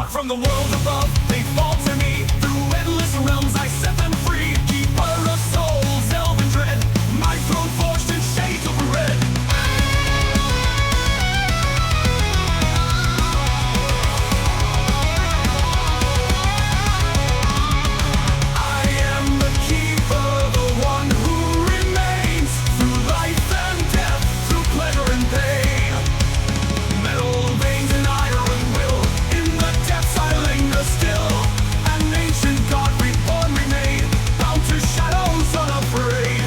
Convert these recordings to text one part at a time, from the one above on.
mark from the world above. They fall to me through endless realms. I set them free. Keeper of souls, elven dread. My throne forged in shades of red. I am the keeper, the one who remains through life and death, through pleasure and pain. Metal veins and iron will, in the depths I linger still. An ancient god reborn remain, bound to shadows unafraid.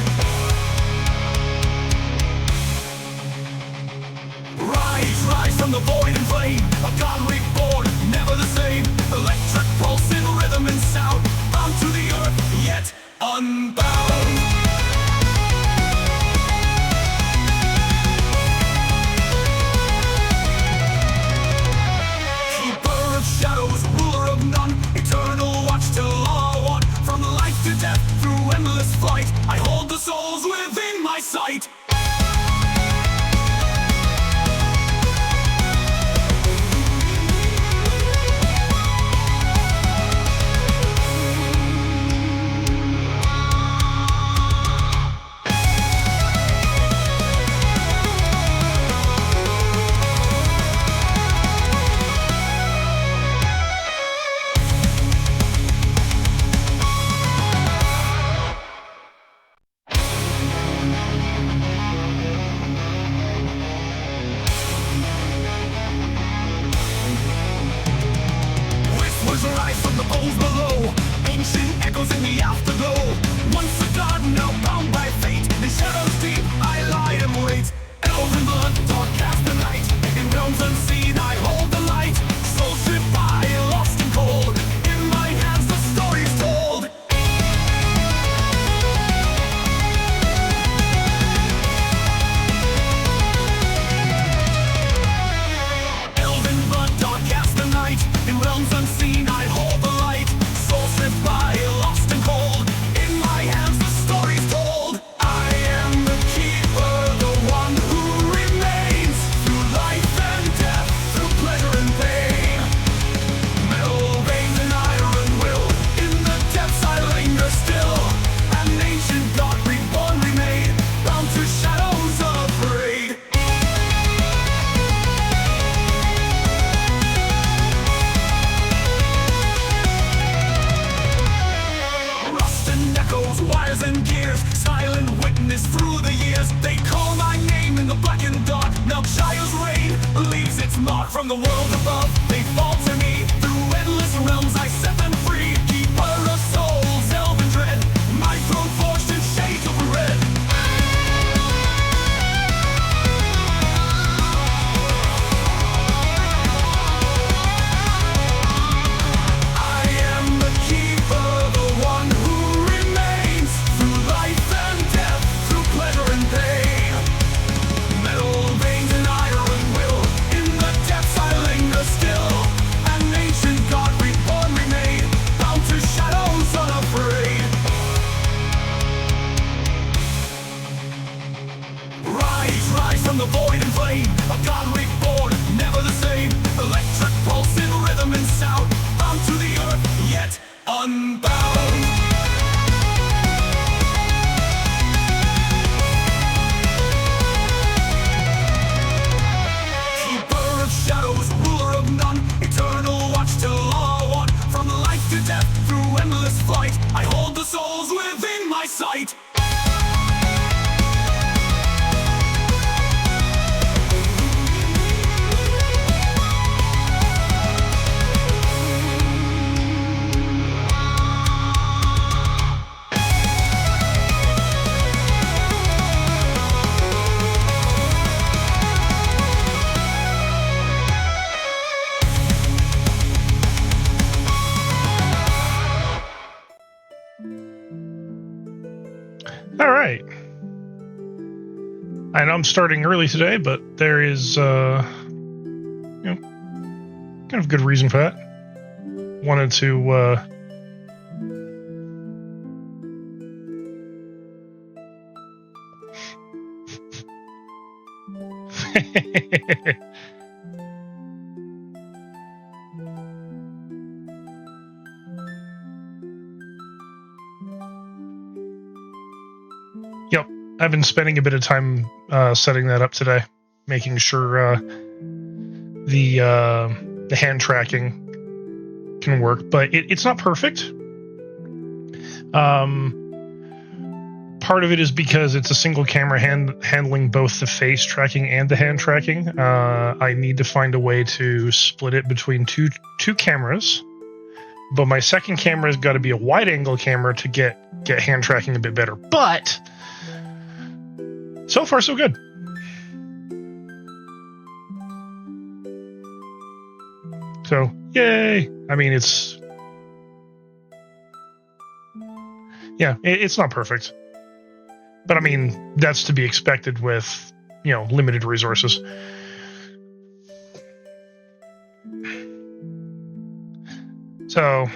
Rise from the void and flame, a god reborn, never the same. Electric pulse in rhythm and sound, bound to the earth, yet unbound. Keeper of shadows, ruler of none, eternal watch till all are one. From life to death, through endless flight, I hold the souls within my sight. Whispers rise from the poles below, ancient echoes in the afterglow. Once a god, now bound by fate, in shadows deep I lie and wait. Elven blood, dark cast the night, in realms unseen I hold the light. Soul stripped by, lost and cold, in my hands the story's told. Elven blood, dark cast the night, in realms unseen I hold the light. Soul stripped by, lost and cold, in my hands the story's told. I am the keeper, the one who remains through life and death, through pleasure and pain. Metal veins and iron will, in the depths I linger still. An ancient god reborn remain, bound to shadows unafraid. Rust and echoes, wires and gears, silent witness through the years. They call my name in the blackened dark. Melchiah's reign leaves its mark from the world above. They fall to me through endless realms. I set them free. Keeper of souls, elven dread. My throne forged in shades of red. I am the keeper, the one who remains through life and death, through pleasure and pain. Metal veins and iron will, in the depths I linger still. An ancient god reborn remain, bound to shadows unafraid. Rise from the void and flame, a god reborn, never the same. Electric pulse in rhythm and sound, bound to the earth, yet unbound. Keeper of shadows, ruler of none, eternal watch till all are one. From life to death, through endless flight, I hold the souls within my sight. All right. I know I'm starting early today, but there is, kind of good reason for that. Wanted to, I've been spending a bit of time setting that up today, making sure the hand tracking can work, but it's not perfect. Part of it is because it's a single camera handling both the face tracking and the hand tracking. I need to find a way to split it between two cameras, but my second camera has got to be a wide angle camera to get hand tracking a bit better. But so far so good. So yay! I mean, it's not perfect. But I mean, that's to be expected with, limited resources. So,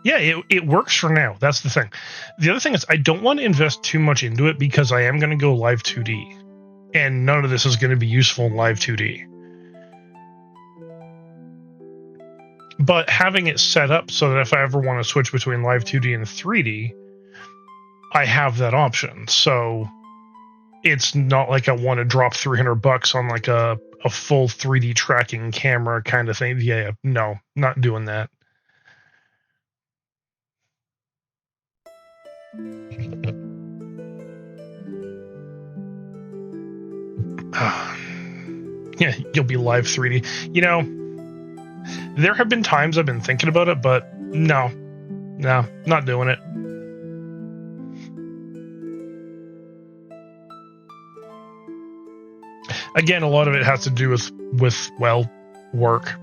yeah, it works for now. That's the thing. The other thing is I don't want to invest too much into it because I am going to go live 2D. And none of this is going to be useful in live 2D. But having it set up so that if I ever want to switch between live 2D and 3D, I have that option. So it's not like I want to drop $300 on like a full 3D tracking camera kind of thing. Yeah, no, not doing that. Yeah, you'll be live 3D. There have been times I've been thinking about it, but no, not doing it. Again, a lot of it has to do with work.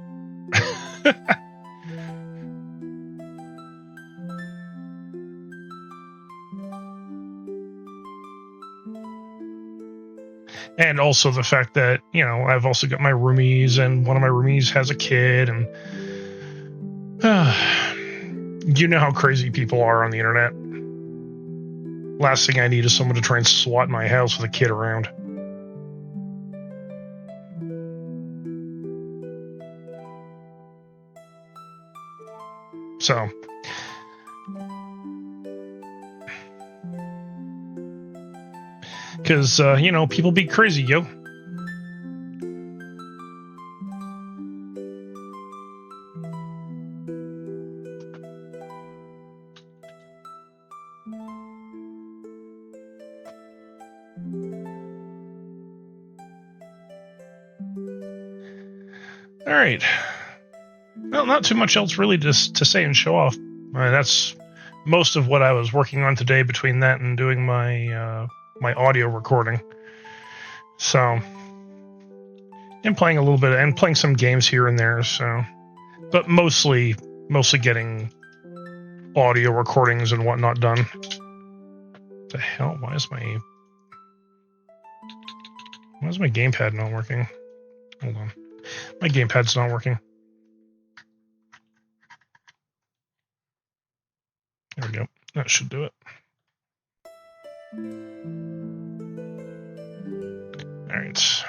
And also the fact that, I've also got my roomies, and one of my roomies has a kid, and you know how crazy people are on the internet. Last thing I need is someone to try and swat my house with a kid around. So, because, people be crazy, yo. All right. Well, not too much else really just to say and show off. That's most of what I was working on today between that and doing my my audio recording. So, and playing a little bit and playing some games here and there. So, but mostly getting audio recordings and whatnot done. What the hell? Why is my gamepad not working? Hold on. My gamepad's not working. There we go. That should do it. All right.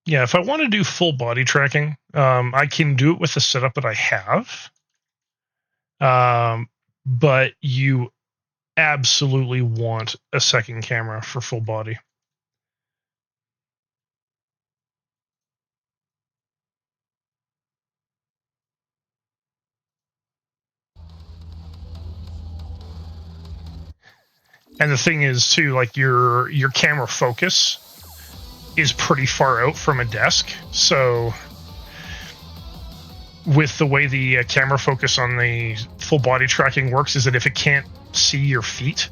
Yeah, if I want to do full body tracking, I can do it with the setup that I have. But you absolutely want a second camera for full body. And the thing is, too, like your camera focus is pretty far out from a desk. So with the way the camera focus on the full body tracking works is that if it can't see your feet,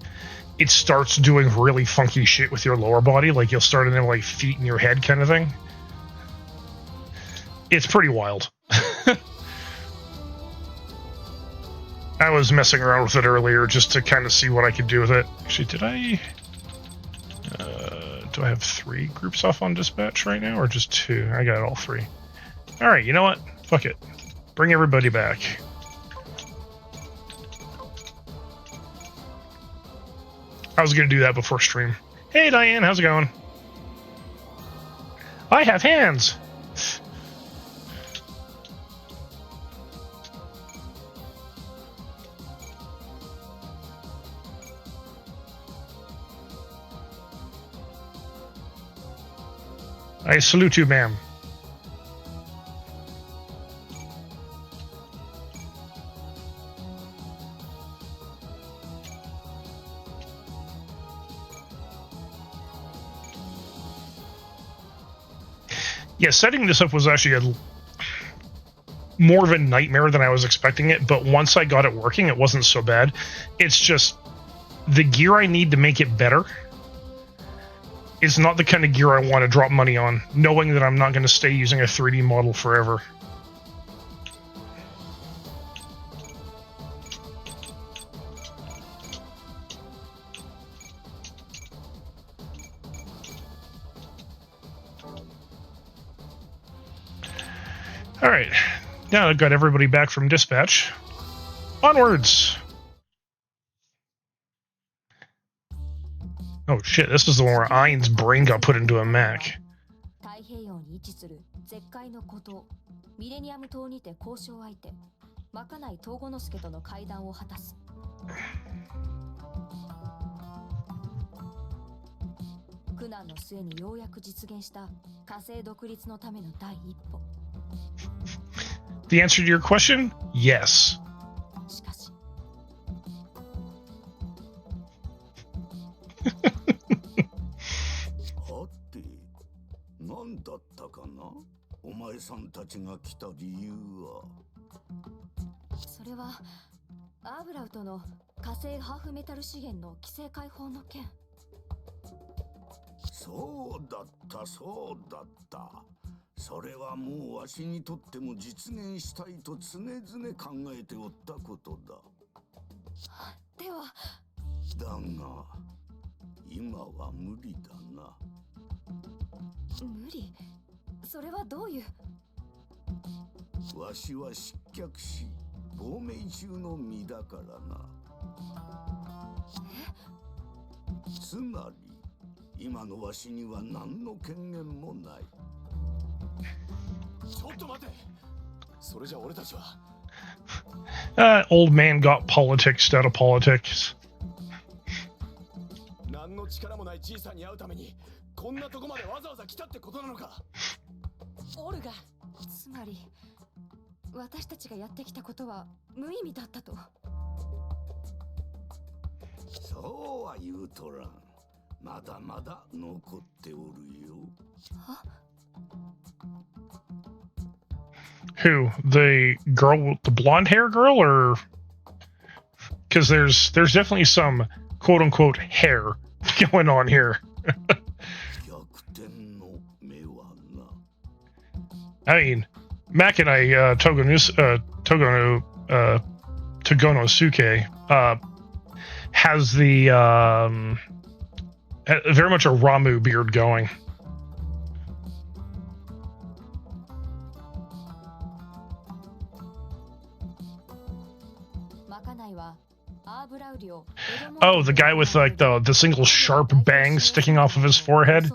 it starts doing really funky shit with your lower body. Like you'll start to have like feet in your head kind of thing. It's pretty wild. I was messing around with it earlier just to kind of see what I could do with it. Actually, did I... do I have 3 groups off on dispatch right now, or just 2? I got all 3. Alright, you know what? Fuck it. Bring everybody back. I was going to do that before stream. Hey, Diane, how's it going? I have hands! I salute you, ma'am. Yeah, setting this up was actually more of a nightmare than I was expecting it, but once I got it working, it wasn't so bad. It's just the gear I need to make it better is not the kind of gear I want to drop money on, knowing that I'm not going to stay using a 3D model forever. Alright, now I've got everybody back from dispatch. Onwards! Oh shit, this is the one where Ain's brain got put into a Mac. 太平洋に位置する絶海の孤島ミレニアム島にて交渉相手まかない東郷之助との会談を果たす苦難の末にようやく実現した火星独立のための第一歩 The answer to your question? Yes. しかしはて、何だったかな？お前さんたちが来た理由は。それはアーブラウトの火星ハーフメタル資源の規制解放の件そうだったそうだった。それはもうわしにとっても実現したいと常々考えておったことだ。ではだが今は無理だな。無理それはどういうわしは失脚し亡命中の身だからな。つまり今のわしには何の権限もない。ちょっと待て。それじゃ俺たちは。Old man got politics out of politics. 何の力もないじいさんに会うためにこんなとこまでわざわざ来たってことなのか。オルガつまり私たちがやってきたことは無意味だったとそうは言うとらん。まだまだ残っておるよ。は Who? The girl with the blonde hair girl, or because there's definitely some quote unquote hair going on here. I mean, Mac and I, Togonosuke, has the very much a Ramu beard going. Oh, the guy with like the single sharp bang sticking off of his forehead.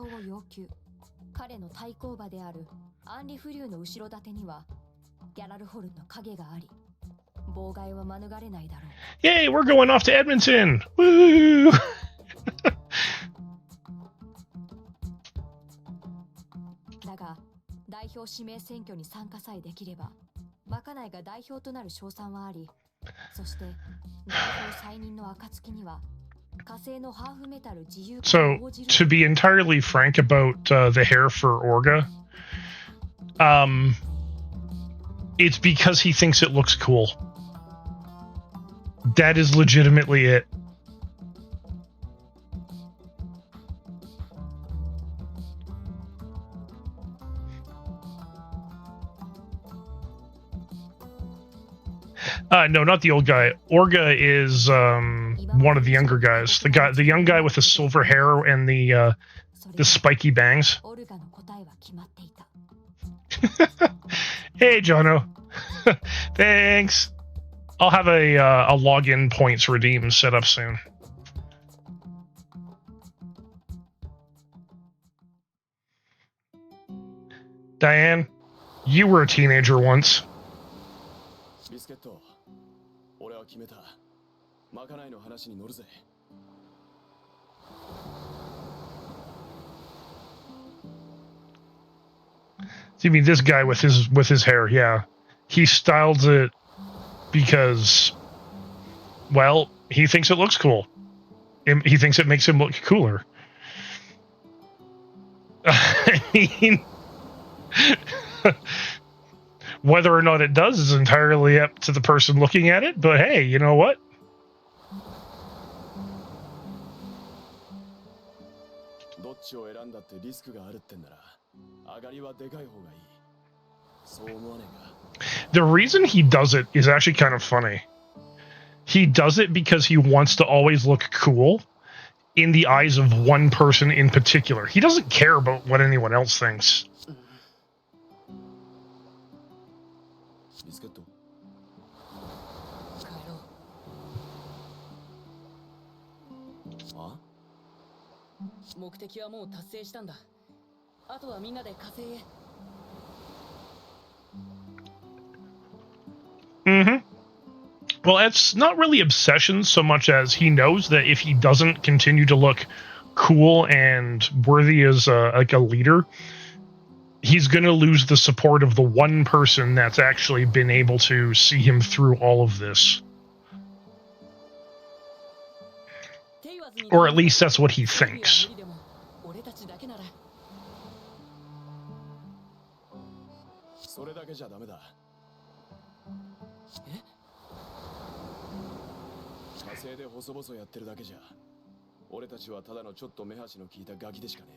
Yay, we're going off to Edmonton! Woo! だが代表指名選挙に参加さえできれば、まかないが代表となる勝算はあり、そして代表再任の暁には火星のハーフメタル自由化を応じる。 So, to be entirely frank about the hair for Orga, it's because he thinks it looks cool. That is legitimately it. No, not the old guy. Orga is one of the younger guys. The young guy with the silver hair and the spiky bangs. Hey, Jono. Thanks. I'll have a login points redeem set up soon. Diane, you were a teenager once. ビスケット、俺は決めた。まかないの話に乗るぜ。You mean this guy with his hair? Yeah, he styles it because, well, he thinks it looks cool. He thinks it makes him look cooler. I mean, whether or not it does is entirely up to the person looking at it. But hey, you know what? どっちを選んだってリスクがあるってんなら上がりはでかい方がいい。そう思わねえか。 The reason he does it is actually kind of funny. He does it because he wants to always look cool in the eyes of one person in particular. He doesn't care about what anyone else thinks. ビスケット。帰ろう。あ？目的はもう達成したんだ。あとはみんなで火星へ。Mm-hmm. Well, it's not really obsession so much as he knows that if he doesn't continue to look cool and worthy as like a leader, he's going to lose the support of the one person that's actually been able to see him through all of this. Or at least that's what he thinks. 俺たちだけなら。それだけじゃダメだ。え？火星で細々やってるだけじゃ、俺たちはただのちょっと目端の効いたガキでしかね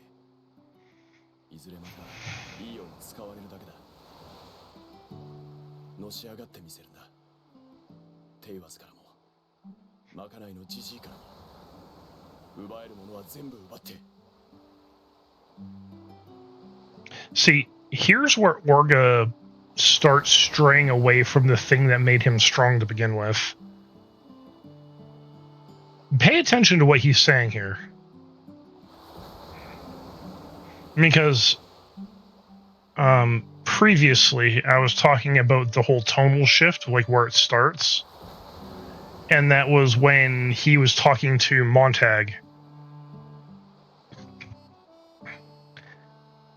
え。いずれまたいいように使われるだけだ。のし上がってみせるんだ。テイワスからも、まかないのジジイからも、奪えるものは全部奪って。See, here's where Orga starts straying away from the thing that made him strong to begin with. Pay attention to what he's saying here. Because previously I was talking about the whole tonal shift, like where it starts. And that was when he was talking to Montag.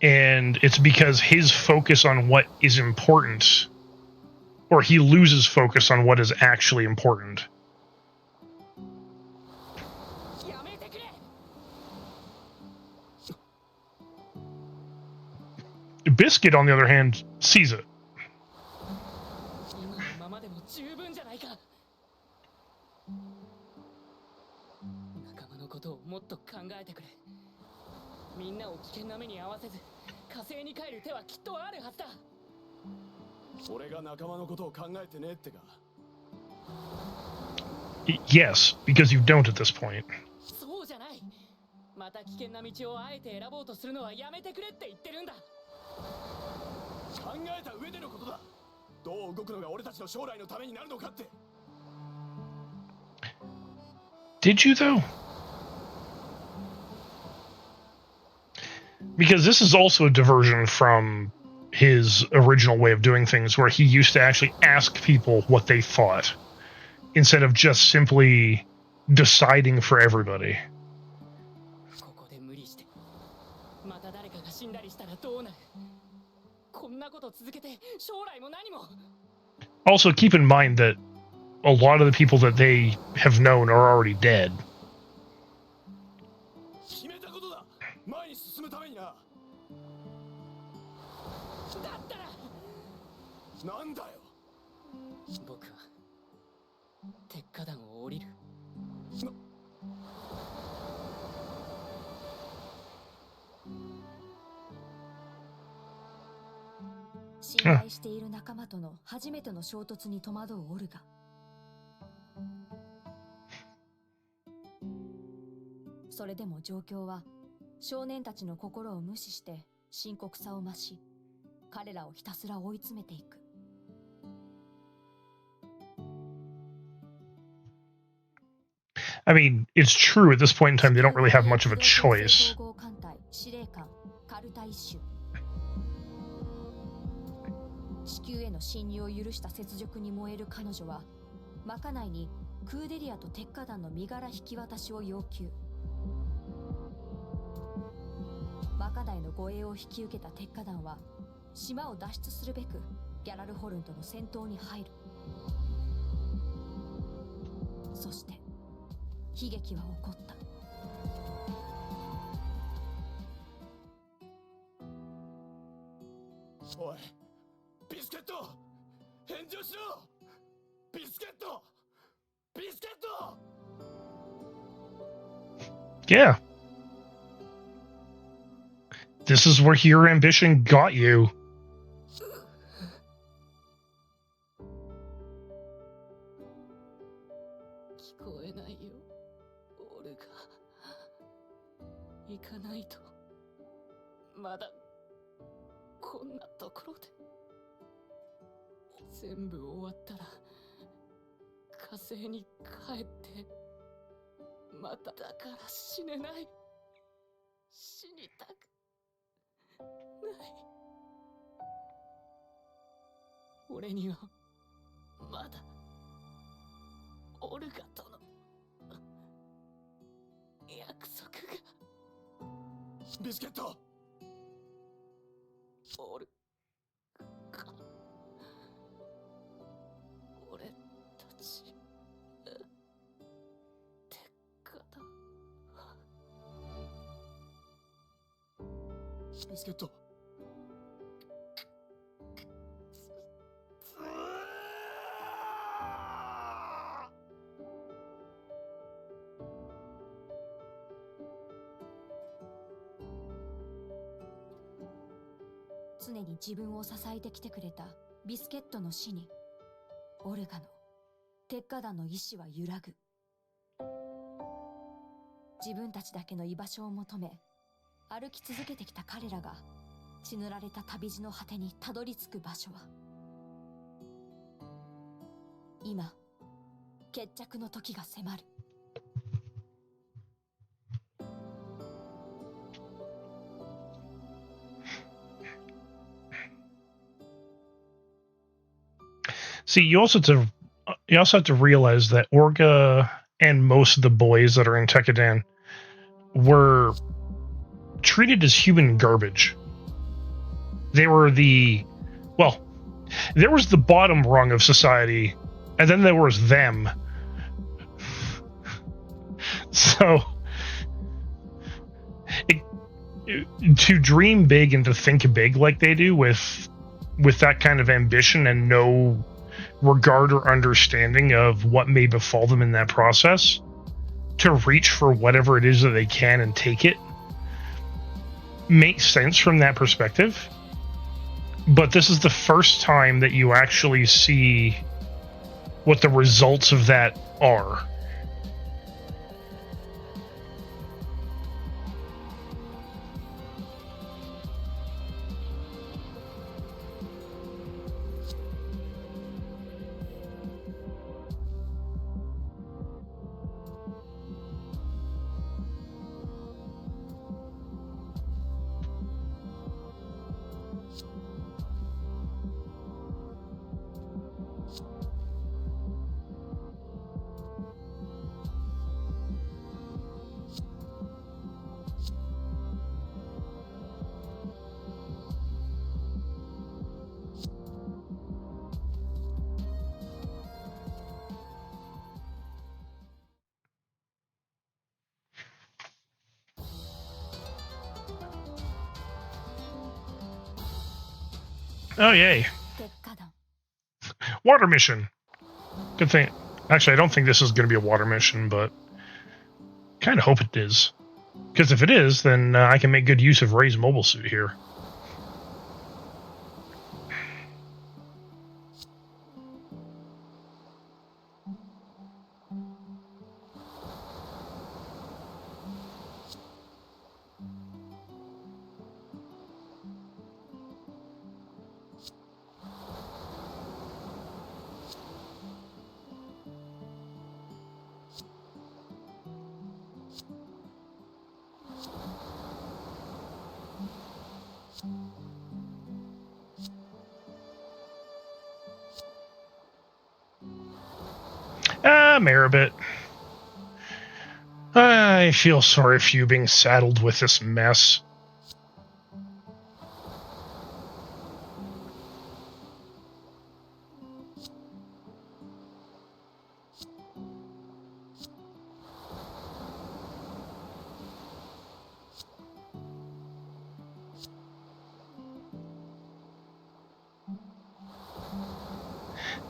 And it's because his focus on what is important, or he loses focus on what is actually important. Biscuit, on the other hand, sees it. 今のままでも十分じゃないか。仲間のことをもっと考えてくれ。みんなを危険な目に遭わせず、火星に帰る手はきっとあるはずだ。俺が仲間のことを考えてねえってか。Yes, because you don't at this point. そうじゃない。また危険な道をあえて選ぼうとするのはやめてくれって言ってるんだ。考えた上でのことだ。どう動くのが俺たちの将来のためになるのかって。Did you, though? Because this is also a diversion from his original way of doing things, where he used to actually ask people what they thought, instead of just simply deciding for everybody. ここで無理して、また誰かが死んだりしたらどうなる？こんなこと続けて将来も何も。Also, keep in mind that a lot of the people that they have known are already dead. 決めたことだ。前に進むためにな。だったらなんだよ。僕は鉄火団を降りる。信頼している仲間との初めての衝突に戸惑うオルガ。それでも状況は少年たちの心を無視して深刻さを増し、彼らをひたすら追い詰めていく。I mean, it's true at this point in time they don't really have much of a choice. 統合艦隊司令官カルタイッシュ。地球への侵入を許した雪辱に燃える彼女は、まかないにクーデリアと鉄火団の身柄引き渡しを要求。まかないの護衛を引き受けた鉄火団は、島を脱出するべくギャラルホルンとの戦闘に入る。そして悲劇は起こった。おい、ビスケット、返事をしろ。ビスケット、ビスケット。 Yeah. This is where your ambition got you. 聞こえないよ、オルガ。行かないと。まだこんなところで。全部終わったら火星に帰ってまた。だから死ねない。死にたくない。俺にはまだオルガとの約束が。ビスケット、オルガ、俺たち鉄火だ。ビスケット。常に自分を支えてきてくれたビスケットの死に、オルガの鉄火団の意志は揺らぐ。自分たちだけの居場所を求め歩き続けてきた彼らが血塗られた旅路の果てにたどり着く場所は、今決着の時が迫る。See, you also have to realize that Orga and most of the boys that are in Tekadan were treated as human garbage. They were there was the bottom rung of society, and then there was them. So, to dream big and to think big like they do with that kind of ambition and no regard or understanding of what may befall them in that process, to reach for whatever it is that they can and take it, makes sense from that perspective. But this is the first time that you actually see what the results of that are. Oh, yay. 鉄火団。 Water mission. Good thing. Actually, I don't think this is going to be a water mission, but kind of hope it is. Because if it is, then I can make good use of Ray's mobile suit here. Maribit. I feel sorry for you being saddled with this mess.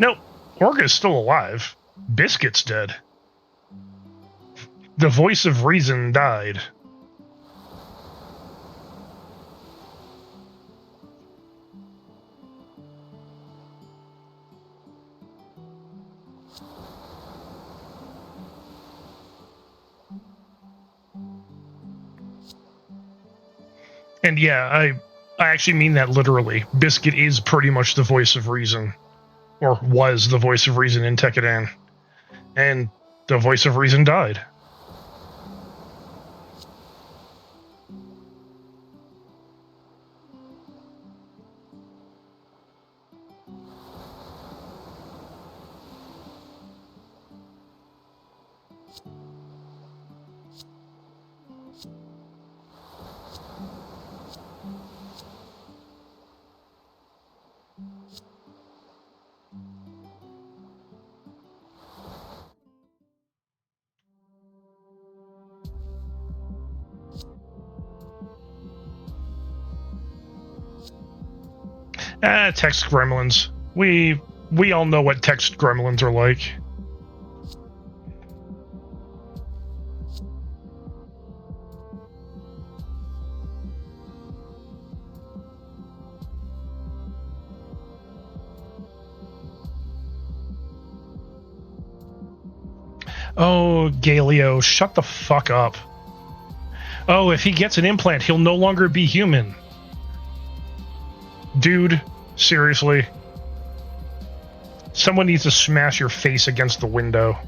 Nope. Orga's still alive. Biscuit's dead. The voice of reason died. And yeah, I actually mean that literally. Biscuit is pretty much the voice of reason. Or was the voice of reason in Tekkadan. And the voice of reason died. Text gremlins. We all know what text gremlins are like. Oh, Galio, shut the fuck up. Oh, if he gets an implant, he'll no longer be human. Dude, seriously. Someone needs to smash your face against the window.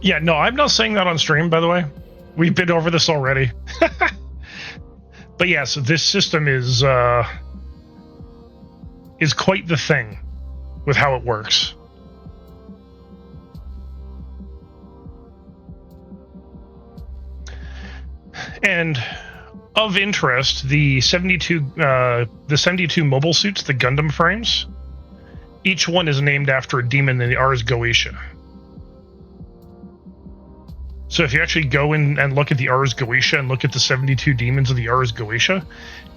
Yeah, no, I'm not saying that on stream, by the way. We've been over this already. But yeah, so this system is quite the thing with how it works. And of interest, the 72 mobile suits, the Gundam frames, each one is named after a demon in the Ars Goetia. So if you actually go in and look at the Ars Goetia and look at the 72 demons of the Ars Goetia,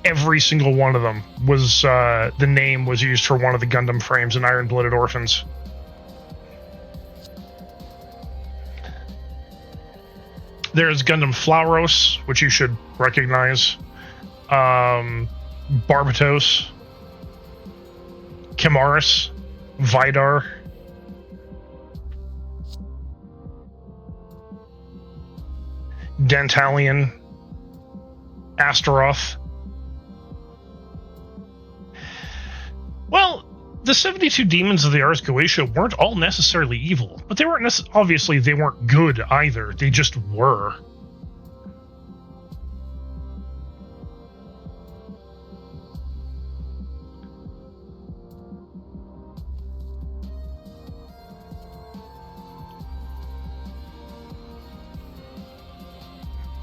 every single one of them was, the name was used for one of the Gundam frames in Iron Blooded Orphans. There's Gundam Flauros, which you should recognize. Barbatos. Kimaris. Vidar. Dantalion, Astaroth. Well, the 72 demons of the Ars Goetia weren't all necessarily evil, but they weren't obviously they weren't good either. They just were.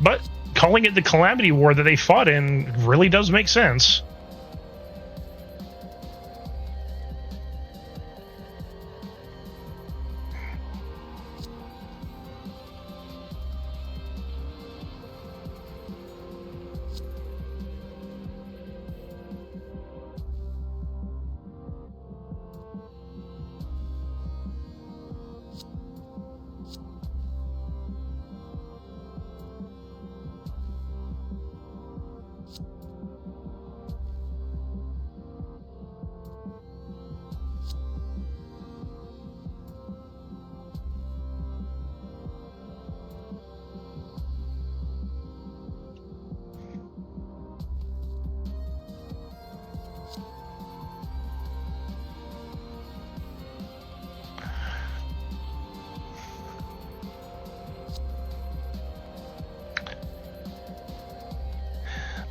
But calling it the Calamity War that they fought in really does make sense.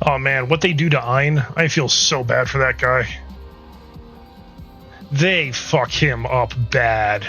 Oh man, what they do to Ein, I feel so bad for that guy. They fuck him up bad.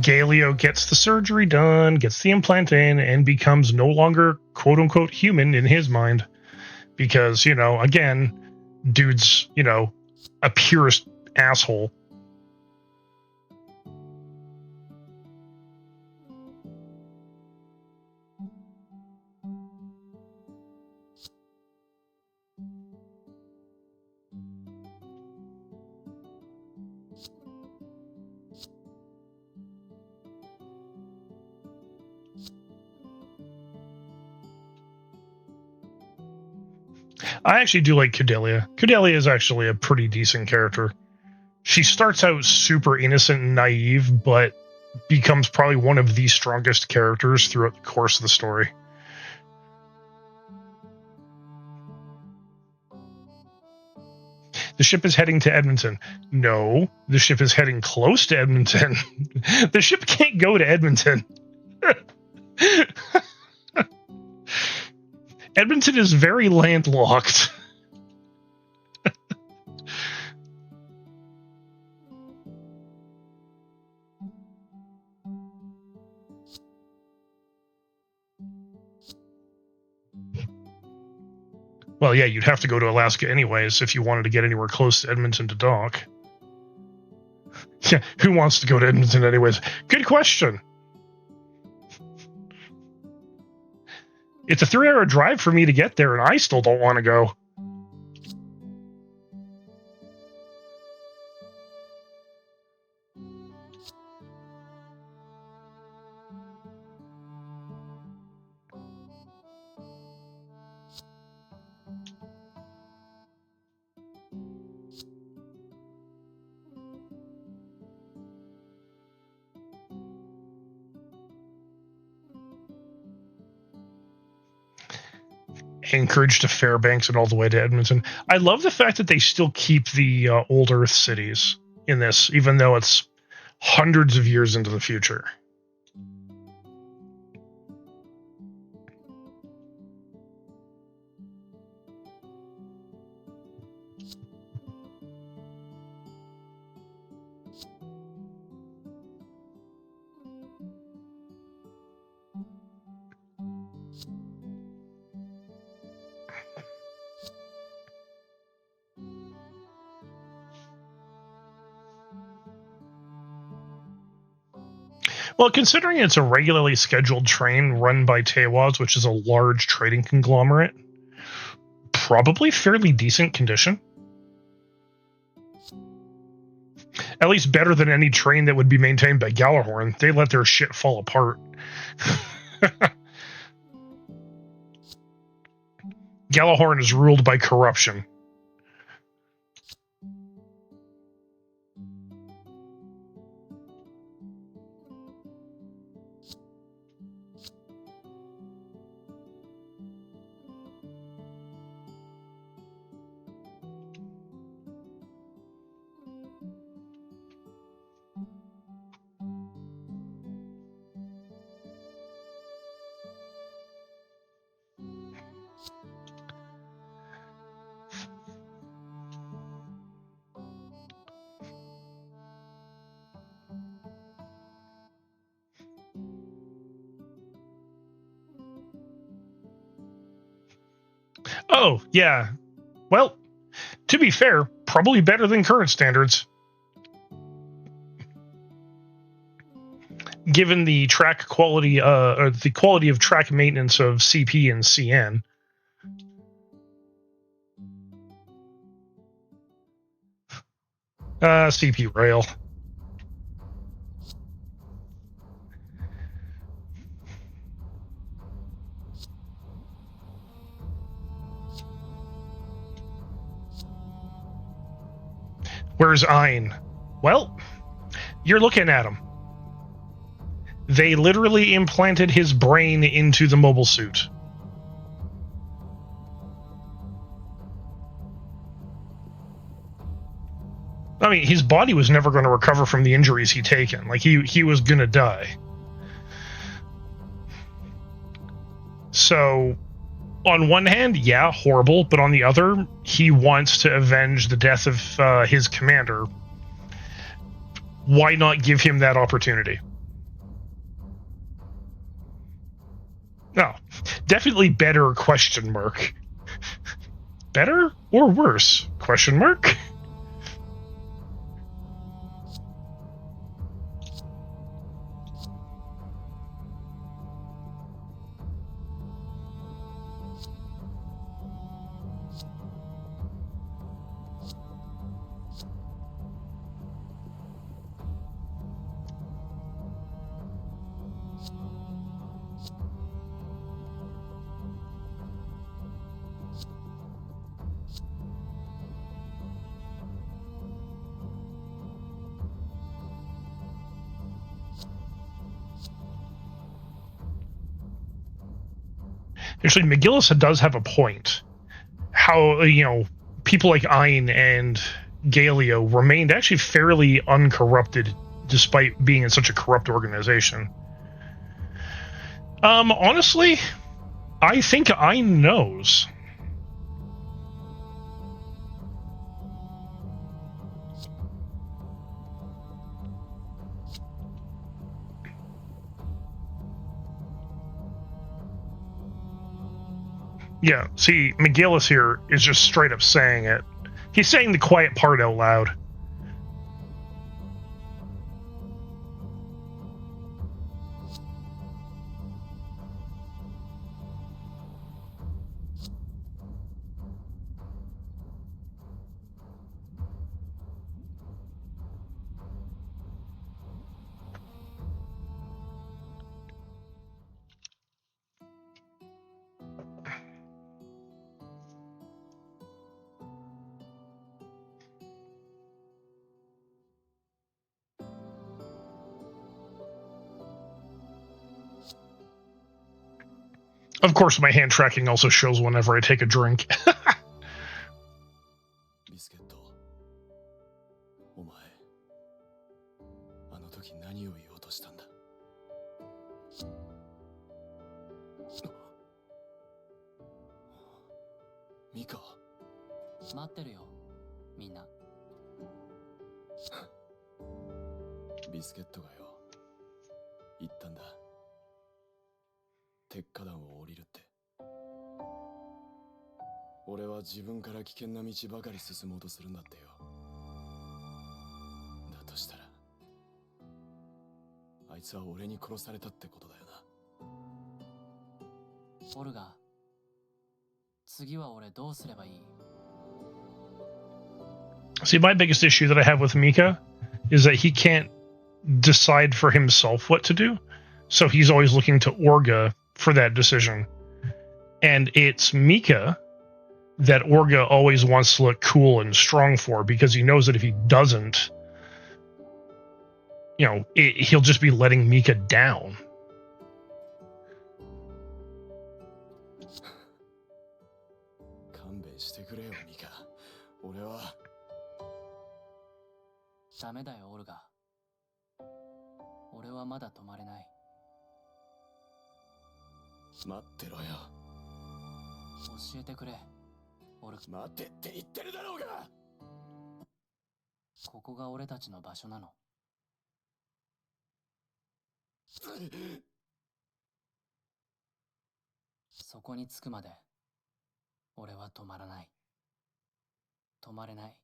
Galio gets the surgery done, gets the implant in, and becomes no longer quote-unquote human in his mind. Because, you know, again, dude's, you know, a purist asshole. I actually do like Cordelia. Cordelia is actually a pretty decent character. She starts out super innocent and naive, but becomes probably one of the strongest characters throughout the course of the story. The ship is heading to Edmonton. No, the ship is heading close to Edmonton. The ship can't go to Edmonton. Edmonton is very landlocked. Well, yeah, you'd have to go to Alaska anyways if you wanted to get anywhere close to Edmonton to dock. Yeah, who wants to go to Edmonton anyways? Good question. It's a 3-hour drive for me to get there, and I still don't want to go. Anchorage to Fairbanks and all the way to Edmonton. I love the fact that they still keep the old Earth cities in this, even though it's hundreds of years into the future. Well, considering it's a regularly scheduled train run by Tewaz, which is a large trading conglomerate, probably fairly decent condition. At least better than any train that would be maintained by Gjallarhorn. They let their shit fall apart. Gjallarhorn is ruled by corruption. Oh, yeah. Well, to be fair, probably better than current standards. Given the track quality, or the quality of track maintenance of CP and CN. CP rail. Where's Ein? Well, you're looking at him. They literally implanted his brain into the mobile suit. I mean, his body was never going to recover from the injuries he'd taken. Like, he was going to die. So, on one hand, yeah, horrible, but on the other, he wants to avenge the death of his commander. Why not give him that opportunity? No, definitely better, question mark. Better or worse, question mark? Actually, McGillis does have a point. How, people like Ein and Galio remained actually fairly uncorrupted despite being in such a corrupt organization. Honestly, I think Ein knows. Yeah, see, McGillis here is just straight up saying it. He's saying the quiet part out loud. Of course, my hand tracking also shows whenever I take a drink. ビスケット、お前、あの時何を言おうとしたんだ。ミカ。待ってるよ、みんな。ビスケットがよ、言ったんだ。鉄火団を降りるって。俺は自分から危険な道ばかり進もうとするんだってよ。だとしたら、あいつは俺に殺されたってことだよな。オルガ、次は俺どうすればいい？ See, my biggest issue that I have with Mika is that he can't decide for himself what to do. So he's always looking to Orga for that decision. And it's Mika that Orga always wants to look cool and strong for, because he knows that if he doesn't, he'll just be letting Mika down. 勘弁してくれよ、ミカ。俺は。ダメだよ、オルガ。俺はまだ止まれない。待ってろよ。教えてくれ、オルガ。待てって言ってるだろうが。ここが俺たちの場所なの。そこに着くまで俺は止まらない。止まれない。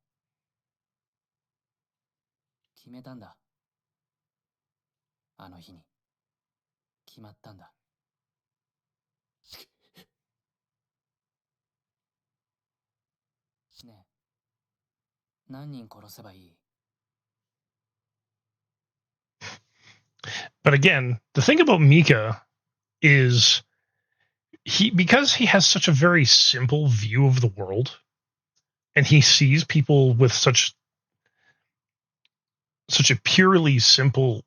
決めたんだ。あの日に決まったんだ。ねえ、何人殺せばいい？ But again, the thing about Mika is because he has such a very simple view of the world, and he sees people with such a purely simple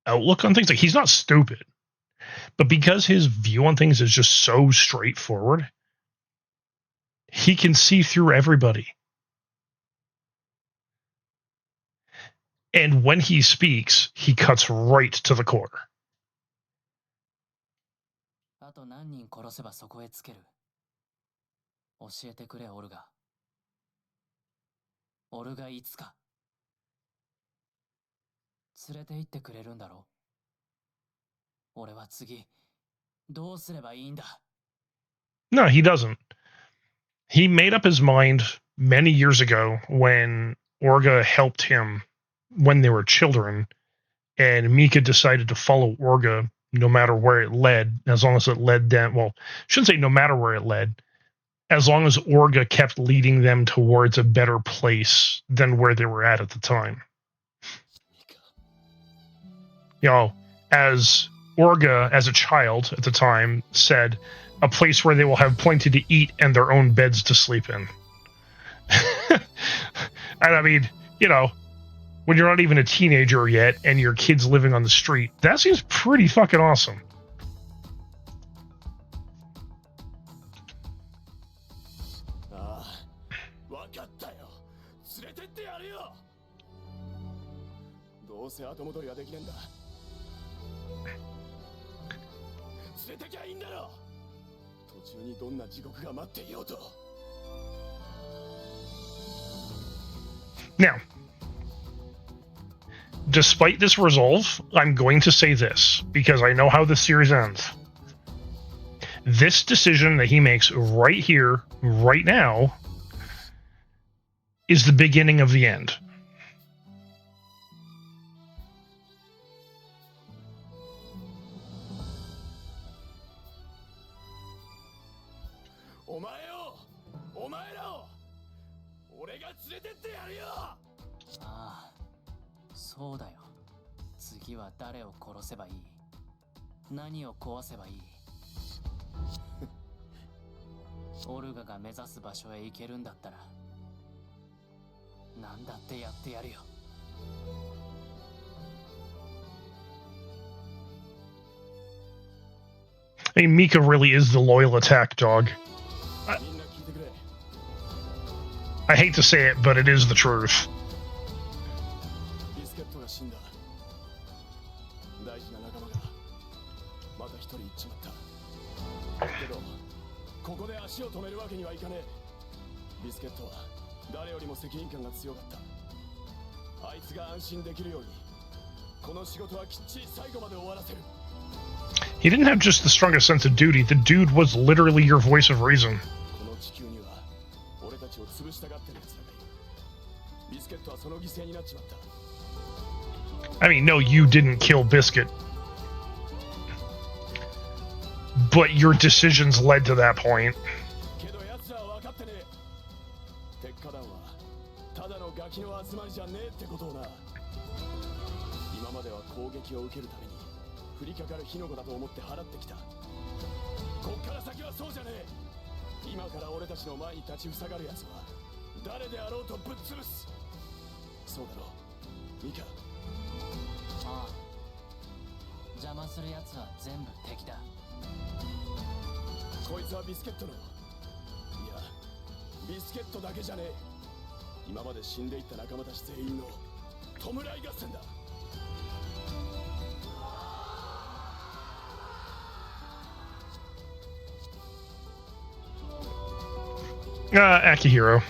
outlook on things. Like, he's not stupid, but because his view on things is just so straightforward, he can see through everybody. And when he speaks, he cuts right to the core. あと何人殺せばそこへつける？教えてくれ、オルガ。オルガいつか連れて行ってくれるんだろ？俺は次どうすればいいんだ？ No, he doesn't. He made up his mind many years ago when Orga helped him when they were children, and Mika decided to follow Orga no matter where it led, as long as it led them. Well, I shouldn't say no matter where it led, as long as Orga kept leading them towards a better place than where they were at the time. You know, as Orga, as a child at the time, said, a place where they will have plenty to eat and their own beds to sleep in. And I mean, you know, when you're not even a teenager yet and your kid's living on the street, that seems pretty fucking awesome. ああ、わかったよ。連れてってやるよ。どうせ後戻りはできねえんだ。連れてきゃいいんだろ。途中にどんな地獄が待っていようと。Now, despite this resolve, I'm going to say this, because I know how this series ends. This decision that he makes right here, right now, is the beginning of the end. お前よ、お前らを俺が連れてってやるよ。ああ、そうだよ。次は誰を殺せばいい？何を壊せばいい？オルガが目指す場所へ行けるんだったら、何だってやってやるよ。I mean, Mika really is the loyal attack dog. みんな聞いてくれ。 I hate to say it, but it is the truth. ビスケットが死んだ。大事な仲間がまた一人行っちまった。けどここで足を止めるわけにはいかねえ。ビスケットは誰よりも責任感が強かった。あいつが安心できるようにこの仕事はきっちり最後まで終わらせる。 He didn't have just the strongest sense of duty. The dude was literally your voice of reason. この地球には俺たちを潰したがってる奴らがいる。ビスケットはその犠牲になっちまった。 I mean, no, you didn't kill Biscuit. But your decisions led to that point. けど奴らは分かってねえ。鉄火団はただのガキの集まりじゃねえってことをな。今までは攻撃を受けるために降りかかる火の粉だと思って払ってきた。こっから先はそうじゃねえ。今から俺たちの前に立ちふさがる奴は誰であろうとぶっ潰す。そうだろう、ミカ。ああ、邪魔する奴は全部敵だ。こいつはビスケットの、いやビスケットだけじゃねえ。今まで死んでいった仲間たち全員の弔い合戦だ。 Akihiro.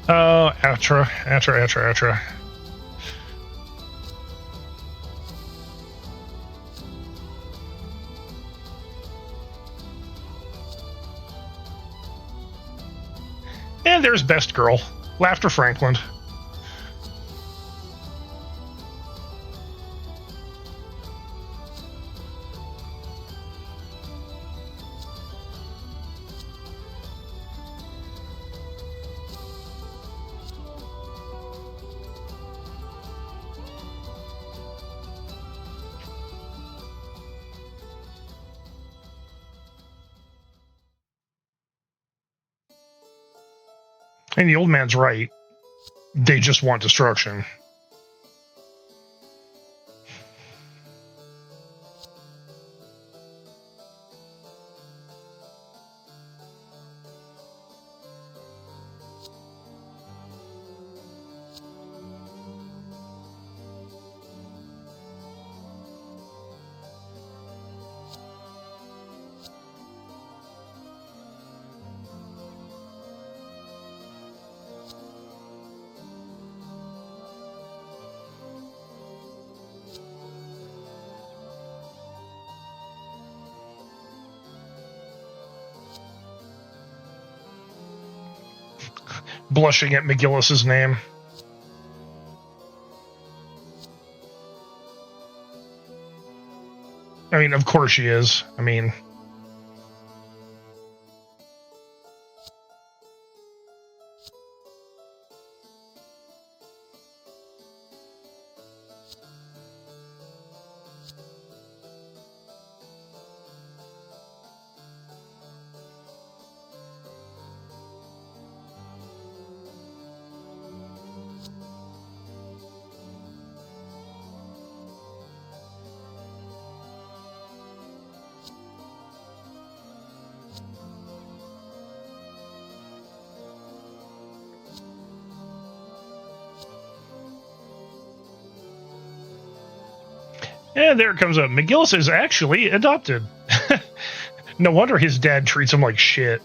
Oh, Atra. And there's Best Girl, Laughter Franklin. And the old man's right. They just want destruction. Blushing at McGillis's name. I mean, of course she is. I mean... And there it comes up. McGillis is actually adopted. No wonder his dad treats him like shit.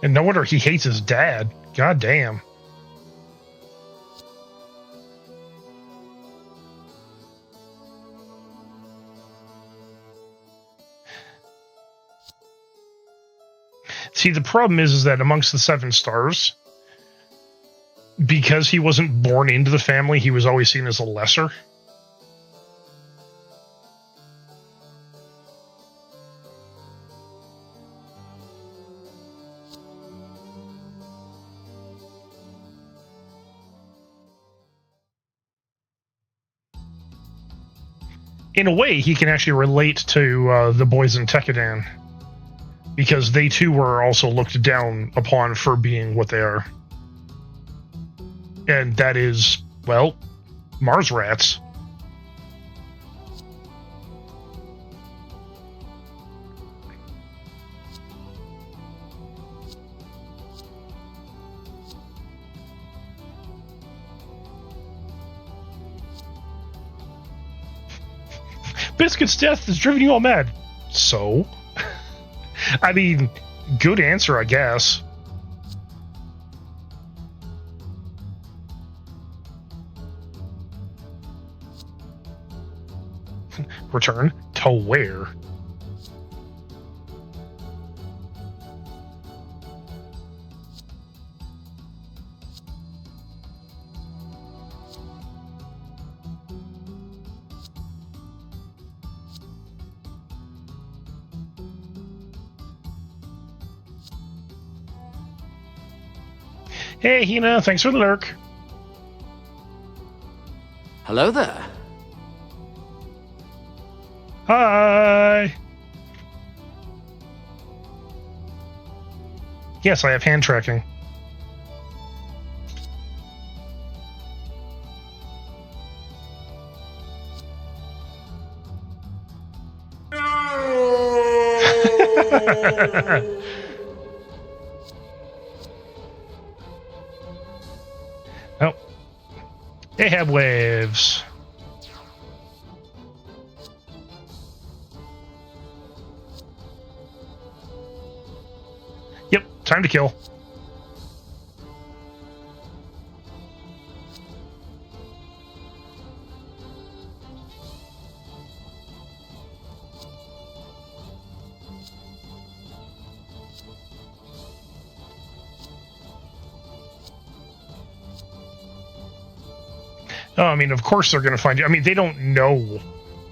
And no wonder he hates his dad. God damn. See, the problem is that amongst the 7 stars, because he wasn't born into the family, he was always seen as a lesser. In a way, he can actually relate to the boys in Tekkadan, because they too were also looked down upon for being what they are. And that is, well, Mars rats. Biscuit's death has driven you all mad. So? I mean, good answer, I guess. Return to where? Hey, Hina, thanks for the lurk. Hello there. Hi! Yes, I have hand tracking. Oh. They have waves. Yep, time to kill. Oh, I mean, of course they're going to find you. I mean, they don't know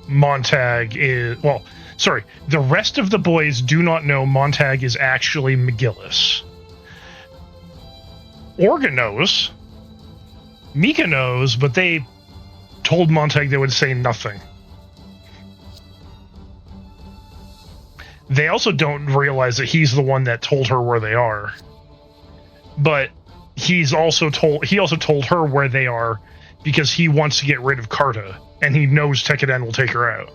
Montag is... Well, sorry. The rest of the boys do not know Montag is actually McGillis. Orga knows. Mika knows, but they told Montag they would say nothing. They also don't realize that he's the one that told her where they are. But he also told her where they are because he wants to get rid of Carta, and he knows Tekkadan will take her out.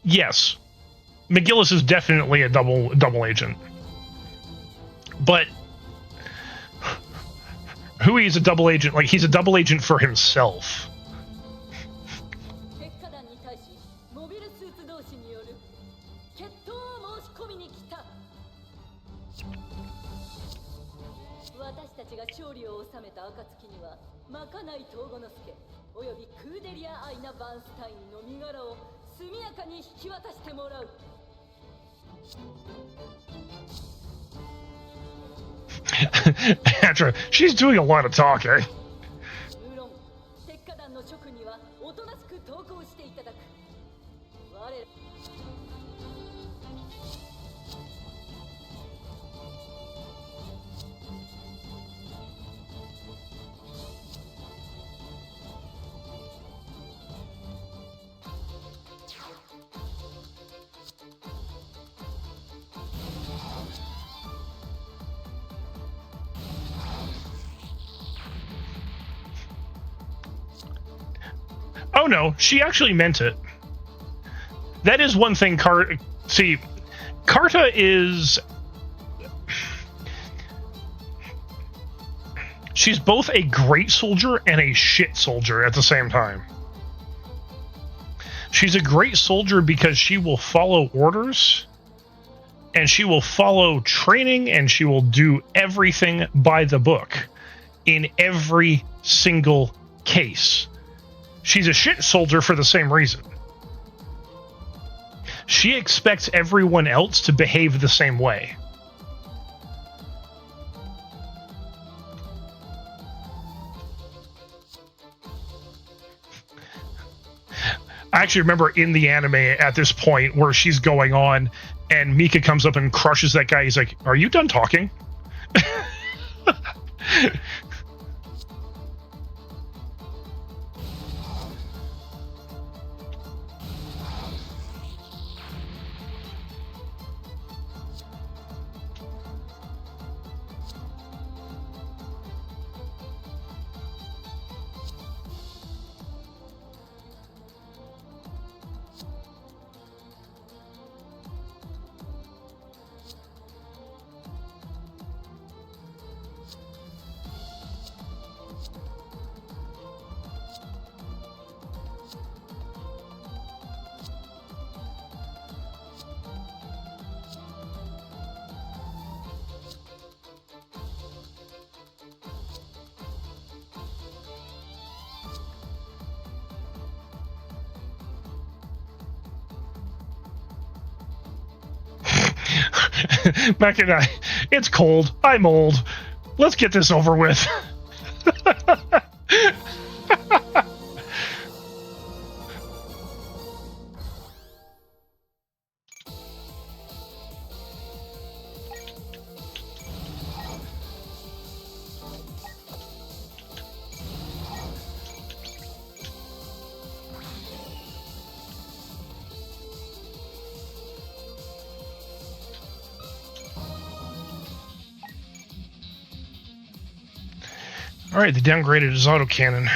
Yes. McGillis is definitely a double agent. But Hui is a double agent, like he's a double agent for himself. Atra, she's doing a lot of talking. Oh no, she actually meant it. That is one thing Carta is... She's both a great soldier and a shit soldier at the same time. She's a great soldier because she will follow orders, and she will follow training, and she will do everything by the book in every single case. She's a shit soldier for the same reason. She expects everyone else to behave the same way. I actually remember in the anime at this point where she's going on and Mika comes up and crushes that guy. He's like, "Are you done talking?" Back in it's cold. I'm old. Let's get this over with. Alright, they downgraded his autocannon.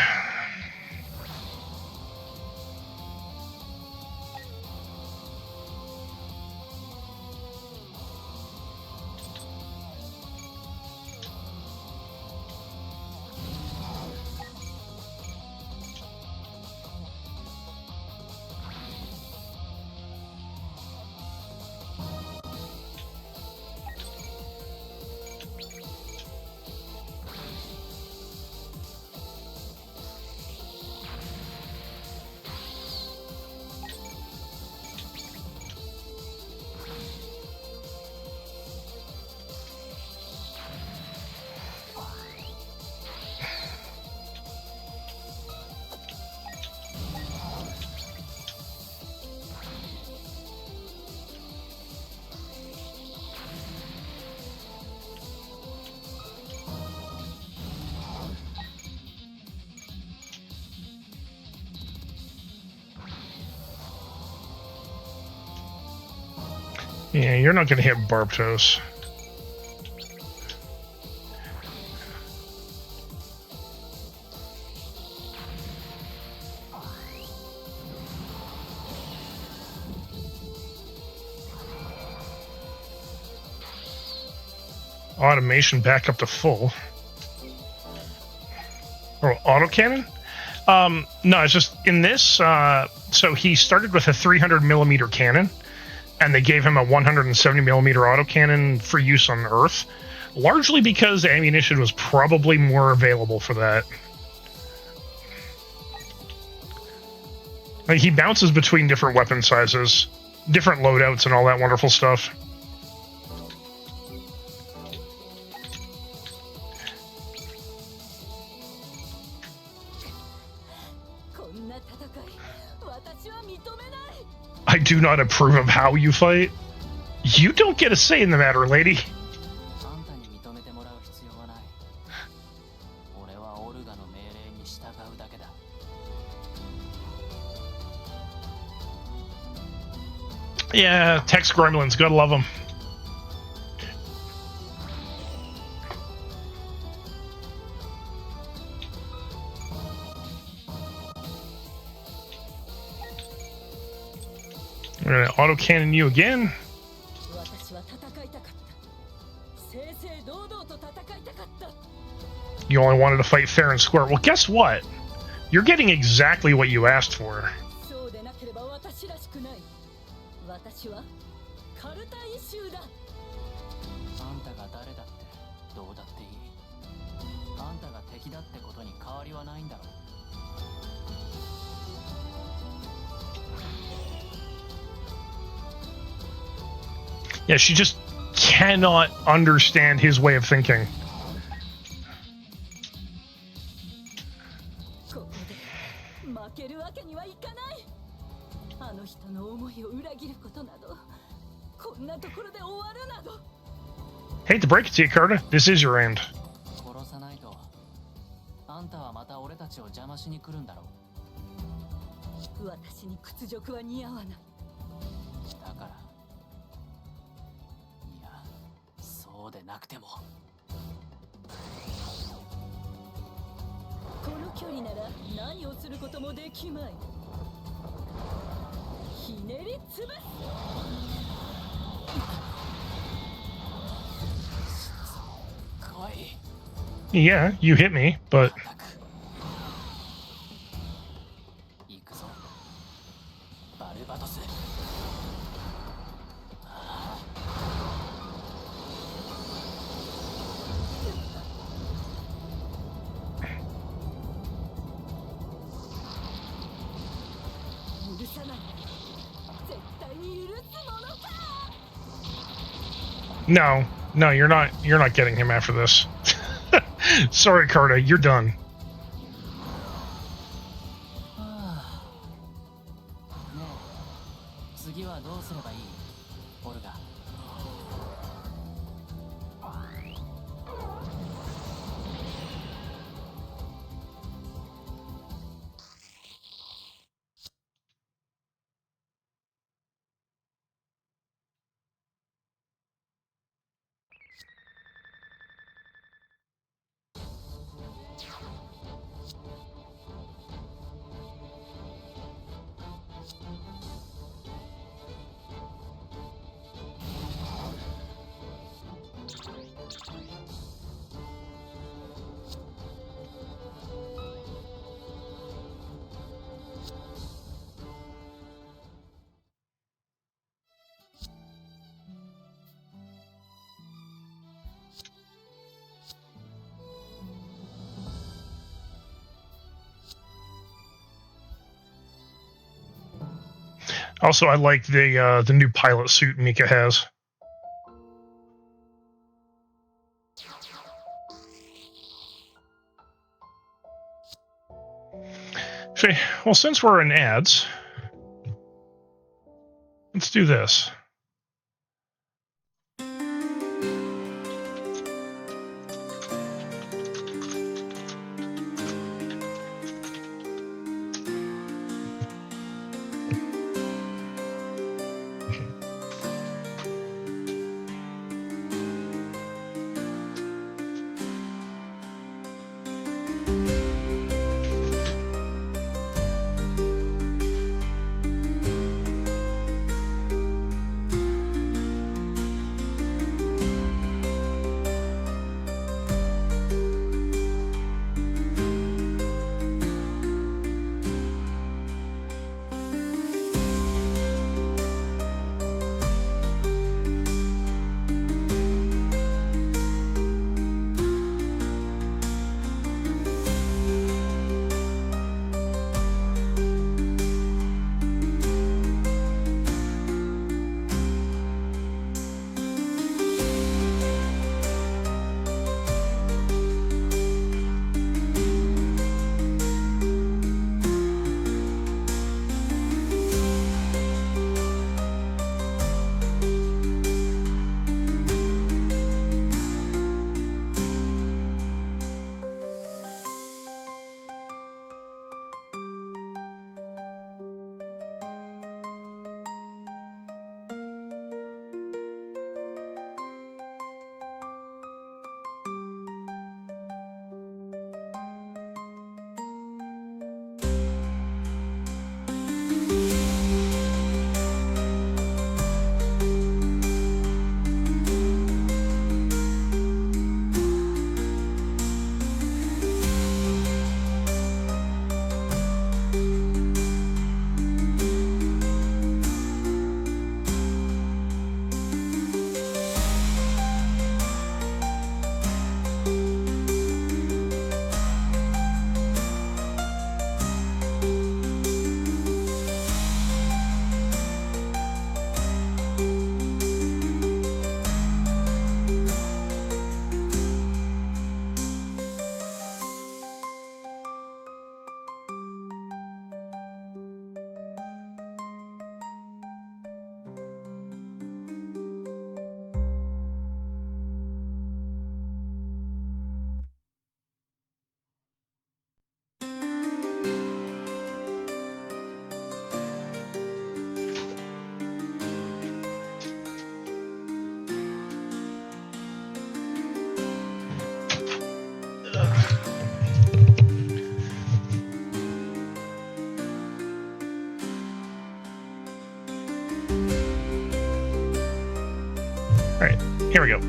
Yeah, you're not gonna hit Barbatos. Automation back up to full. Or autocannon? No, it's just in this. So he started with a 300 millimeter cannon, and they gave him a 170 millimeter autocannon for use on Earth, largely because ammunition was probably more available for that. Like, he bounces between different weapon sizes, different loadouts, and all that wonderful stuff. I do not approve of how you fight. You don't get a say in the matter, lady. Yeah, Tex Gremlins, gotta love them. We're gonna autocannon you again. You only wanted to fight fair and square. Well, guess what? You're getting exactly what you asked for. Yeah, she just cannot understand his way of thinking. Hate to break it to you, Carter. This is your end. Yeah, you hit me, but... No, you're not getting him after this. Sorry, Carter, you're done. Also, I like the new pilot suit Mika has. Okay, well, since we're in ads, let's do this. Here we go.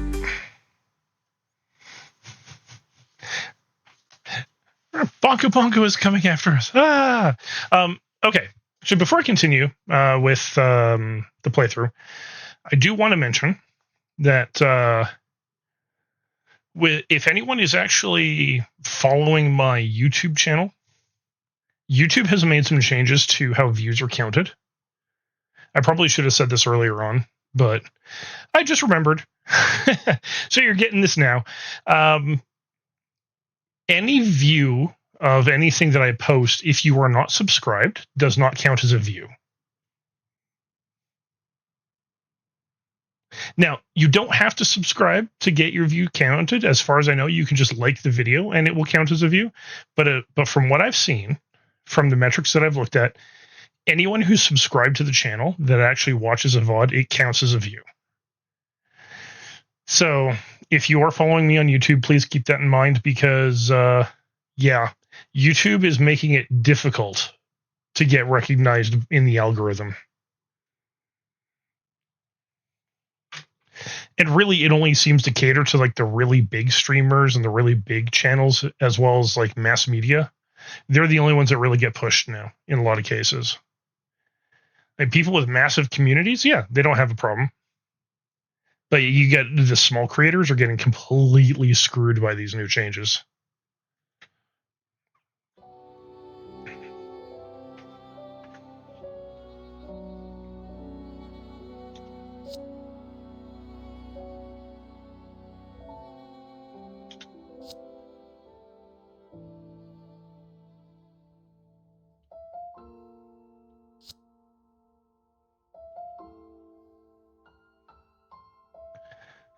Bonko Bonko is coming after us. Ah! Okay. So before I continue with the playthrough, I do want to mention that if anyone is actually following my YouTube channel, YouTube has made some changes to how views are counted. I probably should have said this earlier on, but I just remembered. So you're getting this now. Any view of anything that I post, if you are not subscribed, does not count as a view. Now, you don't have to subscribe to get your view counted. As far as I know, you can just like the video and it will count as a view. But from what I've seen, from the metrics that I've looked at, anyone who's subscribed to the channel that actually watches a VOD, it counts as a view. So if you are following me on YouTube, please keep that in mind because, YouTube is making it difficult to get recognized in the algorithm. And really, it only seems to cater to like the really big streamers and the really big channels, as well as like mass media. They're the only ones that really get pushed now in a lot of cases. And people with massive communities, yeah, they don't have a problem. But you get the small creators are getting completely screwed by these new changes.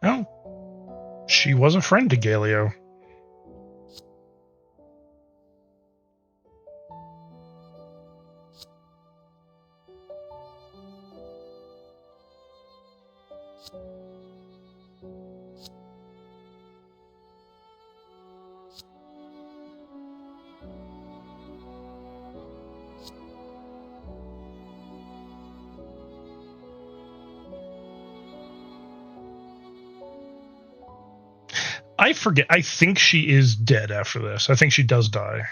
Oh, she was a friend to Galio. I forget. I think she is dead after this. I think she does die.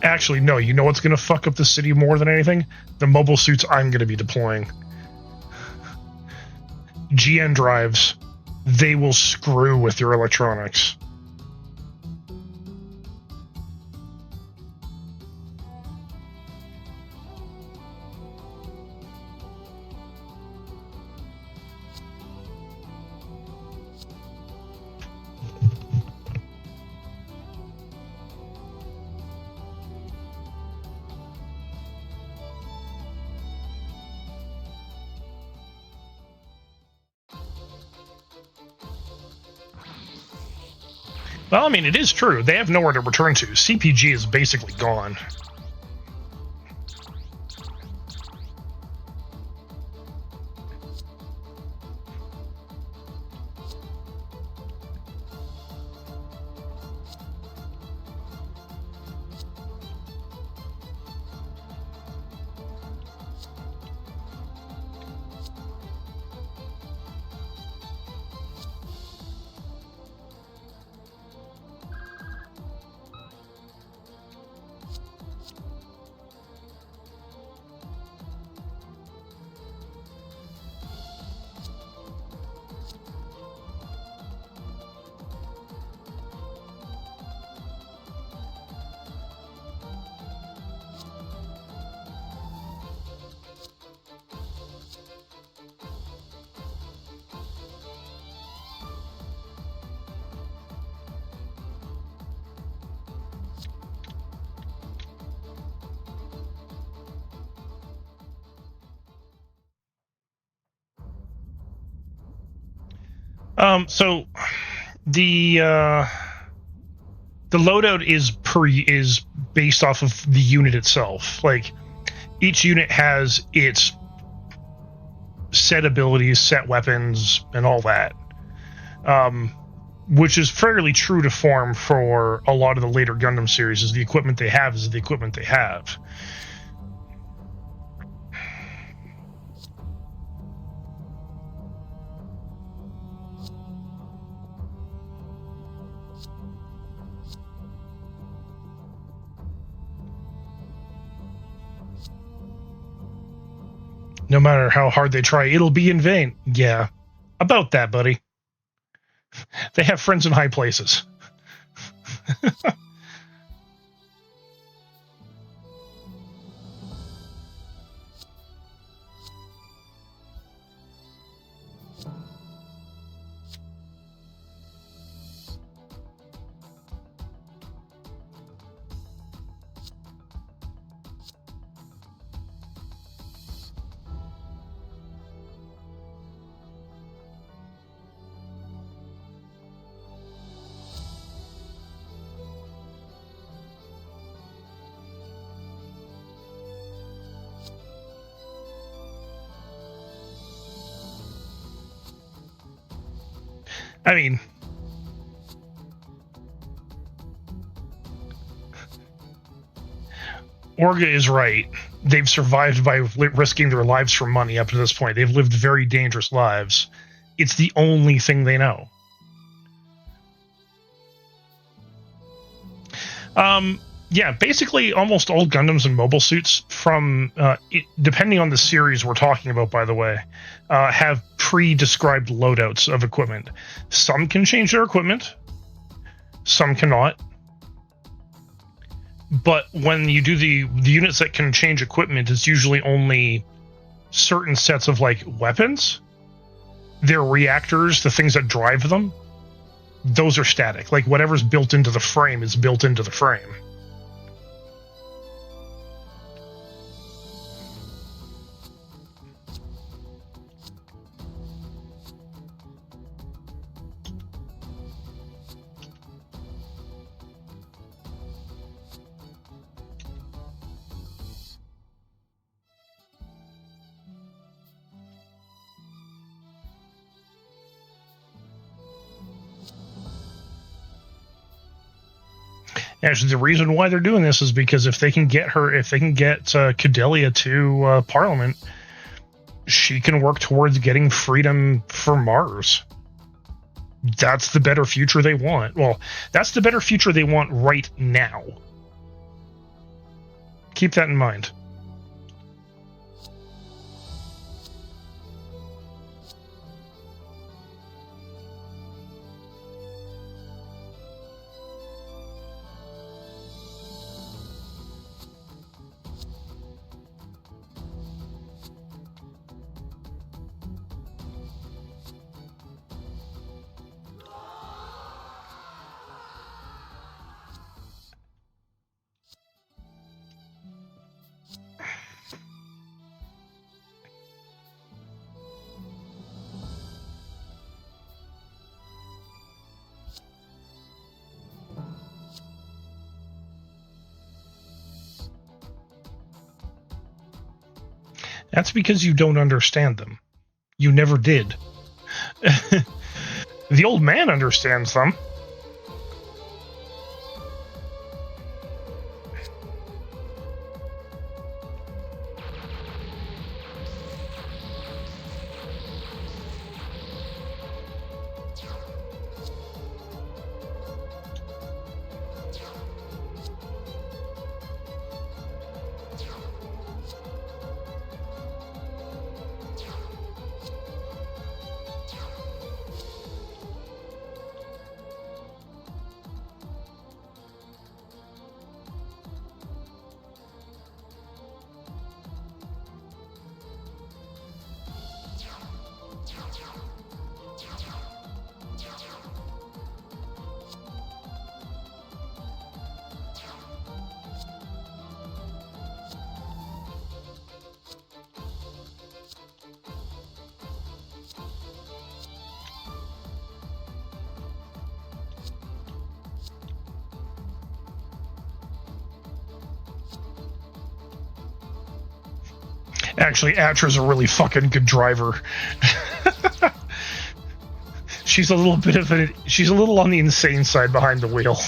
Actually, no. You know what's going to fuck up the city more than anything? The mobile suits I'm going to be deploying. GN drives. They will screw with your electronics. Well, I mean, it is true. They have nowhere to return to. CPG is basically gone. So the loadout is based off of the unit itself. Like, each unit has its set abilities, set weapons, and all that. Which is fairly true to form for a lot of the later Gundam series. Is the equipment they have is the equipment they have. No matter how hard they try, it'll be in vain. Yeah, about that, buddy. They have friends in high places. I mean, Orga is right. They've survived by risking their lives for money up to this point. They've lived very dangerous lives. It's the only thing they know. Yeah, basically almost all Gundams and mobile suits from, depending on the series we're talking about, by the way, have pre-described loadouts of equipment. Some can change their equipment, some cannot. But when you do the units that can change equipment, it's usually only certain sets of, like, weapons. Their reactors, the things that drive them, those are static. Like, whatever's built into the frame is built into the frame. Actually, the reason why they're doing this is because if they can get Cadelia to Parliament, she can work towards getting freedom for Mars. That's the better future they want. Well, that's the better future they want right now. Keep that in mind. That's because you don't understand them. You never did. The old man understands them. Actually, Atra's a really fucking good driver. She's a little bit of she's a little on the insane side behind the wheel.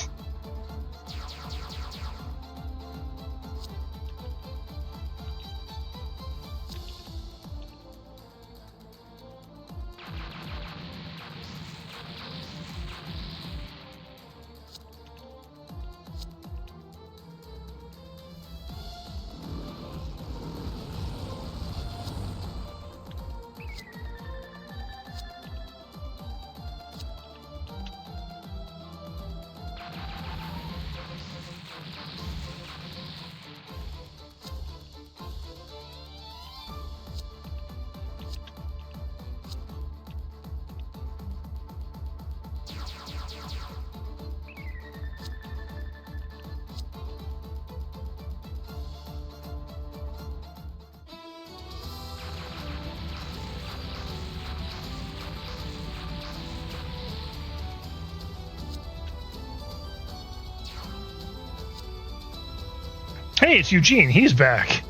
Hey, it's Eugene. He's back.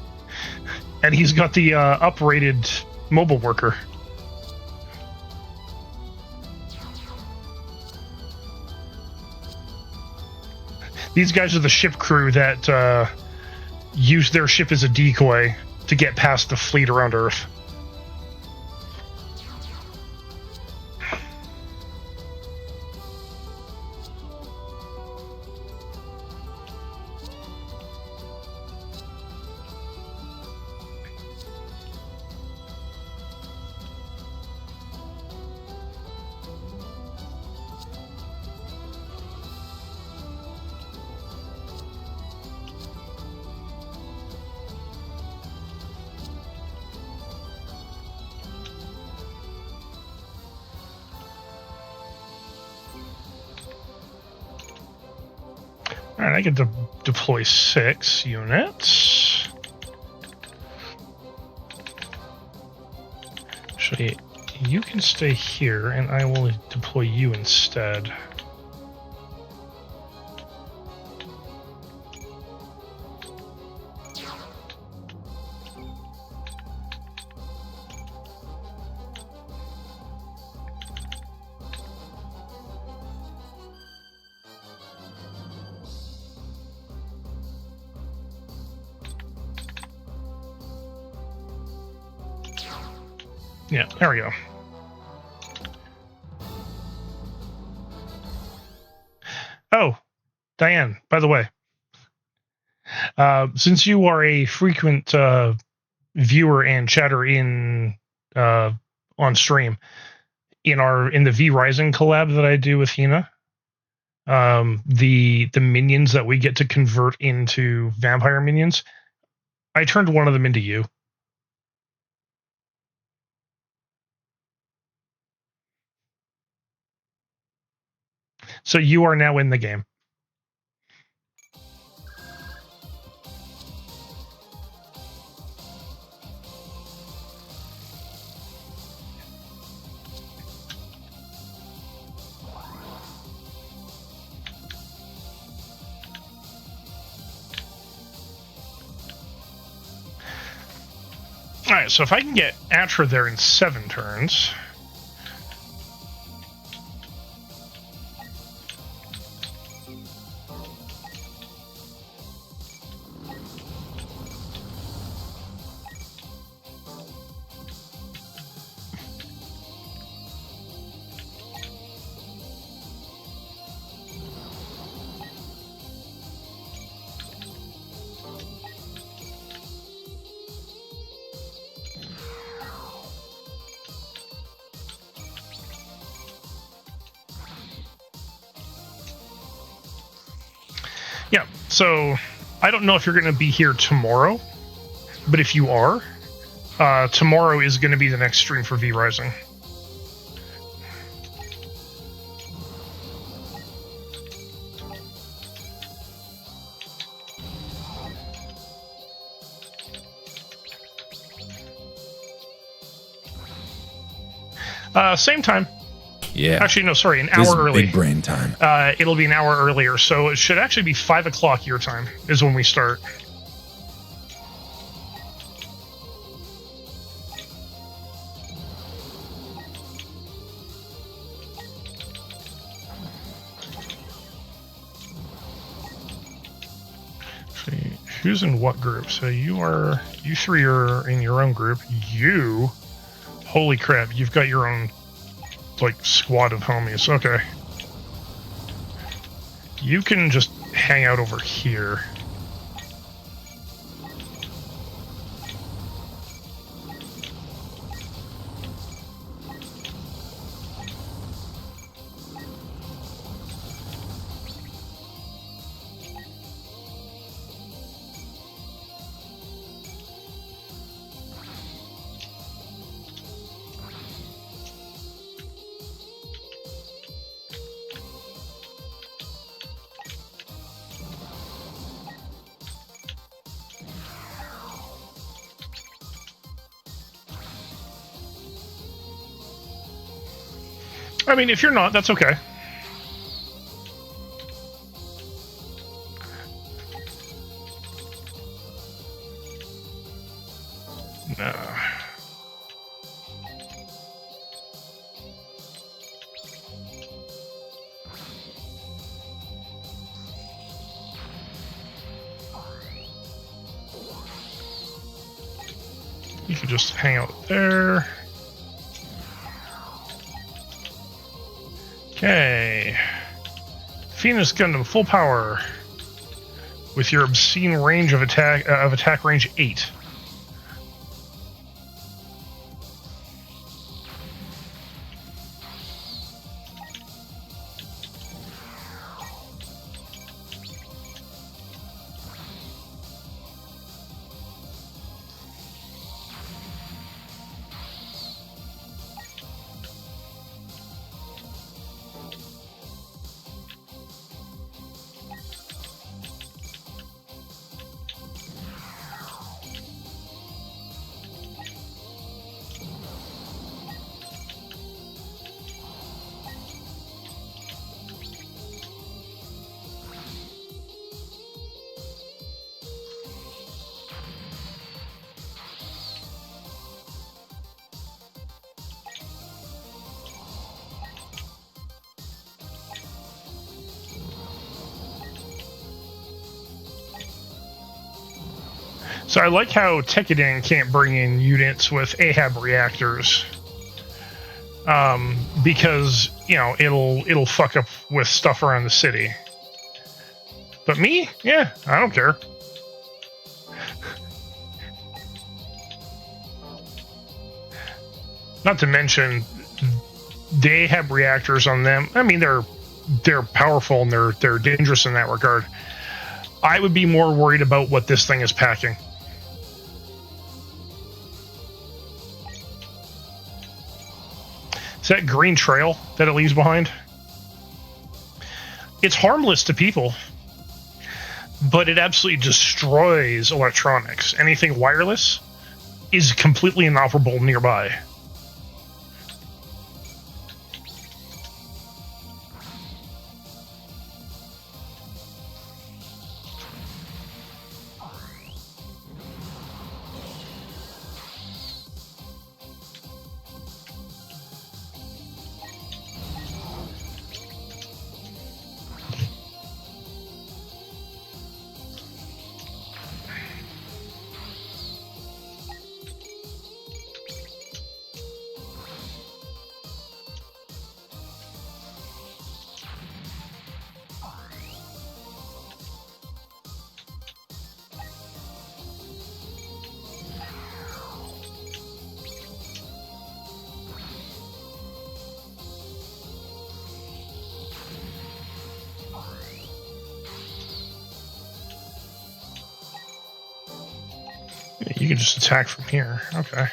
And he's got the uprated mobile worker. These guys are the ship crew that use their ship as a decoy to get past the fleet around Earth. Alright, I get to deploy 6 units. Actually, you can stay here, and I will deploy you instead. Yeah, there we go. Oh, Diane, by the way, since you are a frequent viewer and chatter in on stream, in the V Rising collab that I do with Hina, the minions that we get to convert into vampire minions, I turned one of them into you. So you are now in the game. Alright, so if I can get Atra there in 7 turns... Yeah, so I don't know if you're going to be here tomorrow, but if you are, tomorrow is going to be the next stream for V Rising. Same time. Yeah. Actually, no, sorry, an This is hour early. big brain time. It'll be an hour earlier, so it should actually be 5 o'clock your time is when we start. See, who's in what group? So you three are in your own group. You, holy crap, you've got your own, like, squad of homies. Okay. You can just hang out over here. I mean, if you're not, that's okay. No. You can just hang out there. Okay. Phoenix Gundam full power with your obscene range of attack range 8. So I like how Tekkadan can't bring in units with Ahab reactors. Because, you know, it'll fuck up with stuff around the city. But me? Yeah, I don't care. Not to mention, the Ahab reactors on them, I mean, they're powerful and they're dangerous in that regard. I would be more worried about what this thing is packing. Is that green trail that it leaves behind? It's harmless to people, but it absolutely destroys electronics. Anything wireless is completely inoperable nearby. You can just attack from here. Okay.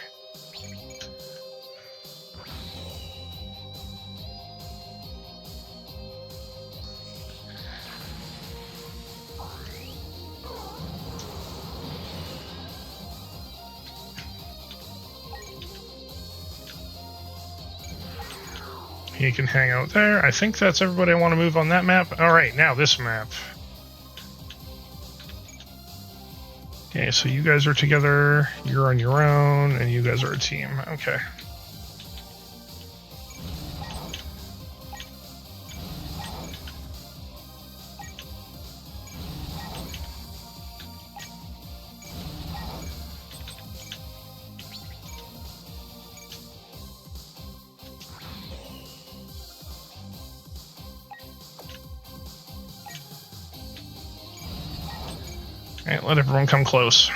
You can hang out there. I think that's everybody I want to move on that map. All right, now this map. Okay, so you guys are together, you're on your own, and you guys are a team. Okay. Alright, let everyone come close.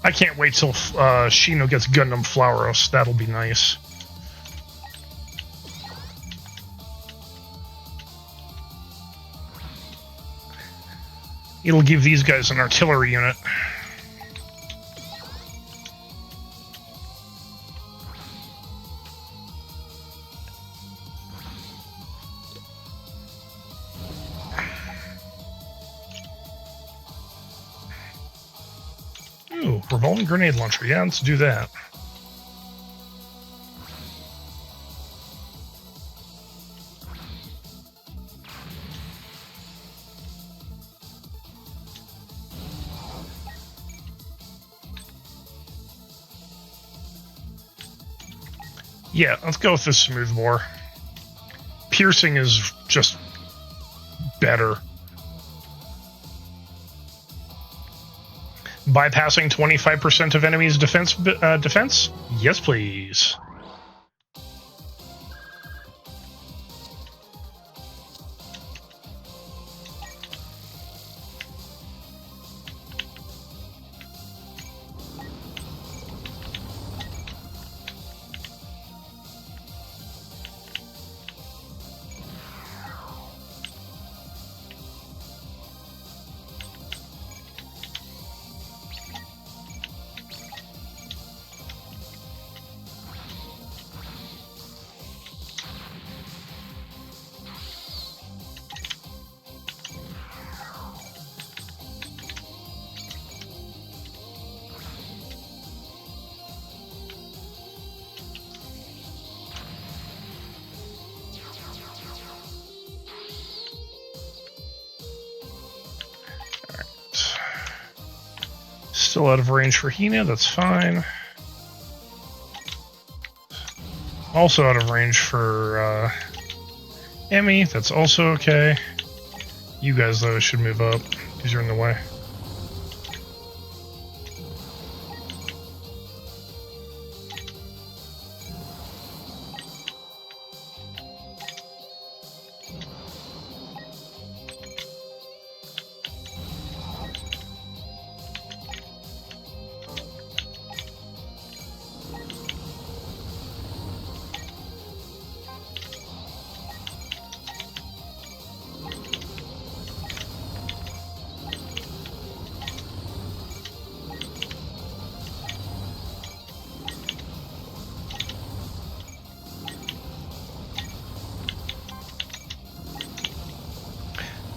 I can't wait till Shino gets Gundam Flauros. That'll be nice. It'll give these guys an artillery unit. Ooh, revolving grenade launcher. Yeah, let's do that. Yeah, let's go with this smooth bore. Piercing is just better. Bypassing 25% of enemies' defense? Yes, please. Still out of range for Hina, that's fine. Also out of range for Emmy, that's also okay. You guys, though, should move up, because you're in the way.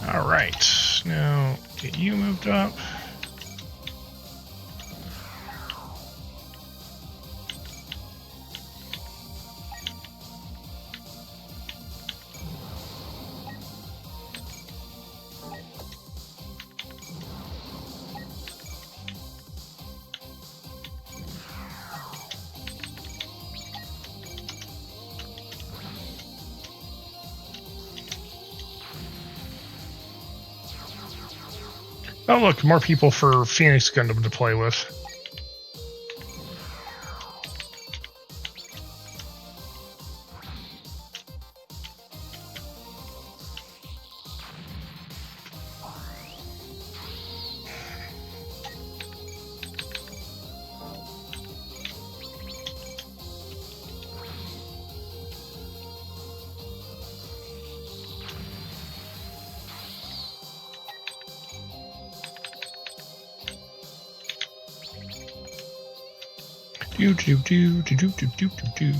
Alright, now get you moved up. Oh look, more people for Phoenix Gundam to play with. Do.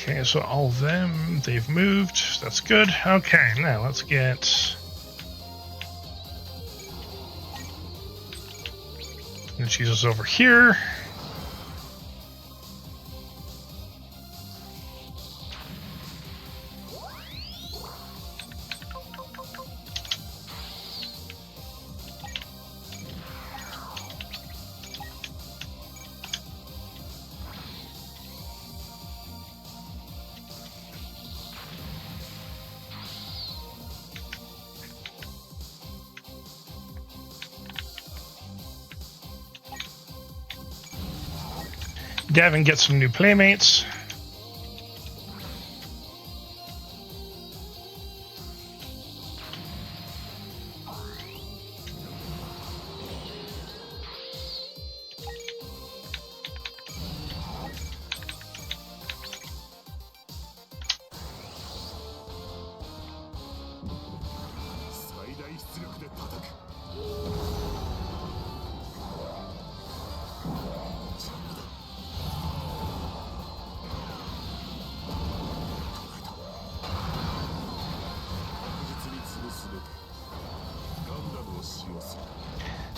Okay, so all of them, they've moved. That's good. Okay, now let's get... And Jesus over here. Davin gets some new playmates.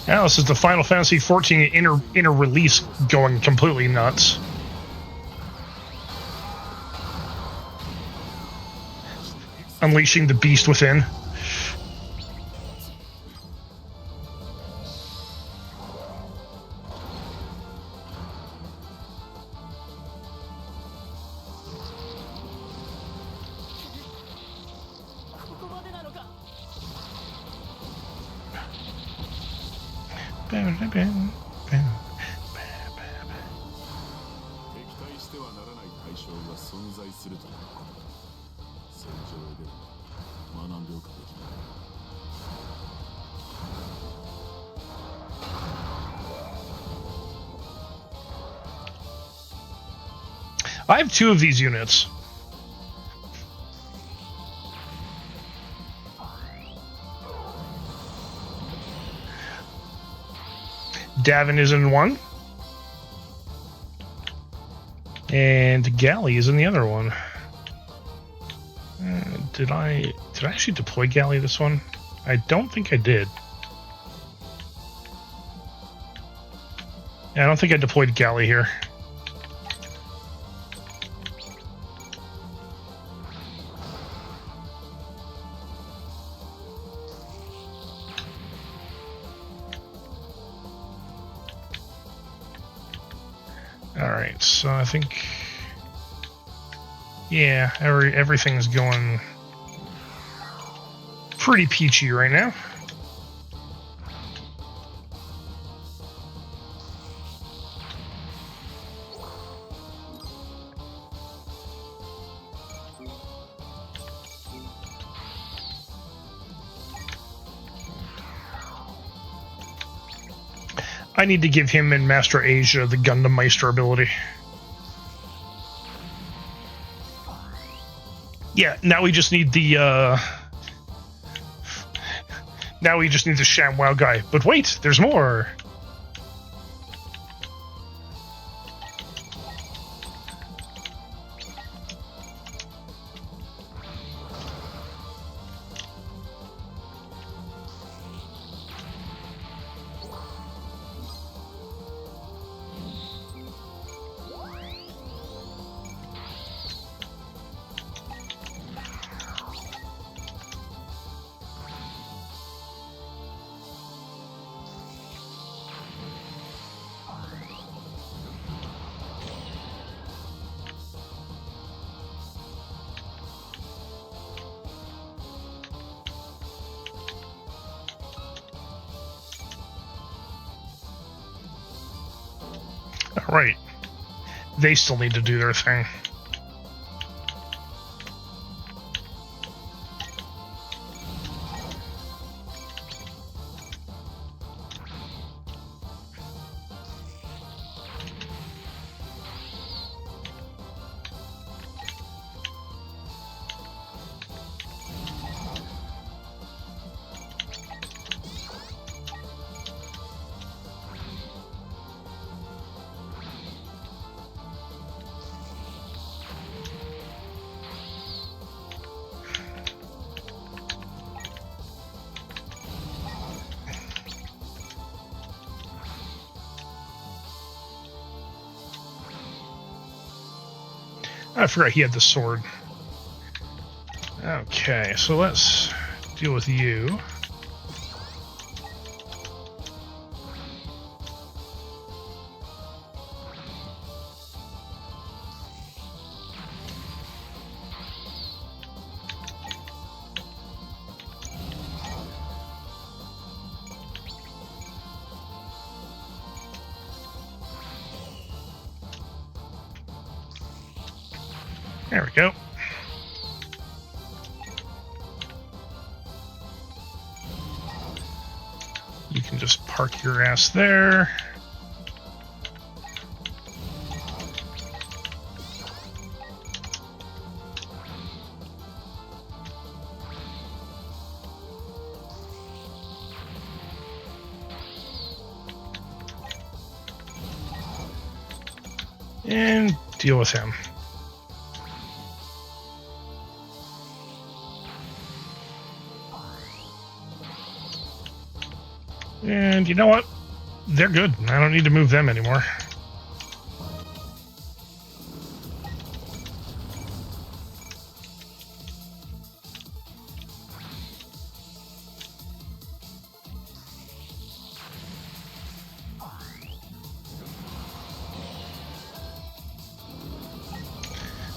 Now this is the Final Fantasy XIV inner release going completely nuts. Unleashing the beast within. I have 2 of these units. Davin is in one. And Galley is in the other one. Did I actually deploy Galley this one? I don't think I did. Yeah, I don't think I deployed Galley here. Alright, so I think... Yeah, everything's going pretty peachy right now. I need to give him and Master Asia the Gundam Meister ability. Yeah, now we just need the now we just need the ShamWow guy. But wait, there's more. Right. They still need to do their thing. I forgot he had the sword. Okay, so let's deal with you. There we go. You can just park your ass there. And deal with him. And you know what? They're good. I don't need to move them anymore.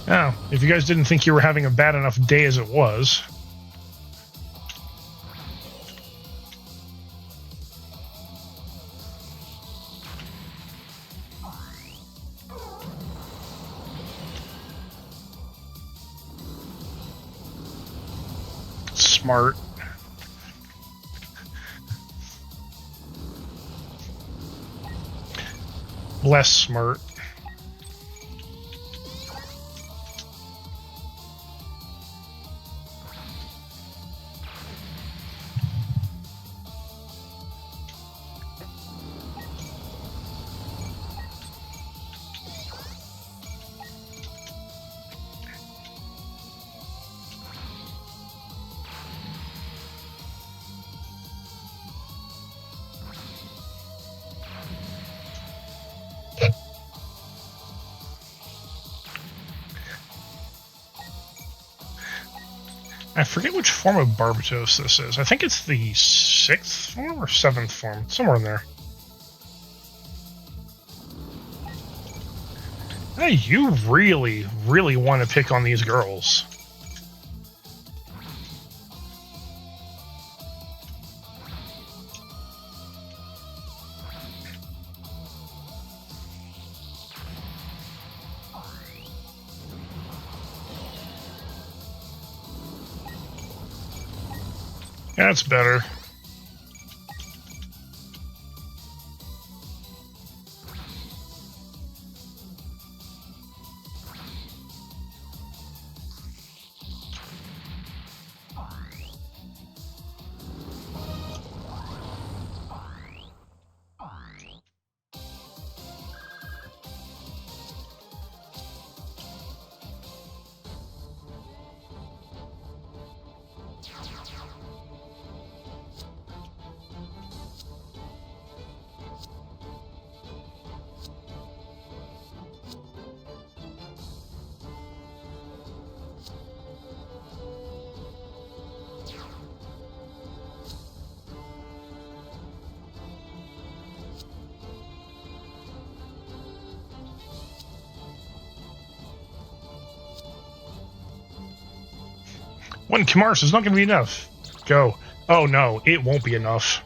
Now, if you guys didn't think you were having a bad enough day as it was, smart. Less smart. I forget which form of Barbatos this is. I think it's the 6th form or 7th form. Somewhere in there. Hey, you really, really want to pick on these girls. That's better. One Kamaris is not going to be enough. Go. Oh no, it won't be enough.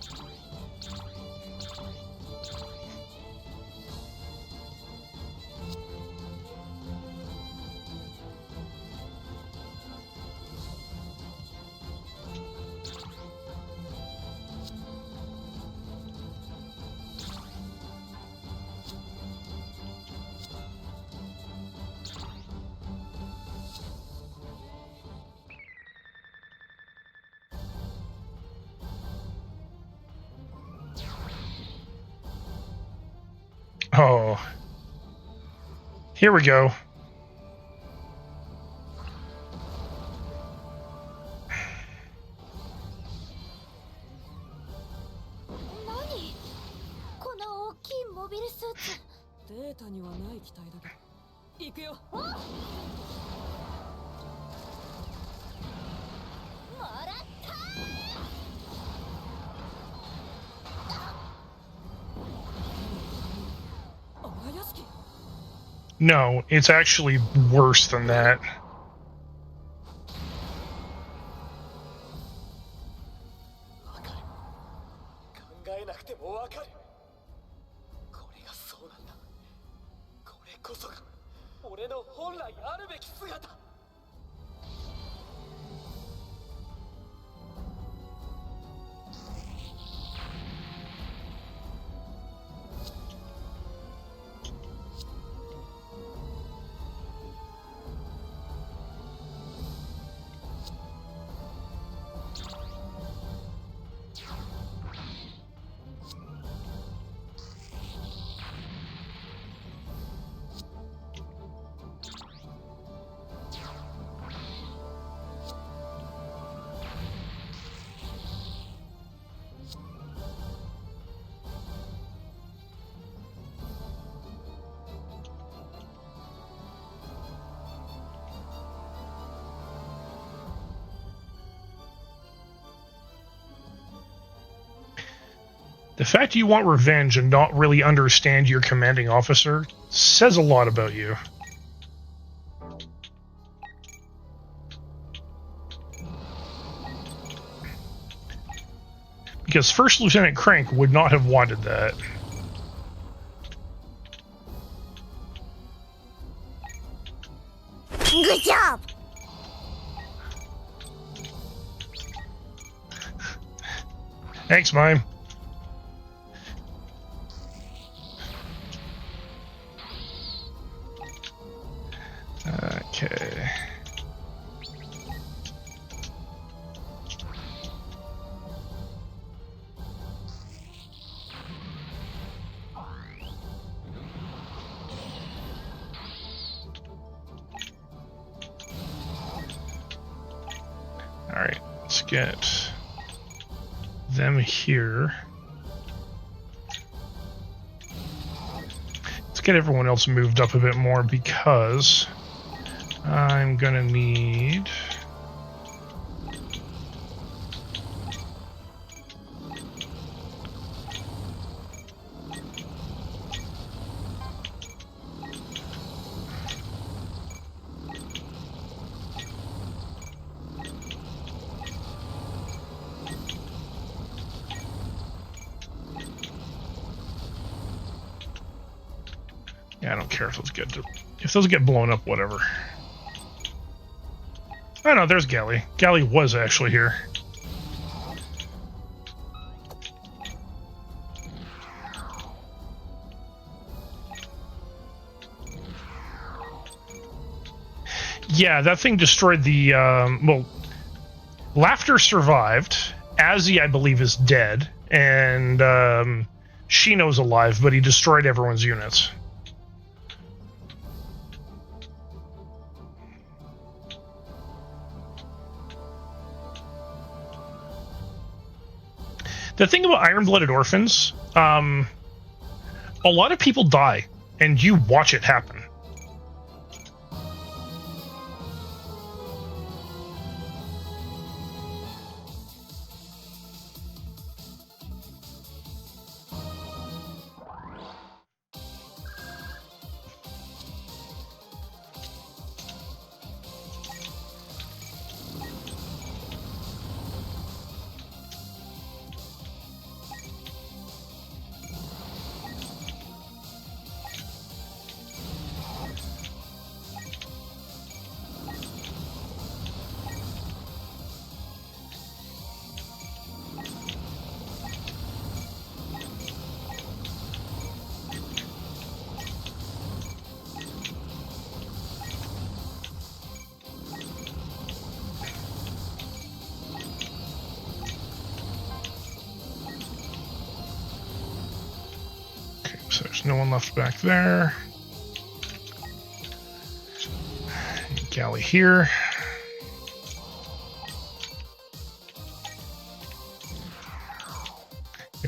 Oh. Here we go. 行くよ。もらった荒屋敷。 No, it's actually worse than that. わかる。考えなくてもわかる。これがそうなんだ。これこそが俺の本来あるべき姿。The fact you want revenge and not really understand your commanding officer says a lot about you. Because First Lieutenant Crank would not have wanted that. Good job! Thanks, Mime. Okay. Alright, let's get them here. Let's get everyone else moved up a bit more because I'm gonna need... Yeah, I don't care if those get blown up, whatever. Oh no, there's Galley. Galley was actually here. Yeah, that thing destroyed the, well, Laughter survived. Azzy, I believe, is dead. And, Shino's alive, but he destroyed everyone's units. The thing about Iron Blooded Orphans, a lot of people die, and you watch it happen. So there's no one left back there. Galley here.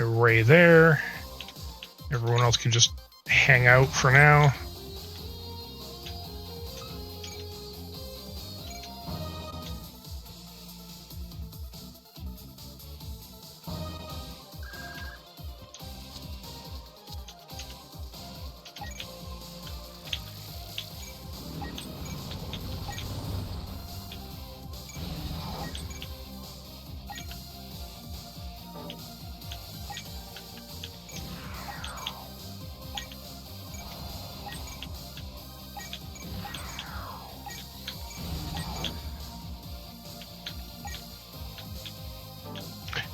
Array there. Everyone else can just hang out for now.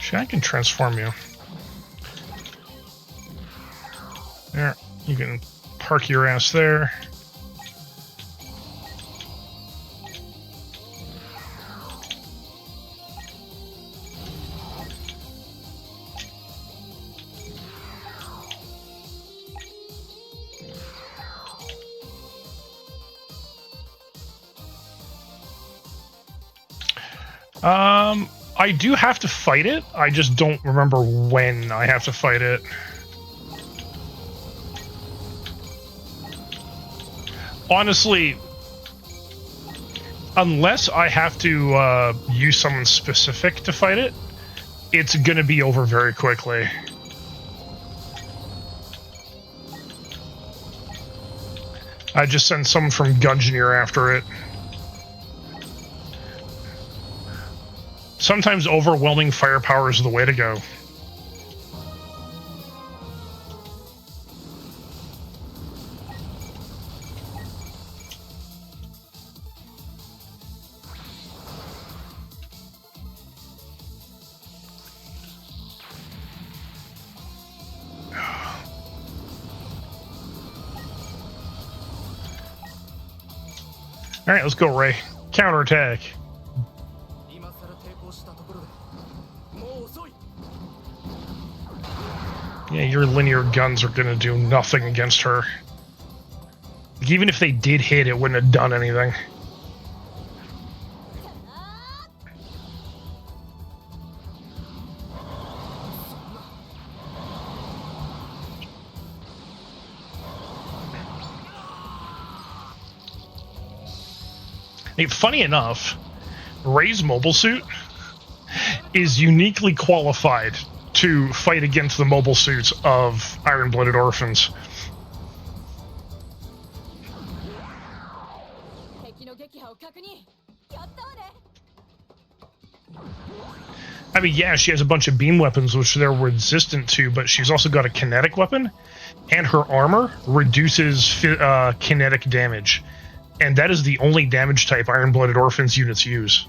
Actually, I can transform you. There, you can park your ass there. I do have to fight it. I just don't remember when I have to fight it. Honestly, unless I have to use someone specific to fight it, it's gonna be over very quickly. I just send someone from Gungeoneer after it. Sometimes overwhelming firepower is the way to go. Alright, let's go, Ray. Counterattack. Yeah, your linear guns are gonna do nothing against her. Even if they did hit, it wouldn't have done anything. Hey, funny enough, Ray's mobile suit is uniquely qualified to fight against the mobile suits of Iron Blooded Orphans. I mean, yeah, she has a bunch of beam weapons which they're resistant to, but she's also got a kinetic weapon, and her armor reduces kinetic damage. And that is the only damage type Iron Blooded Orphans units use.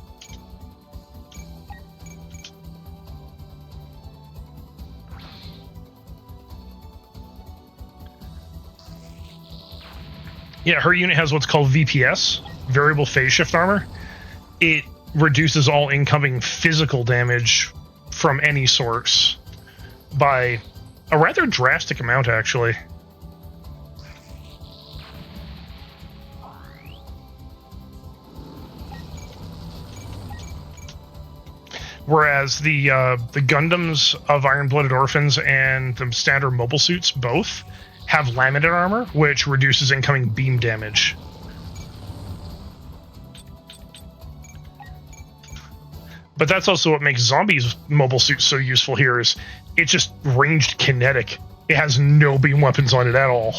Yeah, her unit has what's called VPS, Variable Phase Shift Armor. It reduces all incoming physical damage from any source by a rather drastic amount, actually. Whereas the Gundams of Iron Blooded Orphans and the standard mobile suits both have laminate armor, which reduces incoming beam damage. But that's also what makes Zombie's mobile suit so useful here, is it's just ranged kinetic. It has no beam weapons on it at all.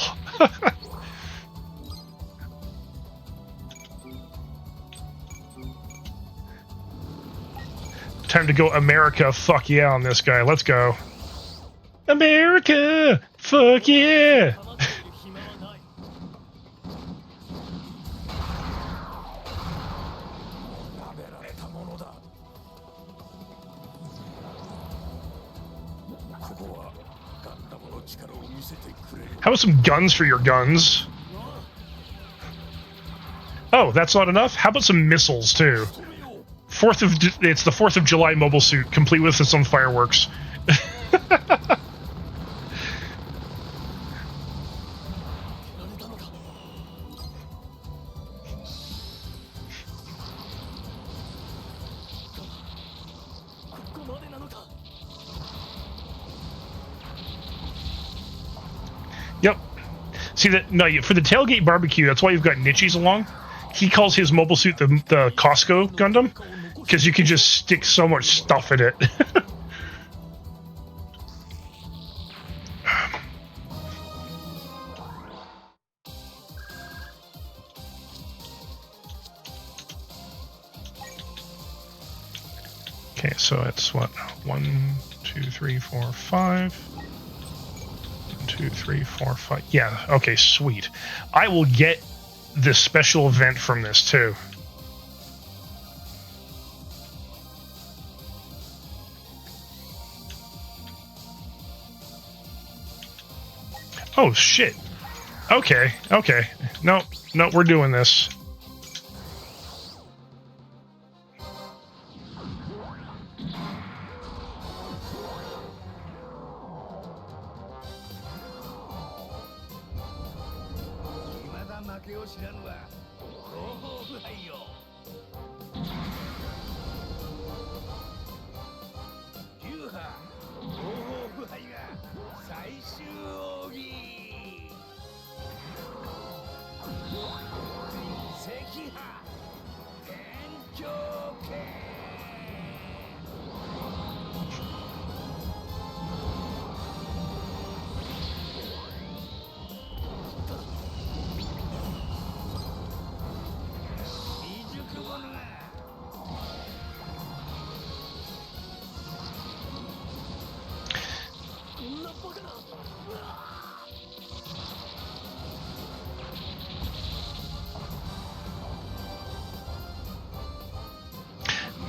Time to go America, fuck yeah on this guy. Let's go. America, fuck yeah. How about some guns for your guns? Oh, that's not enough? How about some missiles, too? It's the 4th of July mobile suit, complete with its own fireworks. Yep. See that? No, for the tailgate barbecue, that's why you've got Nichis along. He calls his mobile suit the Costco Gundam, because you can just stick so much stuff in it. Okay, so it's what? 1, 2, 3, 4, 5. 1, 2, 3, 4, 5. Yeah, okay, sweet. I will get the special event from this too. Oh, shit. Okay, okay. No, no, we're doing this.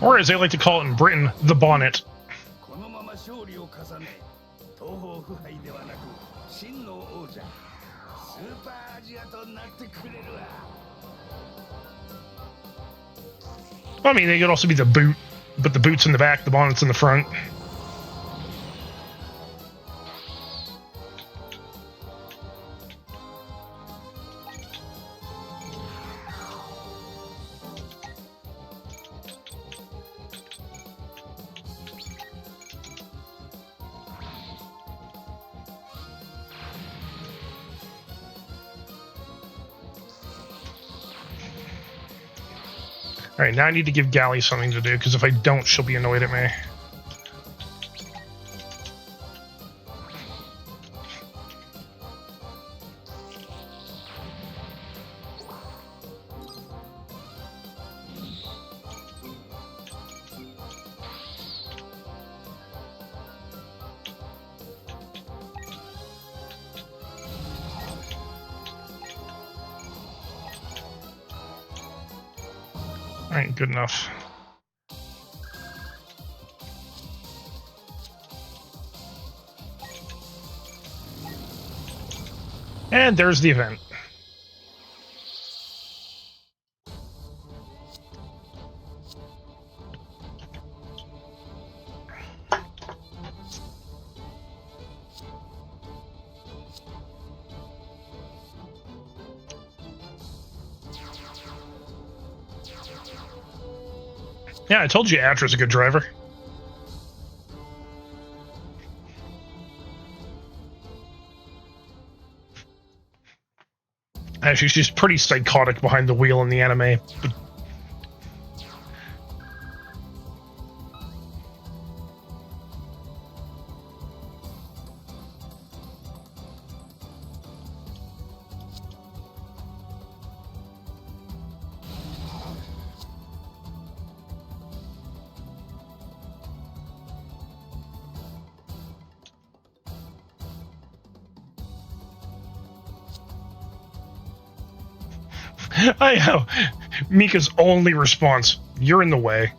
Or as they like to call it in Britain, the bonnet. このまま勝利を重ね、東方腐敗ではなく真の王者スーパーアジアとなってくれるわ。 I mean, they could also be the boot, but the boot's in the back, the bonnet's in the front. Alright, now I need to give Gally something to do, because if I don't, she'll be annoyed at me. Alright, good enough. And there's the event. Yeah, I told you Atra's a good driver. Actually, she's pretty psychotic behind the wheel in the anime. But I know. Mika's only response, you're in the way.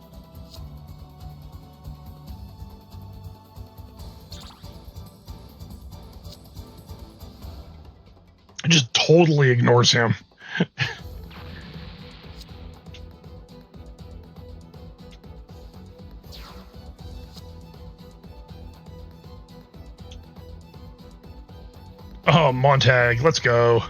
Just totally ignores him. Oh, Montag, let's go.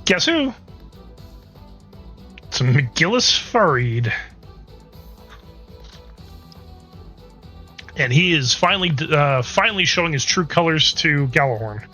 Guess who? It's McGillis Farid. And he is finally showing his true colors to Gallahorn.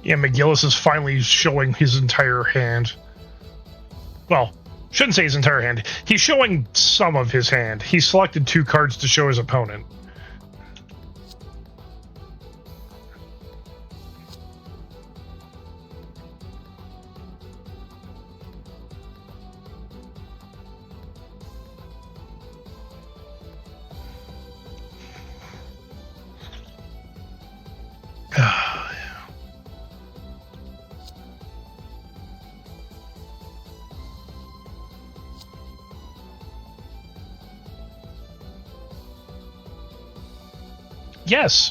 Yeah, McGillis is finally showing his entire hand. Well, shouldn't say his entire hand. He's showing some of his hand. He selected 2 cards to show his opponent.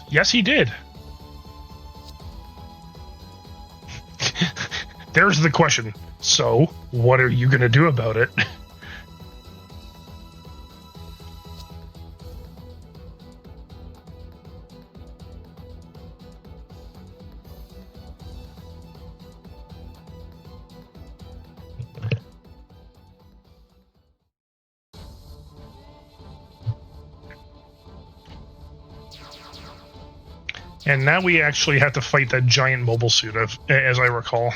Yes, he did. There's the question. So, what are you going to do about it? And now we actually have to fight that giant mobile suit, as I recall.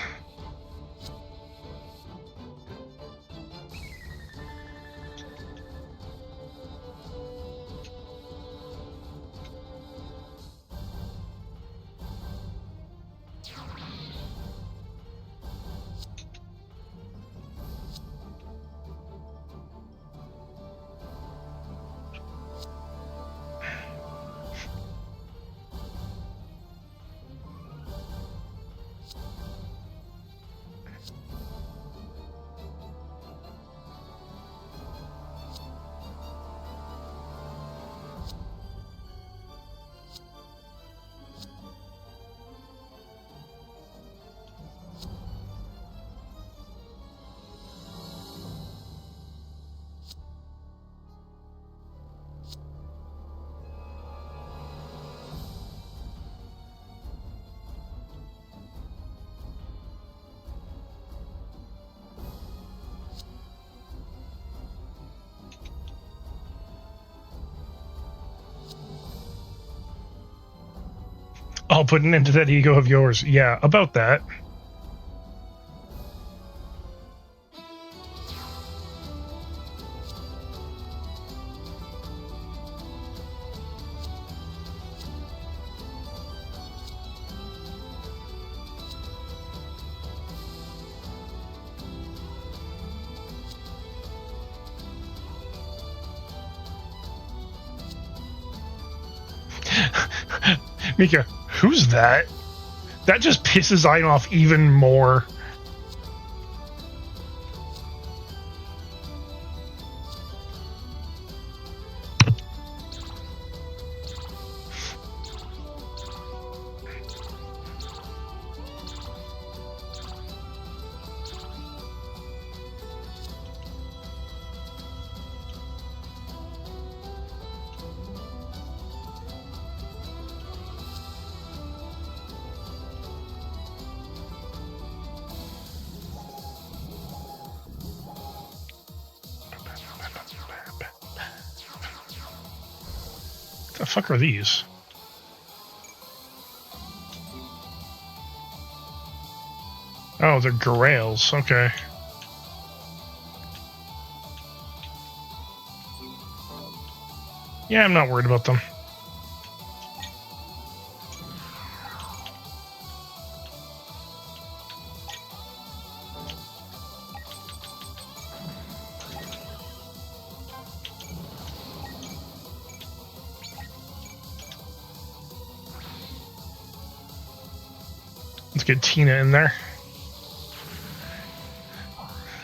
I'll put an end to that ego of yours. Yeah, about that. Mika, who's that? That just pisses Ian off even more. What the fuck are these? Oh, they're Grails. Okay. Yeah, I'm not worried about them. Let's get Tina in there.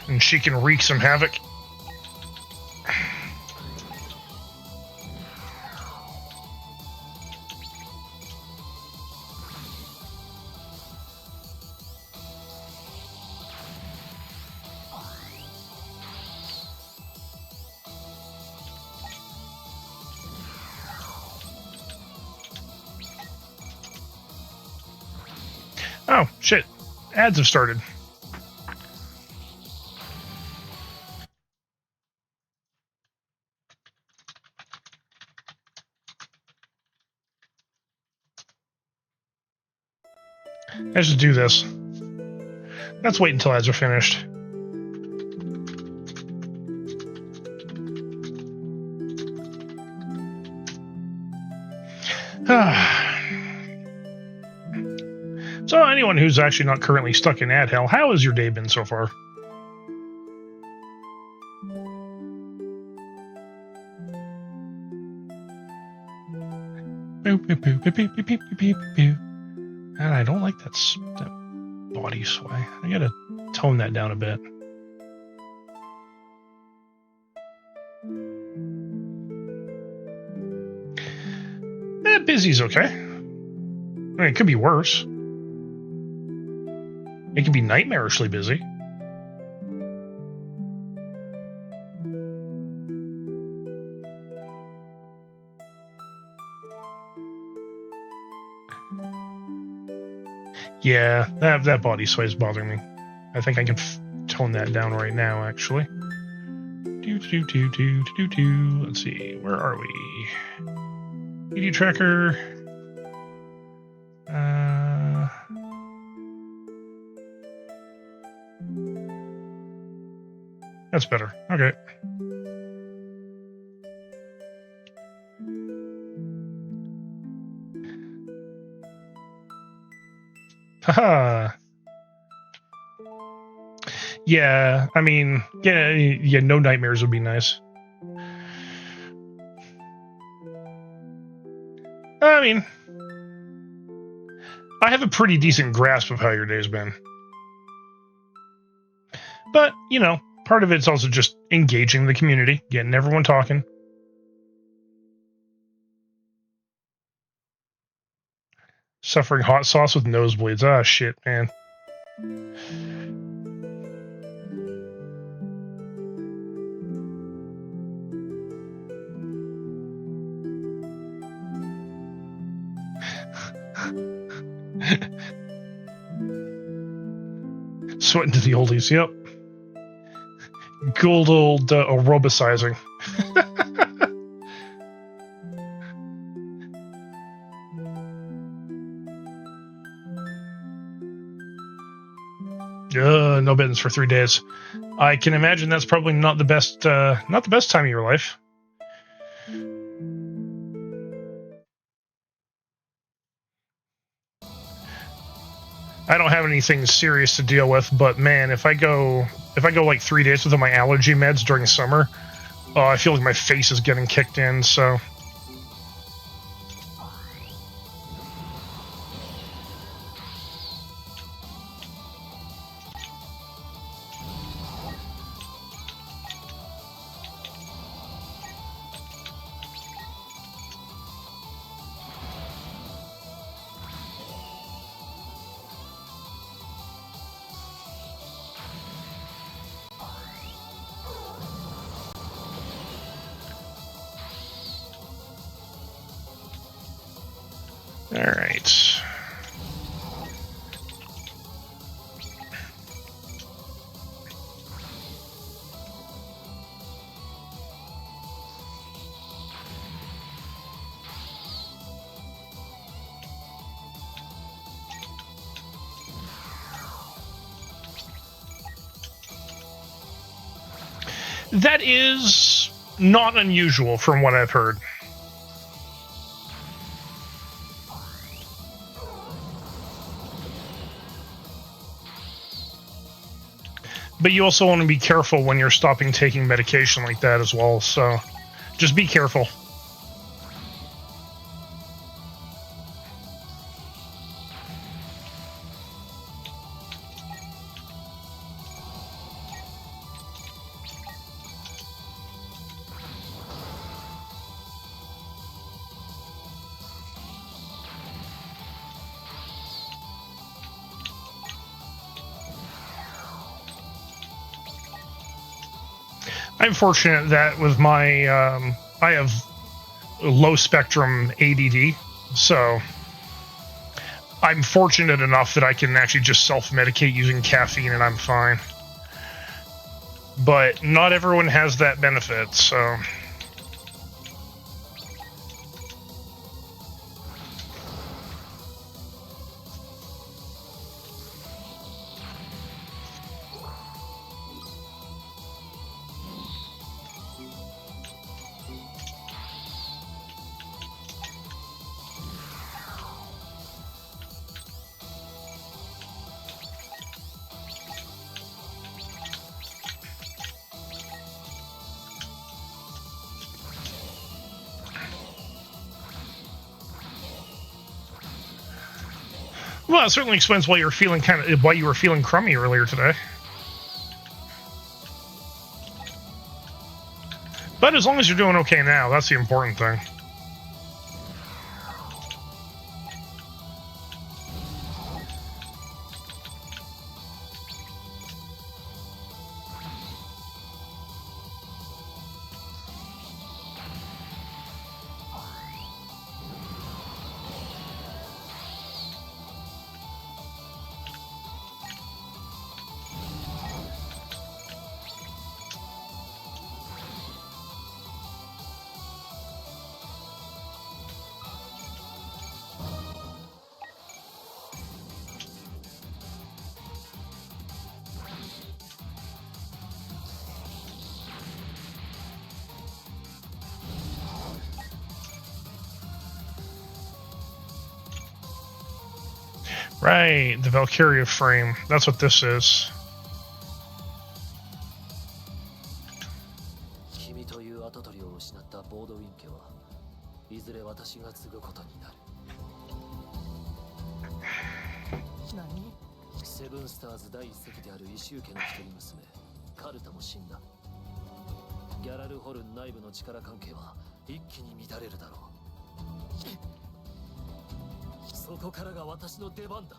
And she can wreak some havoc. Oh, shit. Ads have started. Let's just do this. Let's wait until ads are finished. So anyone who's actually not currently stuck in ad hell, how has your day been so far? And I don't like that body sway. I gotta tone that down a bit. Busy's okay. I mean, it could be worse. It could be nightmarishly busy. Yeah, that body sway is bothering me. I think I can tone that down right now, actually. Let's see, where are we? ED tracker. That's better. Okay. Haha. Yeah, I mean, yeah, no nightmares would be nice. I mean, I have a pretty decent grasp of how your day's been. But, you know, part of it's also just engaging the community, getting everyone talking. Suffering hot sauce with nosebleeds. Ah, shit, man. Sweating to the oldies, yep. Good old aerobicizing. No mittens for 3 days. I can imagine that's probably not the best time of your life. I don't have anything serious to deal with, but man, if I go like 3 days without my allergy meds during summer, I feel like my face is getting kicked in, so. All right. That is not unusual from what I've heard. But you also want to be careful when you're stopping taking medication like that as well, so just be careful. I'm fortunate that with my, I have low spectrum ADD, so I'm fortunate enough that I can actually just self-medicate using caffeine and I'm fine. But not everyone has that benefit, so. Well, it certainly explains why you were feeling crummy earlier today. But as long as you're doing okay now, that's the important thing. Right, the Valkyria frame. That's what this is. 君という跡取りを失ったボードウィン家はいずれ私が継ぐことになる。何？セブンスターズ第一隻である異宗家の一人娘カルタも死んだ。ギャラルホルン内部の力関係は一気に乱れるだろう。そこからが私の出番だ。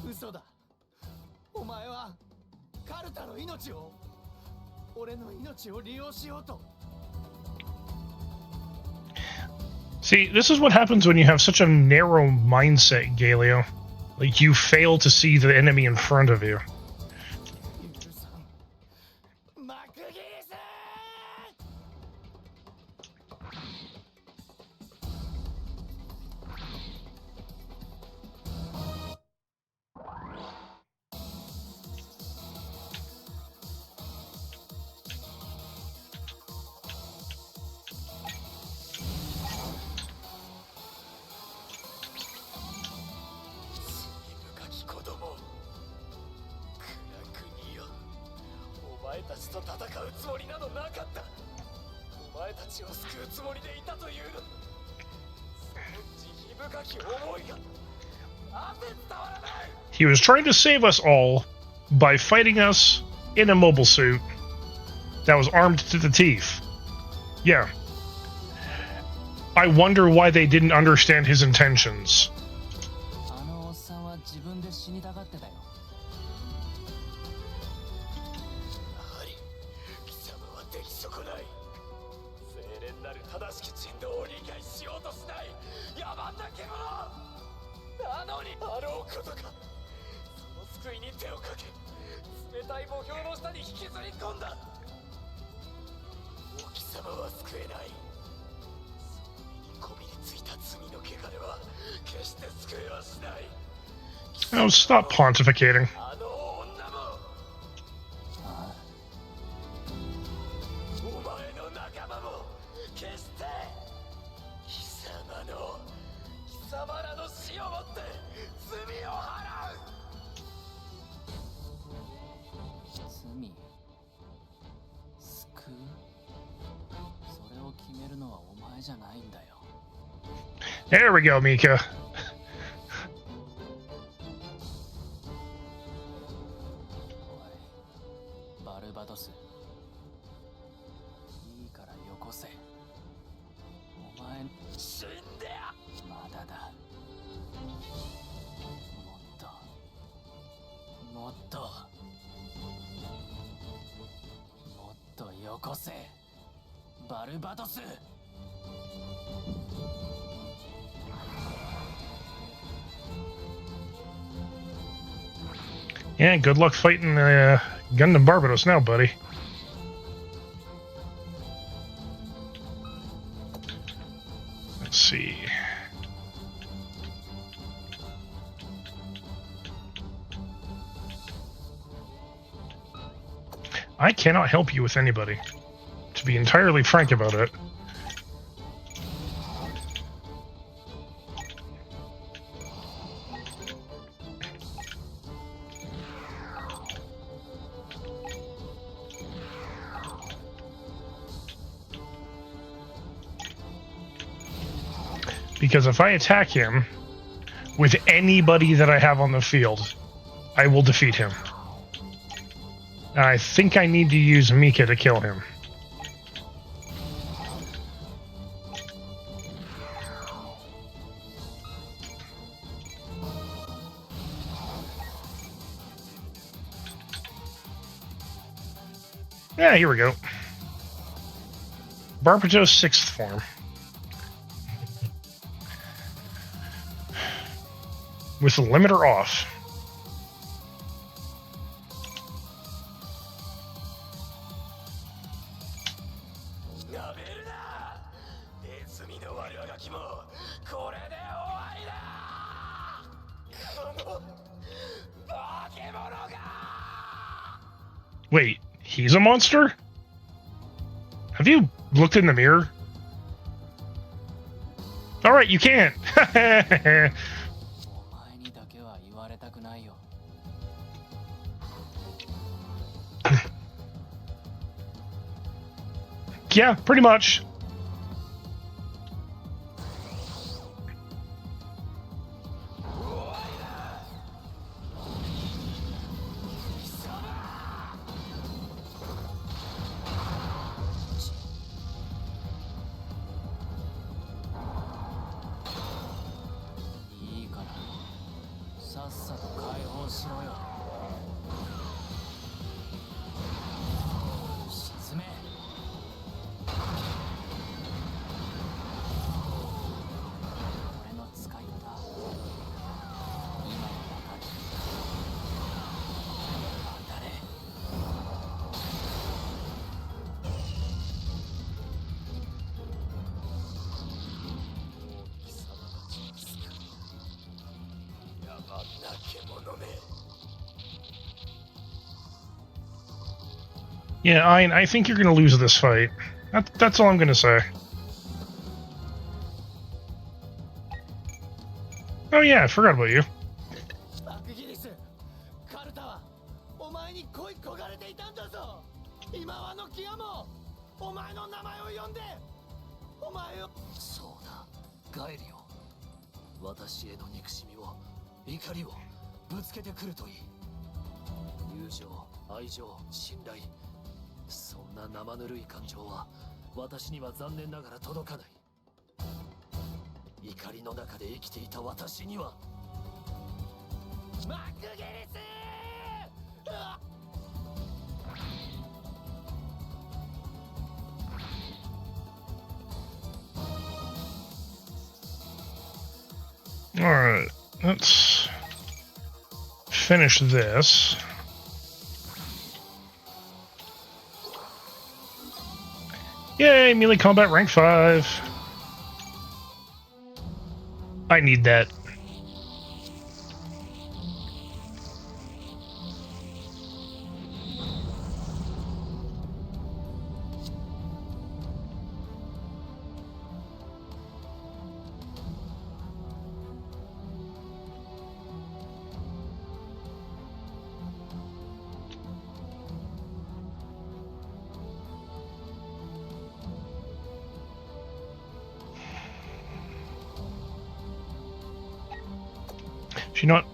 嘘だ。お前はカルタの命を、俺の命を利用しようと。 See, this is what happens when you have such a narrow mindset, Galio. Like, you fail to see the enemy in front of you. マクギリス！ お前たちと戦うつもりなどなかった。お前たちを救うつもりでいたというの。その慈悲深き思いがなぜ伝わらない。 He was trying to save us all by fighting us in a mobile suit that was armed to the teeth. Yeah. I wonder why they didn't understand his intentions. あのおっさんは自分で死にたがってたよ。やはり貴様は出来損ない。清廉なる正しき人道を理解しようとしない野蛮な獣。なのにあろうことか、その救いに手をかけ、冷たい墓標の下に引きずり込んだ。お貴様は救えない。その身にこびりついた罪の汚れは決して救えはしない。 Oh, stop pontificating. あの女もお前の仲間も決して貴様らの死をもって罪を払う。罪救う、それを決めるのはお前じゃないんだよ。 There we go, Mika. おい、バルバドス。いいからよこせ。お前、死んでや。まだだ。もっとよこせ、バルバドス。 Yeah, good luck fighting Gundam Barbados now, buddy. Let's see. I cannot help you with anybody, to be entirely frank about it. Because if I attack him, with anybody that I have on the field, I will defeat him. And I think I need to use Mika to kill him. Yeah, here we go. Barbatos 6th form. With the limiter off. Wait, he's a monster? Have you looked in the mirror? Alright, you can't. Yeah, pretty much. Yeah, I think you're going to lose this fight. That's all I'm going to say. Oh yeah, I forgot about you. Alright, let's finish this. Yay, melee combat rank 5. I need that. You know what?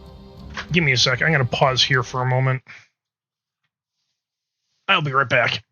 Give me a sec. I'm going to pause here for a moment. I'll be right back.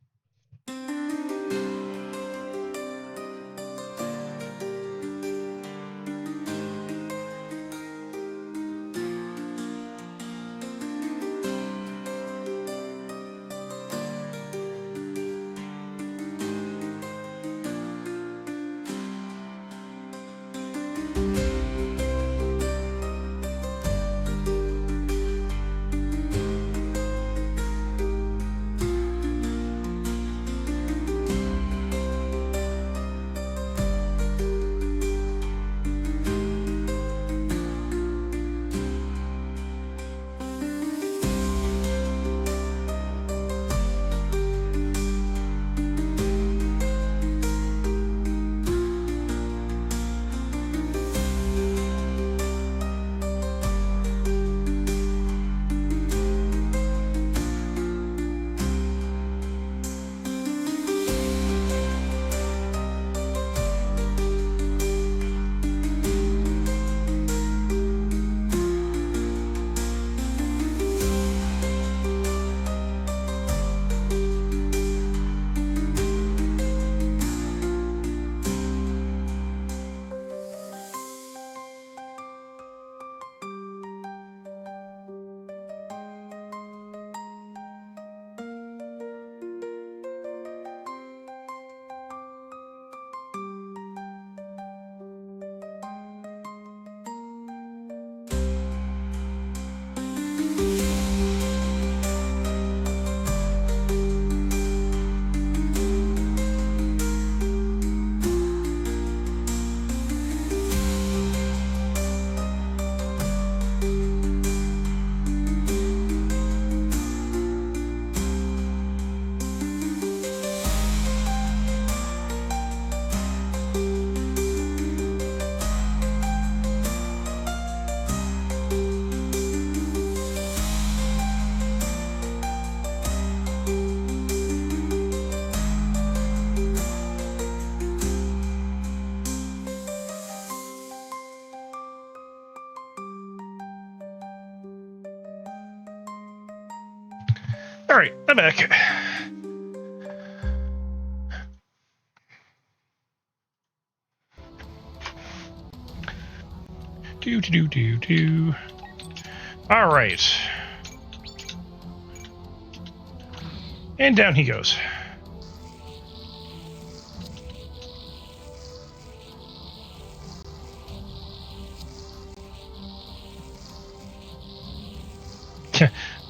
All right, I'm back. Do. All right. And down he goes.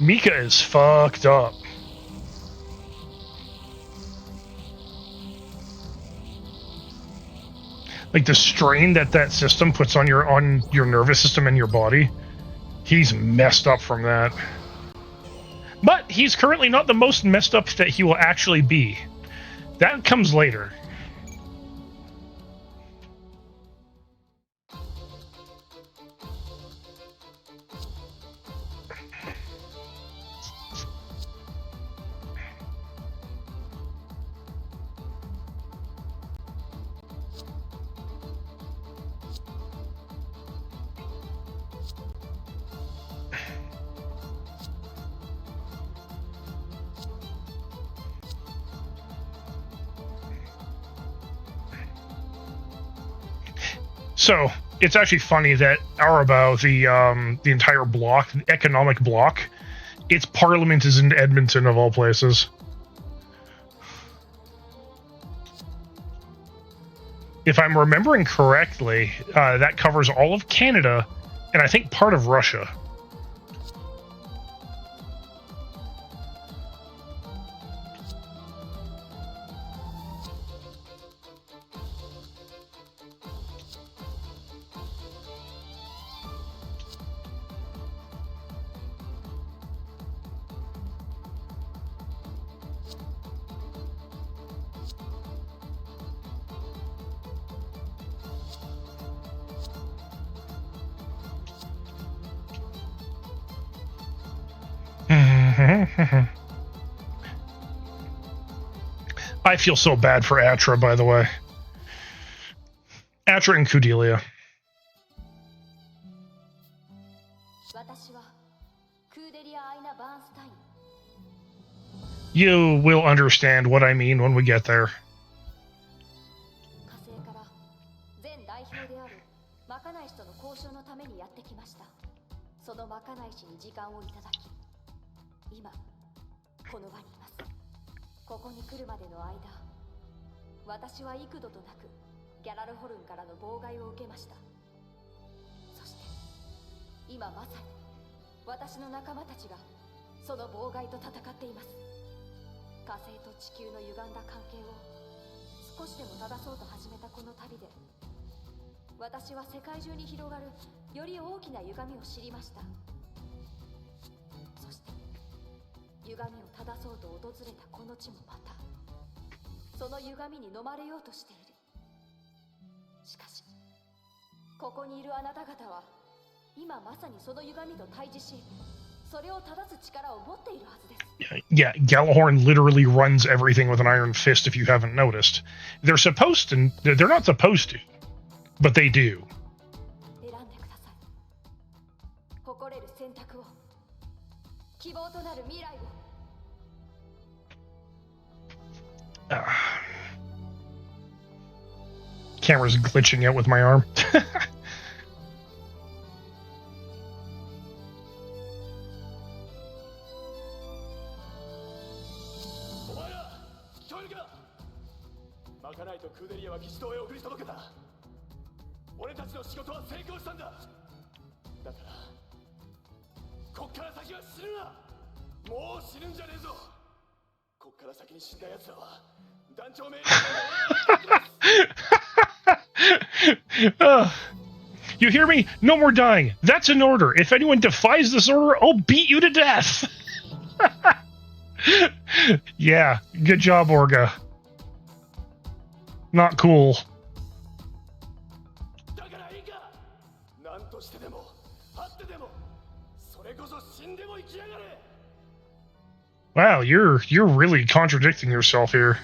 Mika is fucked up. Like the strain that system puts on your nervous system and your body, he's messed up from that. But he's currently not the most messed up that he will actually be. That comes later. So it's actually funny that Arabao, the entire block, the economic block, its parliament is in Edmonton of all places. If I'm remembering correctly, that covers all of Canada and I think part of Russia. I feel so bad for Atra, by the way. Atra and Kudelia. You will understand what I mean when we get there. Yeah, Galahorn literally runs everything with an iron fist if you haven't noticed. They're supposed to, they're not supposed to, but they do. Camera's glitching out with my arm. You hear me? No more dying. That's an order. If anyone defies this order, I'll beat you to death. Yeah, good job, Orga. Not cool. Wow, you're really contradicting yourself here.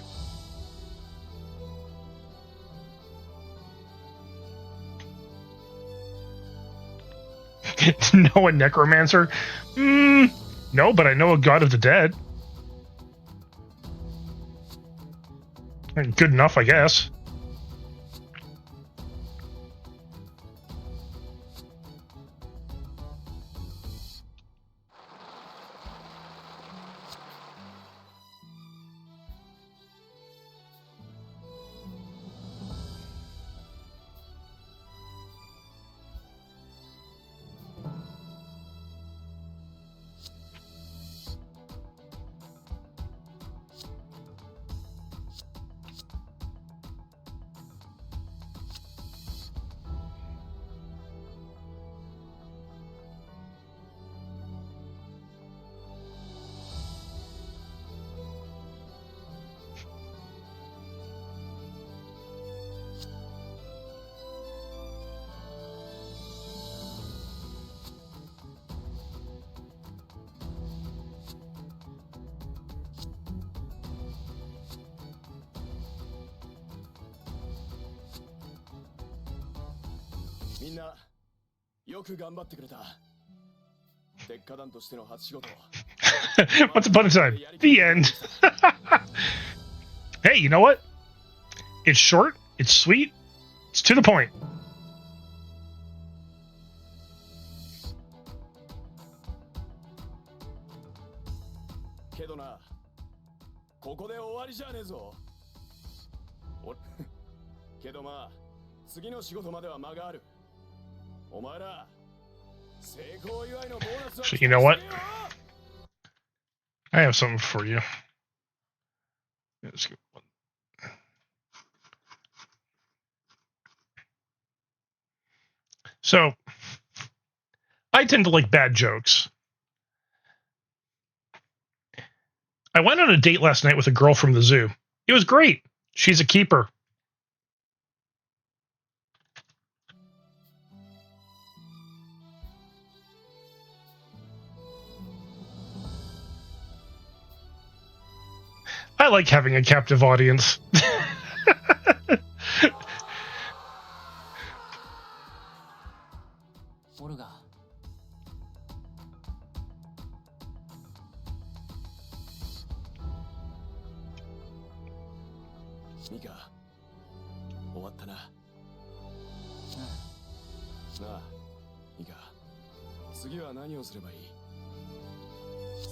Know a necromancer? No, but I know a god of the dead. Good enough, I guess.みんなよく頑張ってくれた。鉄火団としての初仕事。 Once upon a time. The end. Hey, you know what? It's short, it's sweet, it's to the point. けどな、ここで終わりじゃねえぞ。けどまあ、次の仕事までは間がある。お前ら、成功祝いのボーナスを。 So you know what? I have something for you. Let's go. So, I tend to like bad jokes. I went on a date last night with a girl from the zoo. It was great. She's a keeper. I like having a captive audience. Olga. ミカ、終わったな。なあ、ミカ、次は何をすればいい？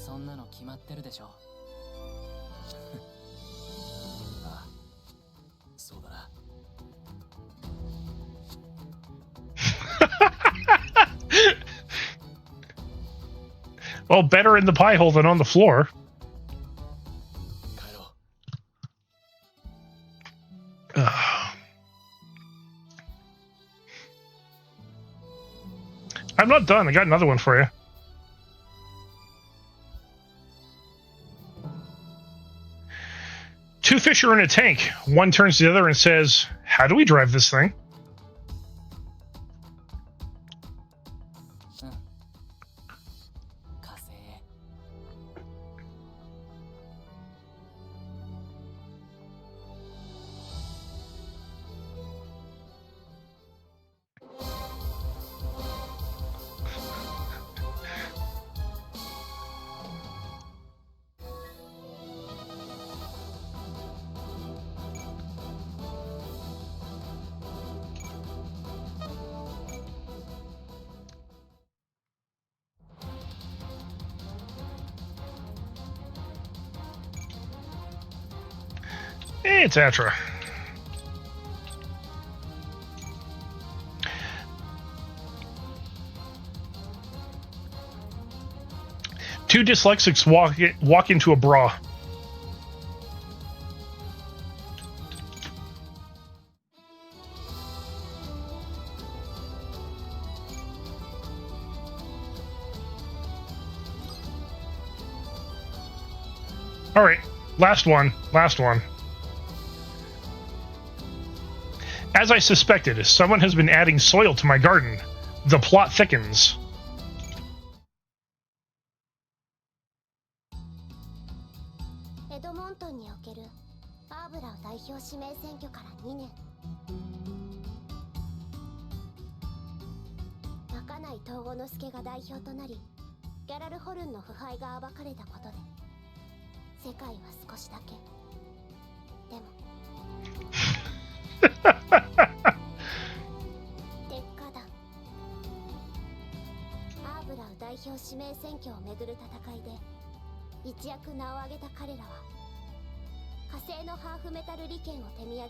そんなの決まってるでしょ。ああ、そうだな。Well, better in the pie hole than on the floor. 帰ろう。I'm not done. I got another one for you. Two fish are in a tank. One turns to the other and says, "How do we drive this thing?" 火星へ。Hey, it's Atra. Two dyslexics walk into a bra. All right, last one. As I suspected, someone has been adding soil to my garden. The plot thickens. エドモントンにおけるアーブラを代表指名選挙から2年。儚い東郷之助が代表となり、ギャラルホルンの腐敗が暴かれたことで、世界は少しだけても鉄火団アーブラウ代表指名選挙をめぐる戦いで一躍名を上げた彼らは火星のハーフメタル利権を手土産に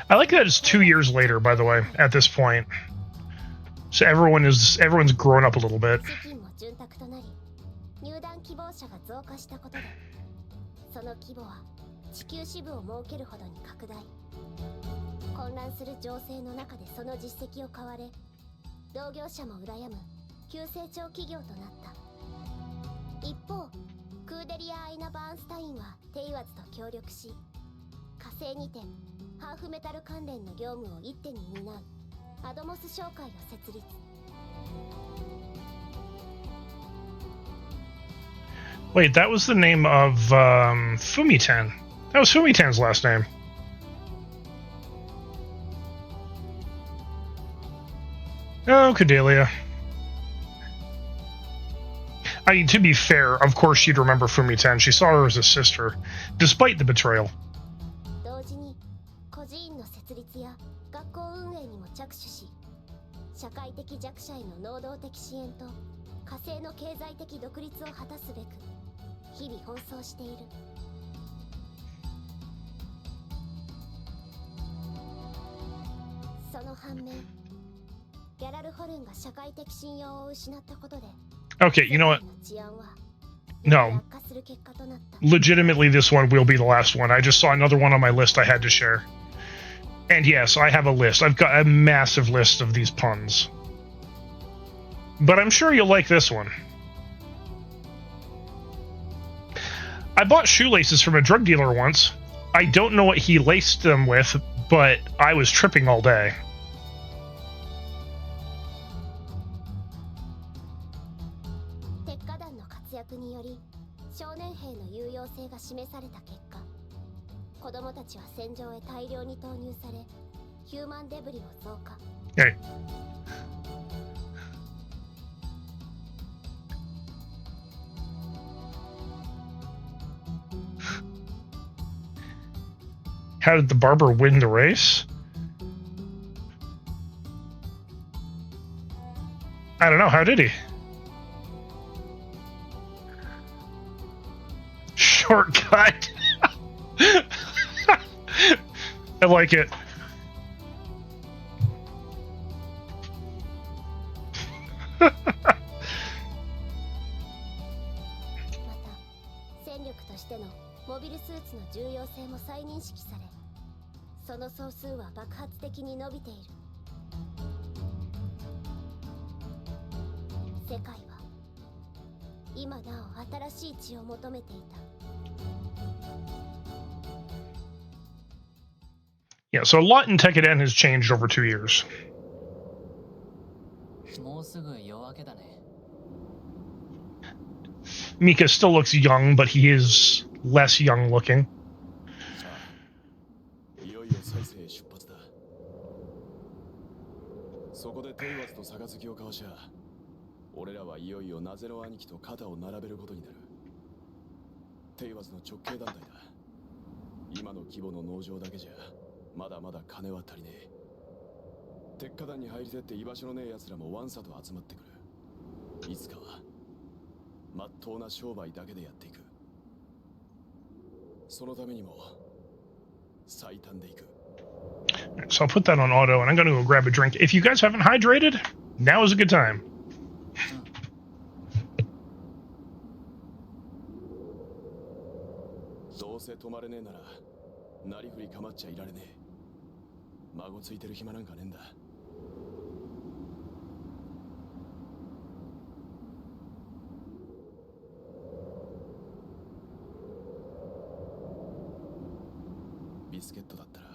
I like that it's 2 years later, by the way, at this point. So everyone's grown up a little bit. 資金も潤沢となり入団希望者が増加したことでその規模は地球支部を設けるほどに拡大混乱する情勢の中でその実績を買われ同業者も羨む急成長企業となった一方クーデリア・アイナ・バーンスタインはテイワズと協力し火星にてハーフメタル関連の業務を一手に担うアドモス商会を設立 Wait, that was the name of Fumiten. That was Fumiten's last name. Oh, Cordelia. I mean, to be fair, of course she'd remember Fumiten. She saw her as a sister, despite the betrayal. 同時に孤児院の設立や学校運営にも着手し社会的弱者への能動的支援と火星の経済的独立を果たすべく日々奔走しているその反面ギャラルホルンが社会的信用を失ったことで Okay, you know what? 治安は No. 悪化する結果となった Legitimately, this one will be the last one. I just saw another one on my list I had to share. And yes, I have a list. I've got a massive list of these puns. But I'm sure you'll like this one. I bought shoelaces from a drug dealer once. I don't know what he laced them with, but I was tripping all day. 鉄火団の活躍により少年兵の有用性が示された結果子供たちは戦場へ大量に投入されヒューマンデブリを増加 Hey. How did the barber win the race? I don't know. How did he? Shortcut. I like it. Yeah, so a lot in Tekkadan has changed over 2 years. もうすぐ夜明けだね。 Mika still looks young, but he is less young looking. いよいよ再生へ出発だ。そこでテイワズと杯を交わしゃ、俺らはいよいよナゼの兄貴と肩を並べることになる。テイワズの直系団体だ。今の規模の農場だけじゃまだまだ金は足りねえ。鉄火団に入りてって居場所のねえ奴らもワンサと集まってくる。いつかはまっとうな商売だけでやっていく。そのためにも最短でいく。 So I'll put that on auto, and I'm going to go grab a drink. If you guys haven't hydrated, now is a good time. どうせ止まれねえなら、なりふり構っちゃいられねえ。孫ついてる暇なんかねえんだ。ビスケットだったら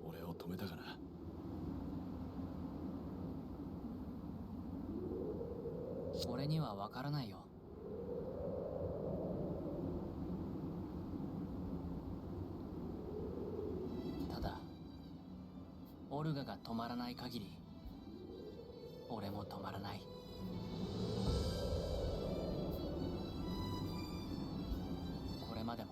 俺を止めたかな。俺にはわからないよ。ただオルガが止まらない限り俺も止まらない。これまでも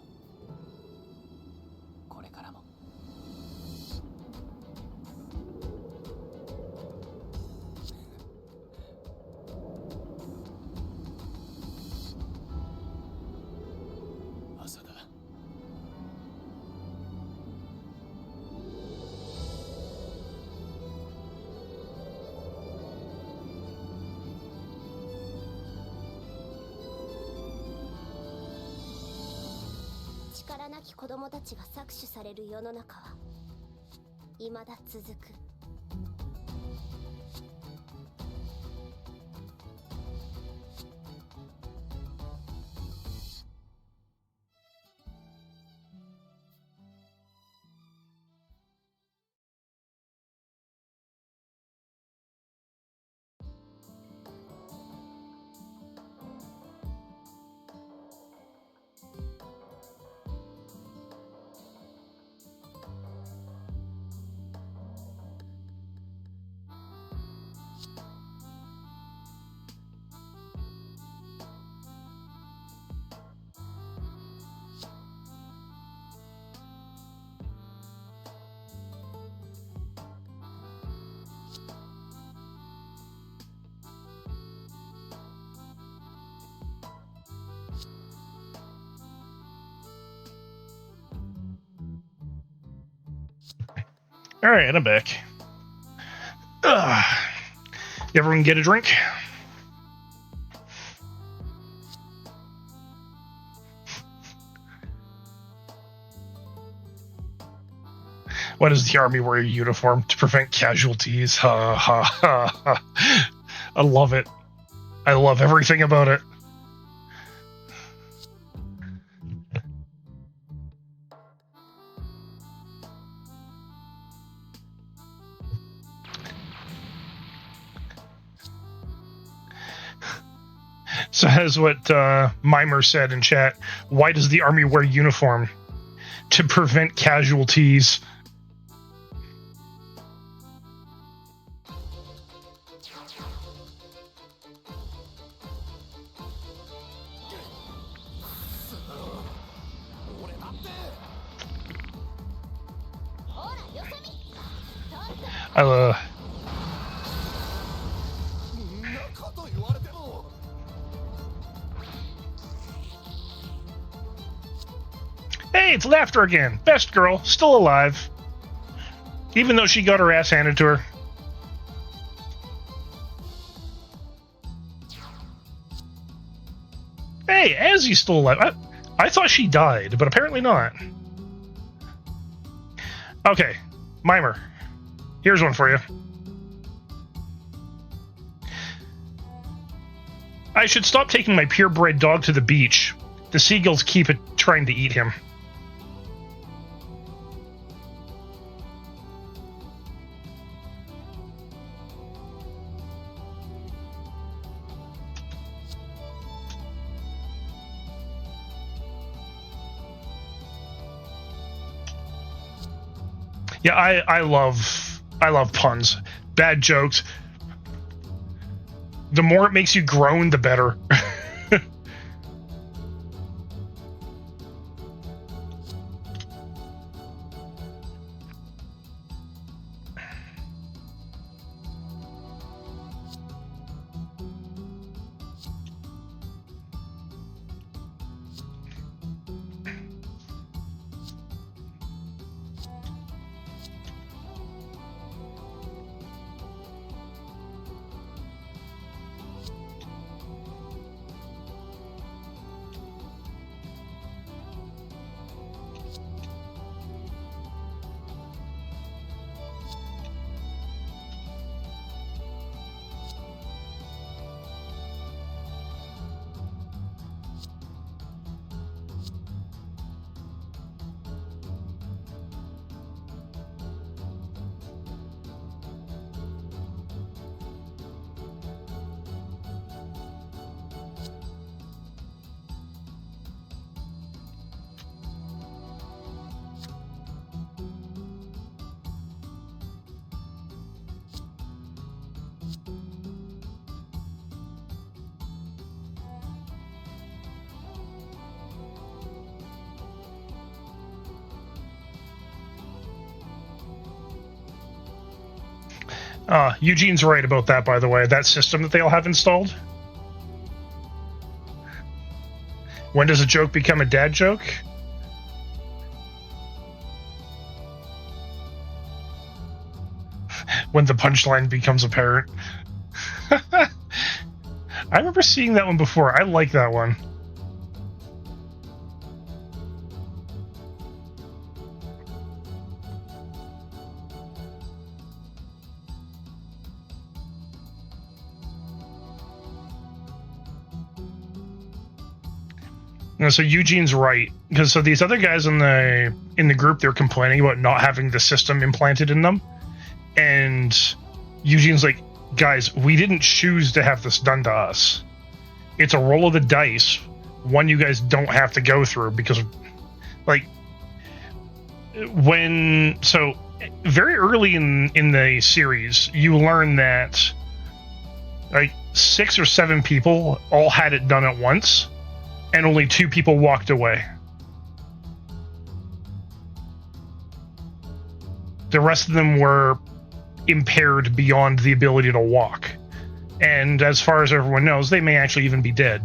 力なき子供たちが搾取される世の中は未だ続く。All right, I'm back. Everyone get a drink? Why does the army wear a uniform? To prevent casualties. Ha ha ha ha. I love it. I love everything about it. So that's what Mimer said in chat. Why does the army wear uniform? To prevent casualties. Hey, it's Laughter again. Best girl, still alive. Even though she got her ass handed to her. Hey, Azzy's still alive. I thought she died, but apparently not. Okay, Mimer. Here's one for you. I should stop taking my purebred dog to the beach. The seagulls keep trying to eat him. Yeah, I love puns. Bad jokes. The more it makes you groan, the better. Eugene's right about that, by the way. That system that they all have installed. When does a joke become a dad joke? When the punchline becomes apparent. I remember seeing that one before. I like that one. And so Eugene's right, because so these other guys in the group, they're complaining about not having the system implanted in them, and Eugene's like, guys, we didn't choose to have this done to us. It's a roll of the dice, one you guys don't have to go through, because like very early in the series, you learn that like 6 or 7 people all had it done at once, and only 2 people walked away. The rest of them were impaired beyond the ability to walk. And as far as everyone knows, they may actually even be dead.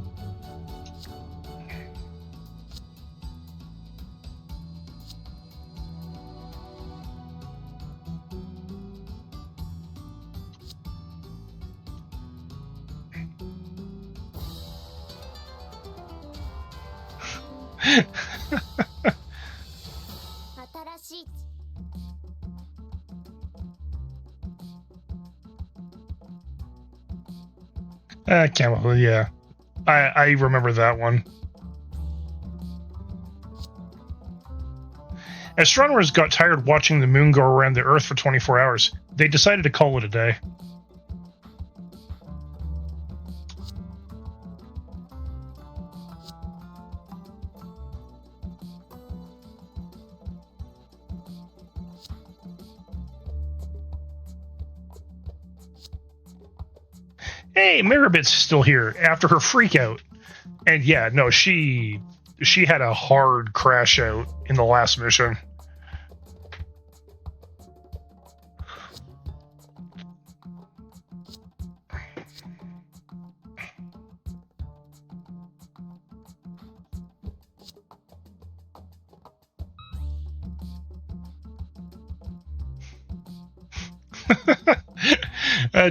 Camel, yeah. I remember that one. Astronomers got tired watching the moon go around the Earth for 24 hours. They decided to call it a day. Hey, Maribit's still here after her freak out. And yeah, no, she had a hard crash out in the last mission.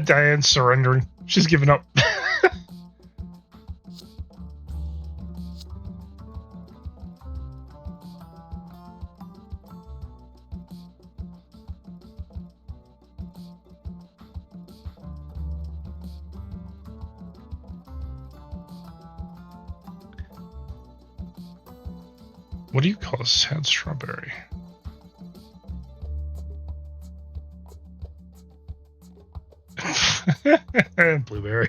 Diane's surrendering. She's given up. What do you call a sad strawberry? Blueberry.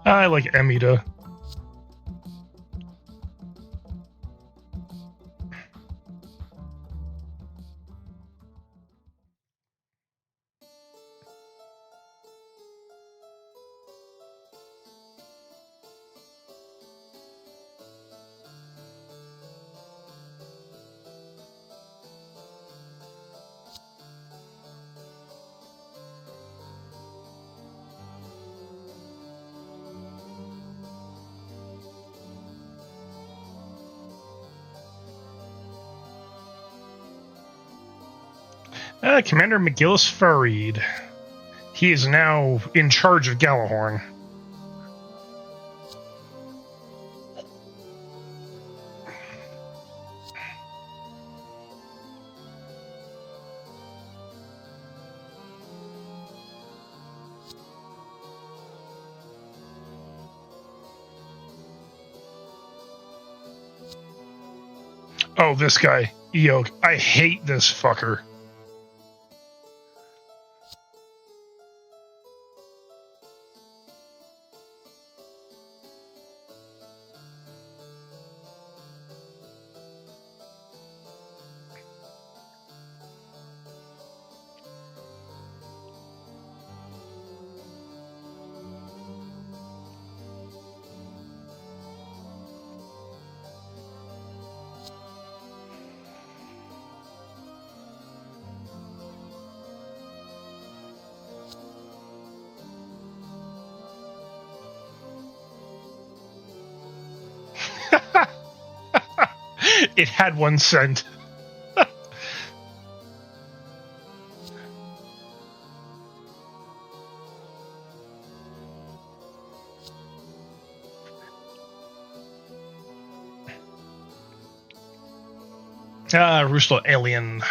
I like Amida. Commander McGillis Farid. He is now in charge of Galahorn. Oh, this guy, Eok. I hate this fucker. It had one cent. Rusto Alien.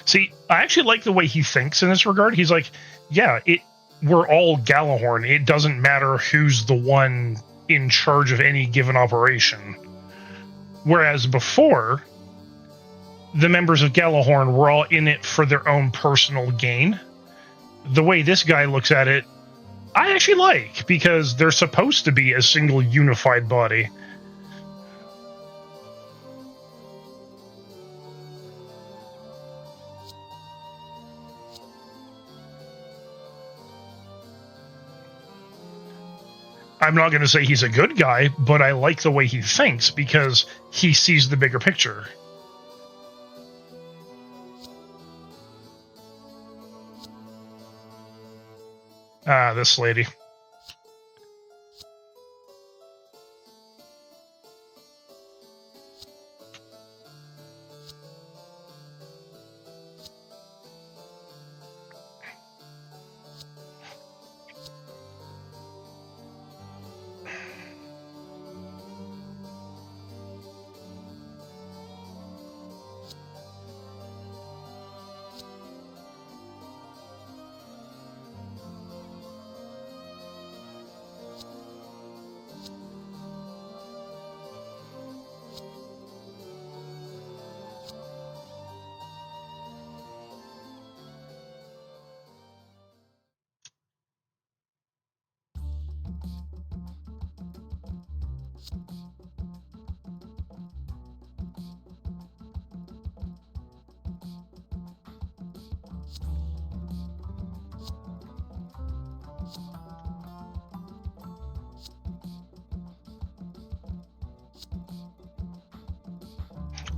See, I actually like the way he thinks in this regard. He's like, yeah, we're all Galahorn. It doesn't matter who's the one in charge of any given operation. Whereas before, the members of Galahorn were all in it for their own personal gain. The way this guy looks at it, I actually like, because they're supposed to be a single unified body. I'm not going to say he's a good guy, but I like the way he thinks because he sees the bigger picture. This lady.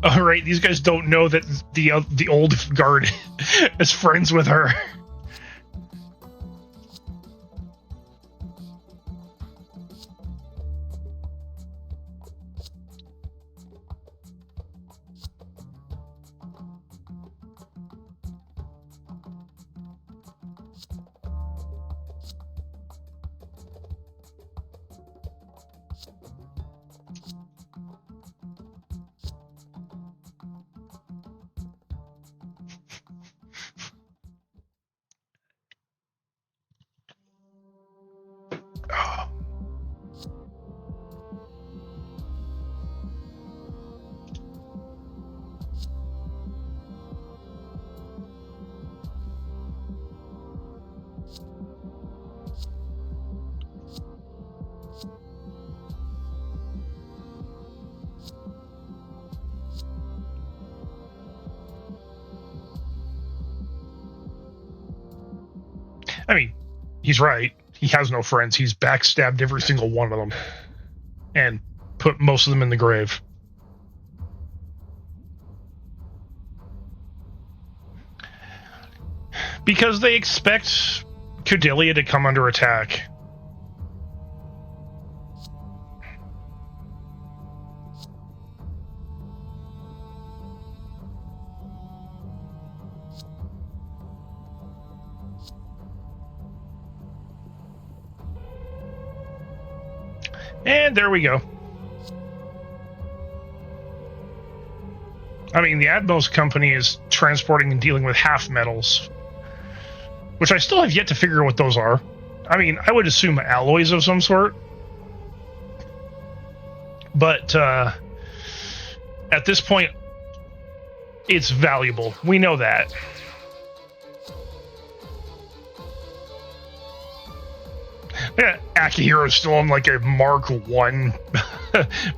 All right, these guys don't know that the old guard is friends with her. I mean, he's right. He has no friends. He's backstabbed every single one of them and put most of them in the grave. Because they expect Cordelia to come under attack. And there we go. I mean, the Atmos company is transporting and dealing with half metals, which I still have yet to figure out what those are. I mean, I would assume alloys of some sort. But at this point, it's valuable. We know that. Yeah, Akihiro's still on like a Mark 1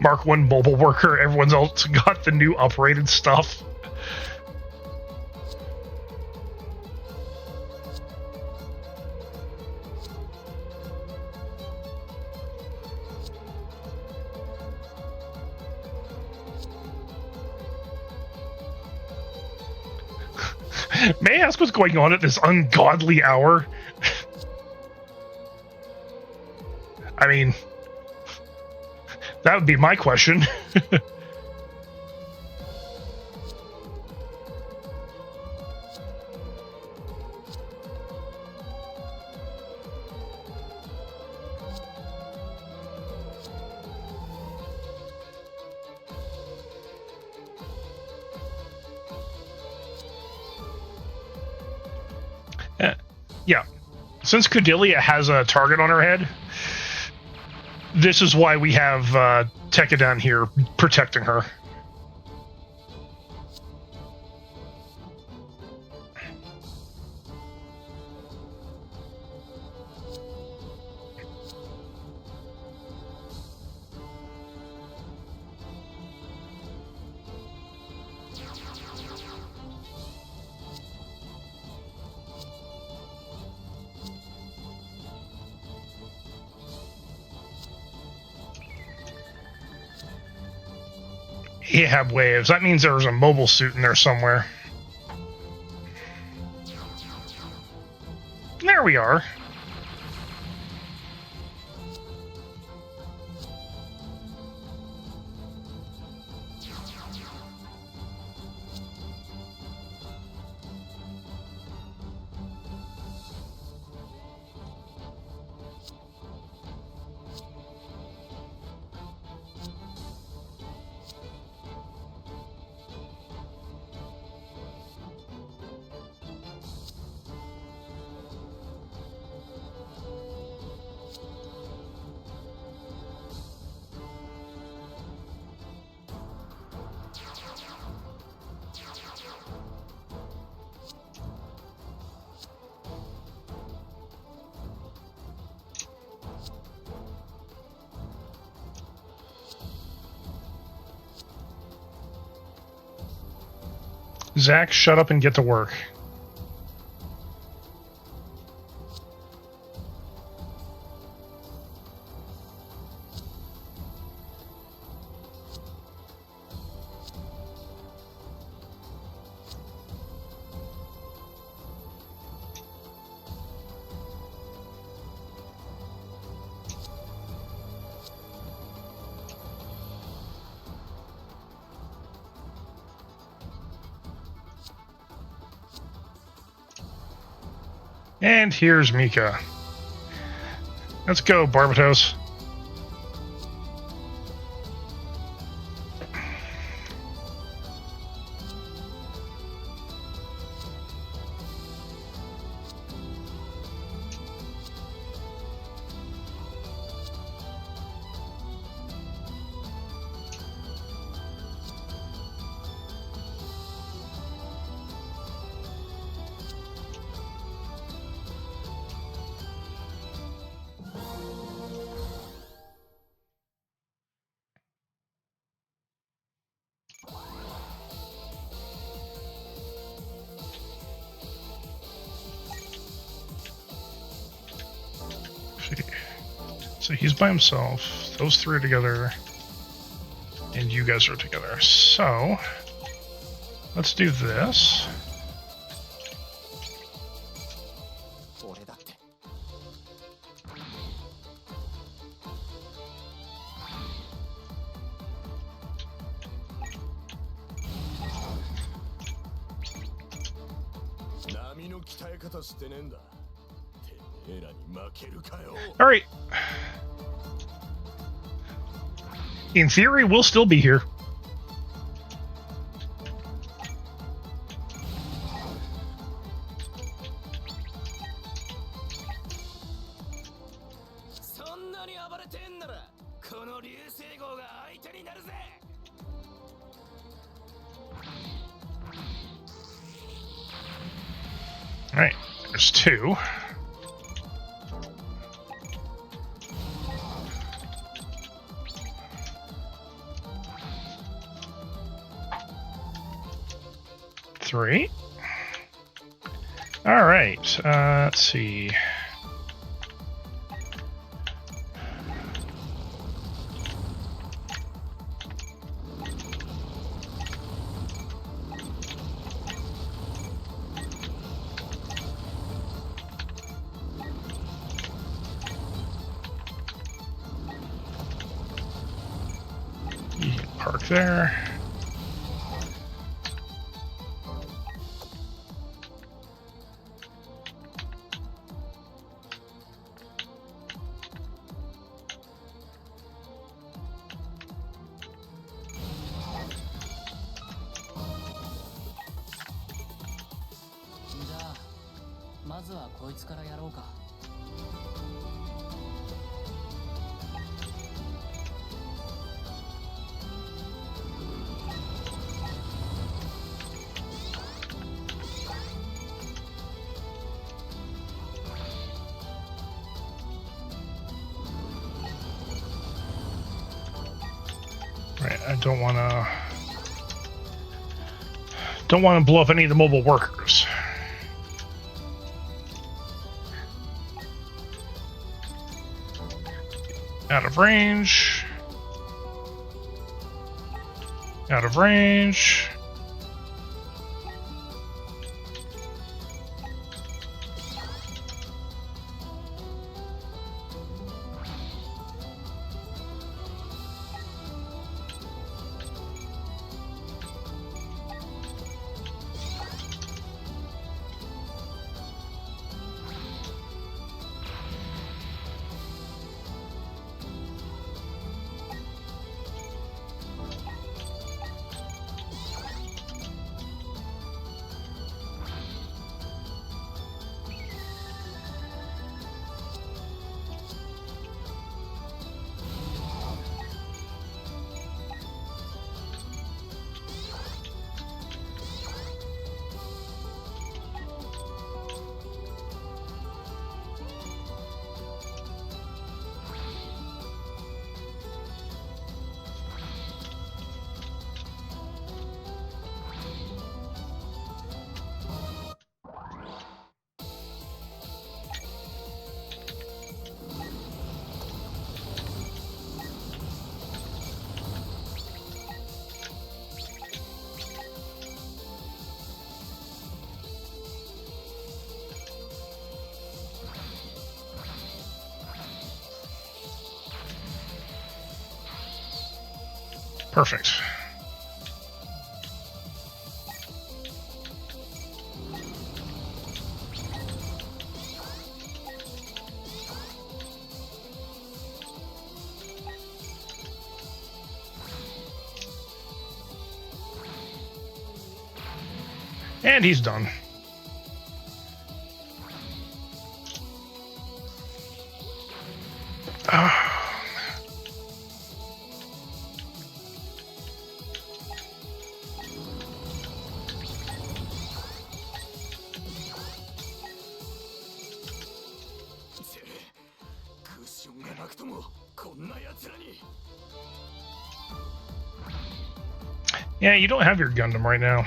Mark 1 mobile worker. Everyone's else got the new uprated stuff. May I ask what's going on at this ungodly hour? I mean, that would be my question. Yeah. Since Cordelia has a target on her head, this is why we have Tekka down here protecting her. Ahab waves. That means there's a mobile suit in there somewhere. There we are. Zach, shut up and get to work. And here's Mika. Let's go, Barbatos. So he's by himself, those three are together, and you guys are together. So, let's do this. Alright. In theory, we'll still be here. Alright, there's two. Three. All right. Let's see. there. Right, I don't want to blow up any of the mobile workers. Out of range. Out of range. Perfect. And he's done. Yeah, you don't have your Gundam right now.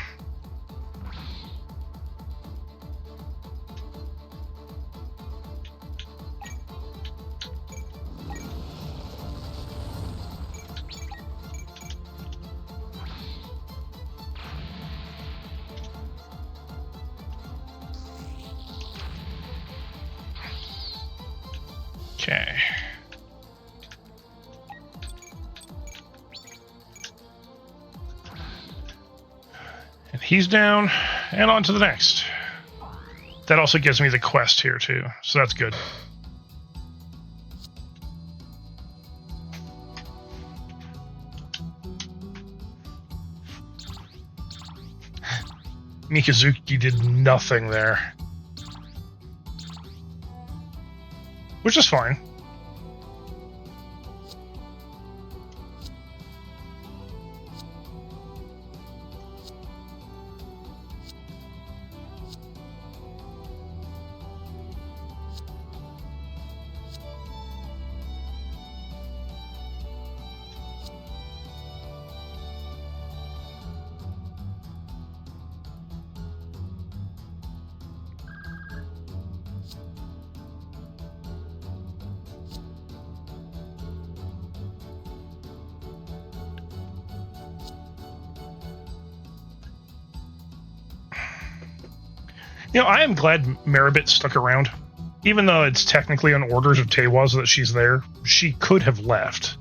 Okay. And he's down, and on to the next. That also gives me the quest here, too, so that's good. Mikazuki did nothing there. Which is fine. You know, I am glad Maribit stuck around. Even though it's technically on orders of Tewa's that she's there, she could have left.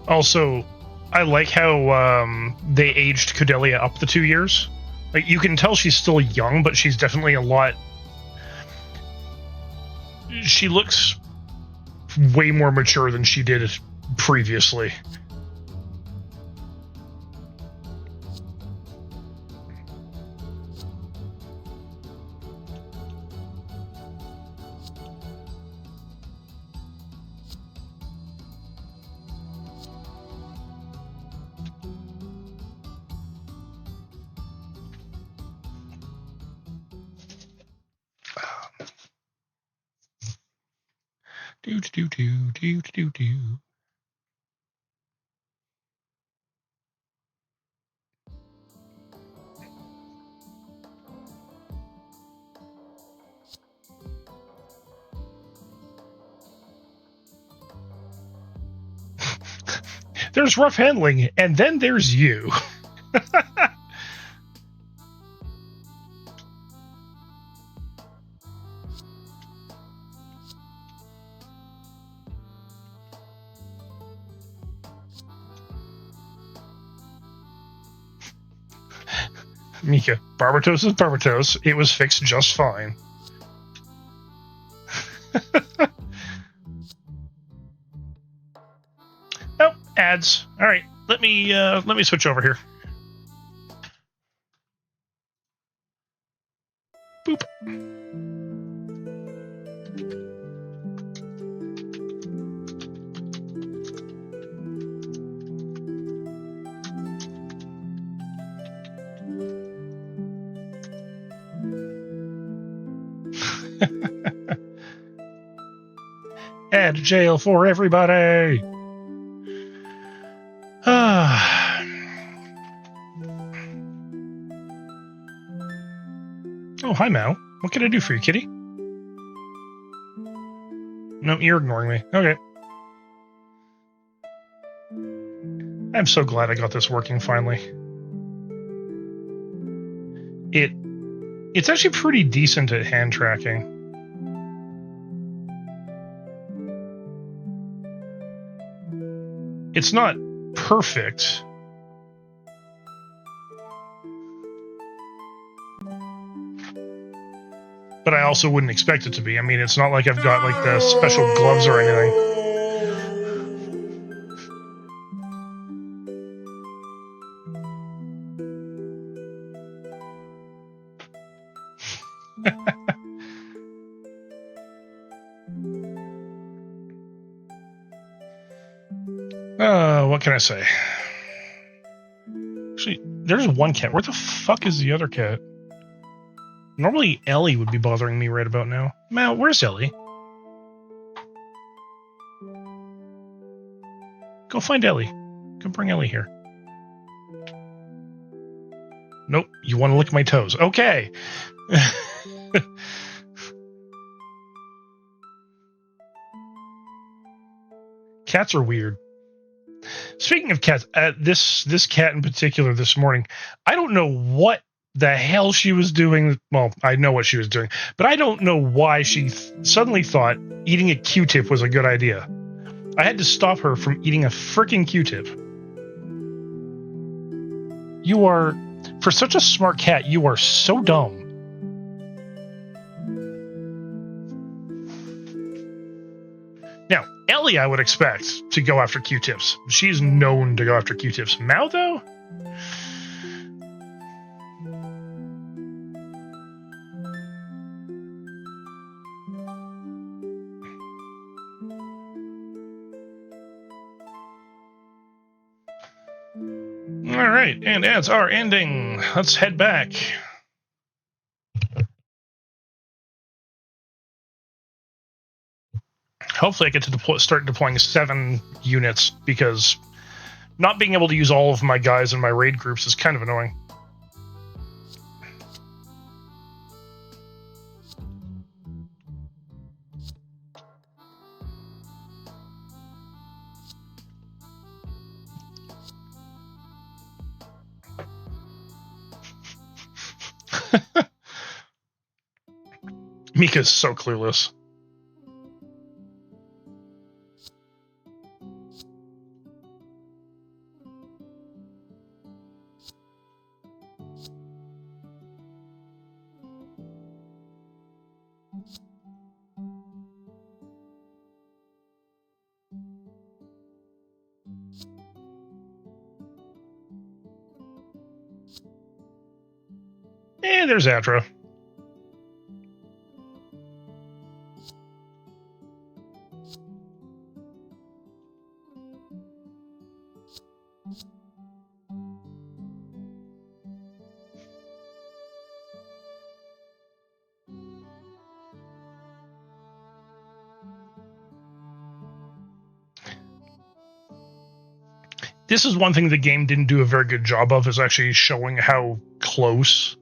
Also, I like how they aged Cordelia up the 2 years. Like, you can tell she's still young, but she's definitely a lot... She looks way more mature than she did previously. Do do do do do do. There's rough handling, and then there's you. Mika, Barbatos is Barbatos. It was fixed just fine. Oh, ads. All right, let me switch over here. Boop. Add jail for everybody. Oh, hi, Mal. What can I do for you, kitty? No, you're ignoring me. Okay. I'm so glad I got this working finally. It's actually pretty decent at hand tracking. It's not perfect. But I also wouldn't expect it to be. I mean, it's not like I've got like the special gloves or anything. What can I say? Actually, there's one cat. Where the fuck is the other cat? Normally, Ellie would be bothering me right about now. Mal, where's Ellie? Go find Ellie. Go bring Ellie here. Nope, you want to lick my toes. Okay. Cats are weird. Speaking of cats, this cat in particular this morning, I don't know what the hell she was doing. Well, I know what she was doing, but I don't know why she suddenly thought eating a Q-tip was a good idea. I had to stop her from eating a freaking Q-tip. You are, for such a smart cat, you are so dumb. Now, Ellie, I would expect to go after Q-tips. She's known to go after Q-tips. Mao, though? All right, and ads are ending. Let's head back. Hopefully I get to start deploying 7 units, because not being able to use all of my guys in my raid groups is kind of annoying. Mika's so clueless. Hey, there's Atra. This is one thing the game didn't do a very good job of, is actually showing how close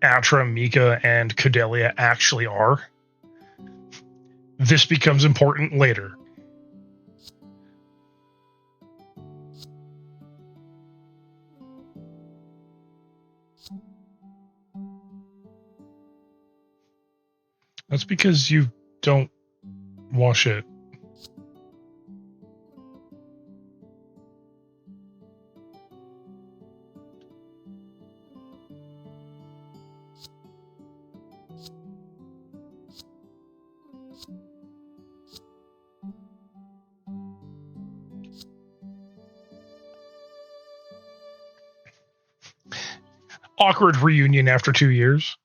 Atra, Mika, and Cordelia actually are. This becomes important later. That's because you don't wash it. Awkward reunion after 2 years.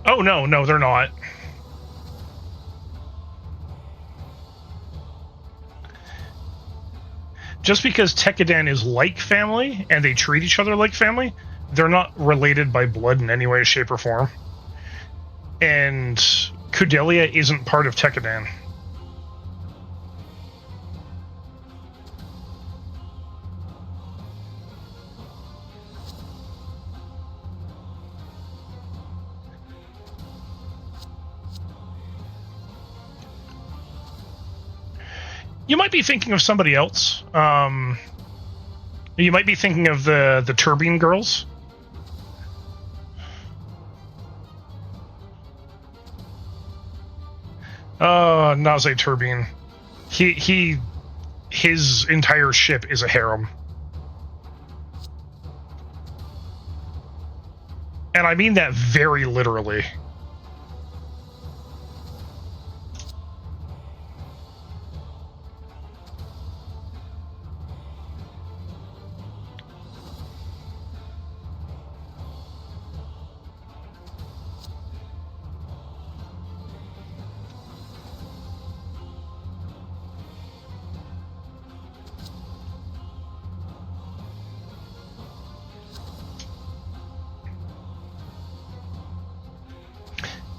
Oh, no, they're not. Just because Tekkadan is like family, and they treat each other like family, they're not related by blood in any way, shape, or form. And Cordelia isn't part of Tekkadan. You might be thinking of somebody else. You might be thinking of the Turbine girls. Naze Turbine. His entire ship is a harem. And I mean that very literally.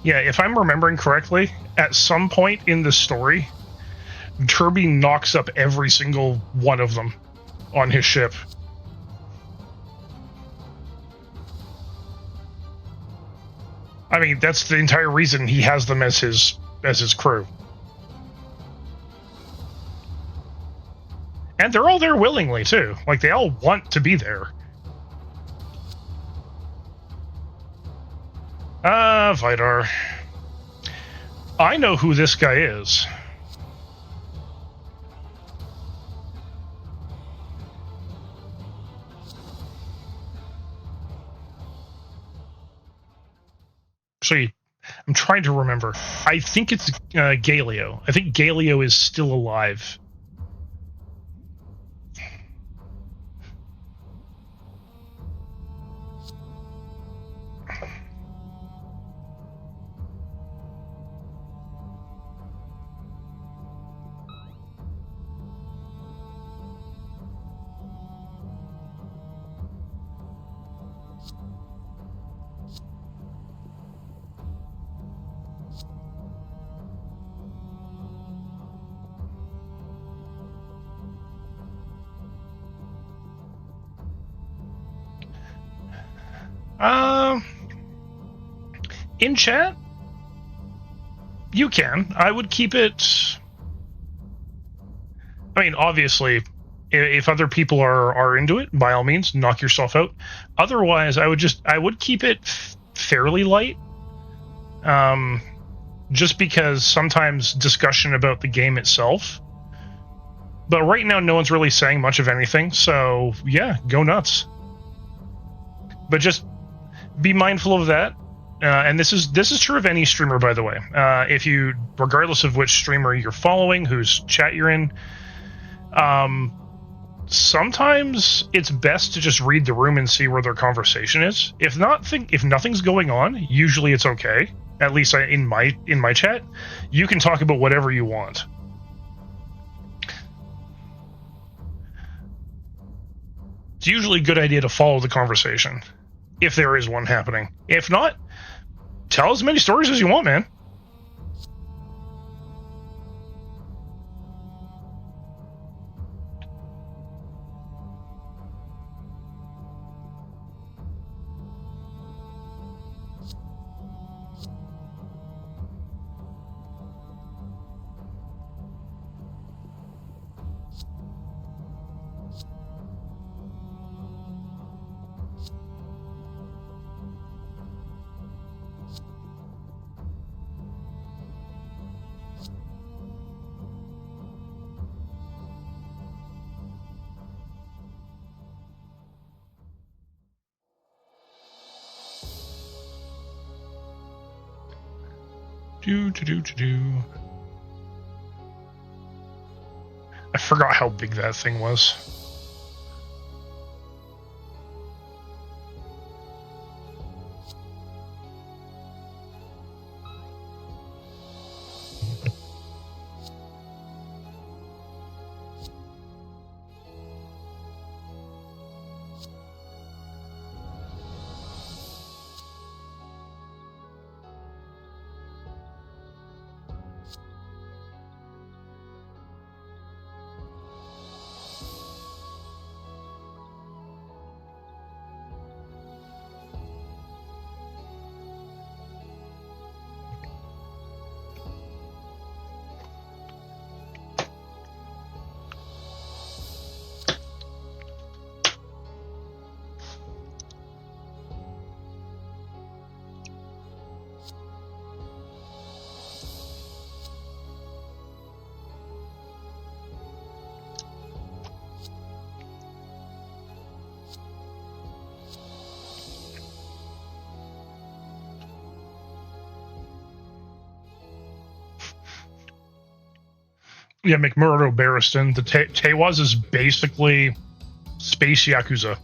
Yeah, if I'm remembering correctly, at some point in the story, Turbine knocks up every single one of them on his ship. I mean, that's the entire reason he has them as his crew. And they're all there willingly, too. Like, they all want to be there. Vidar. I know who this guy is. Actually, I'm trying to remember. I think it's Galio. I think Galio is still alive. In chat, you can. I would keep it. I mean, obviously, if other people are into it, by all means, knock yourself out. Otherwise, I would keep it fairly light. just because sometimes discussion about the game itself. But right now, no one's really saying much of anything, so yeah, go nuts. But just be mindful of that. And this is true of any streamer, by the way. If you, regardless of which streamer you're following, whose chat you're in, sometimes it's best to just read the room and see where their conversation is. If nothing's going on, usually it's okay. At least in my chat, you can talk about whatever you want. It's usually a good idea to follow the conversation, if there is one happening. If not, tell as many stories as you want, man. I forgot how big that thing was. Yeah, McMurdo Barristan. The Tewaz is basically space Yakuza.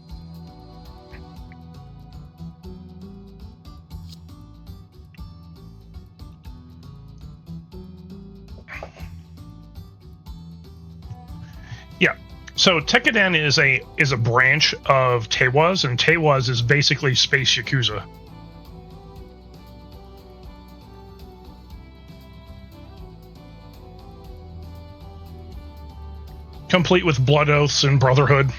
Yeah. So Tekkadan is a branch of Tewaz, and Tewaz is basically space Yakuza. Complete with blood oaths and brotherhood.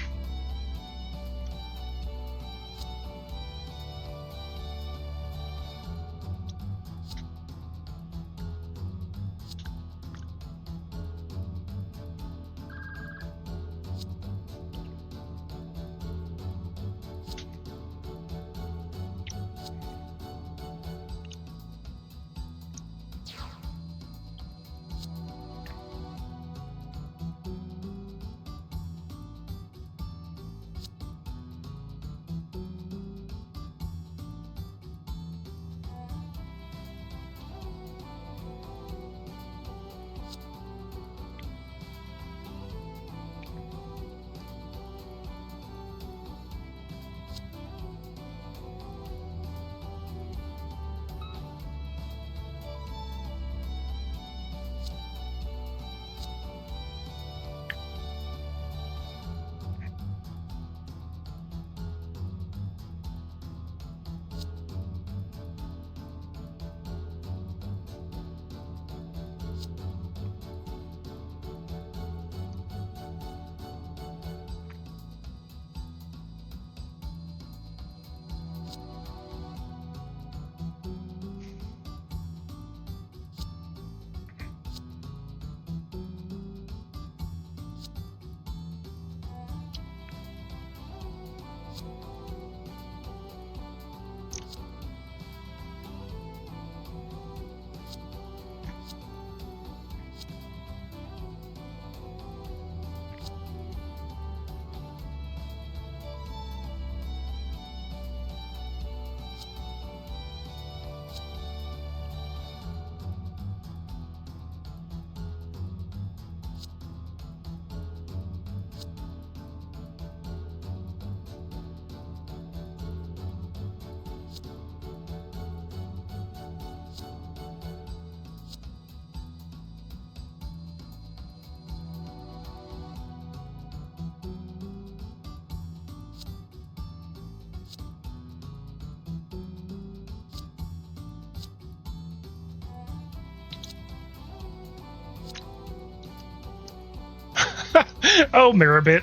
Oh, Maribit.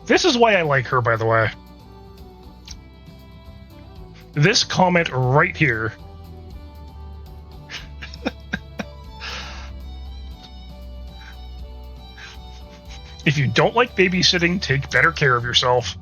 This is why I like her, by the way. This comment right here. If you don't like babysitting, take better care of yourself.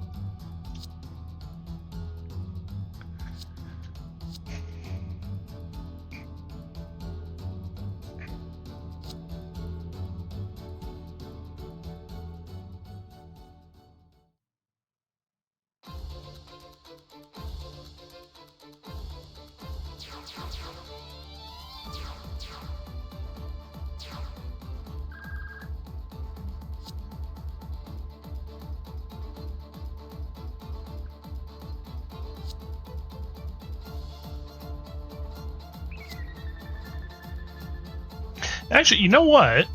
Actually, you know what?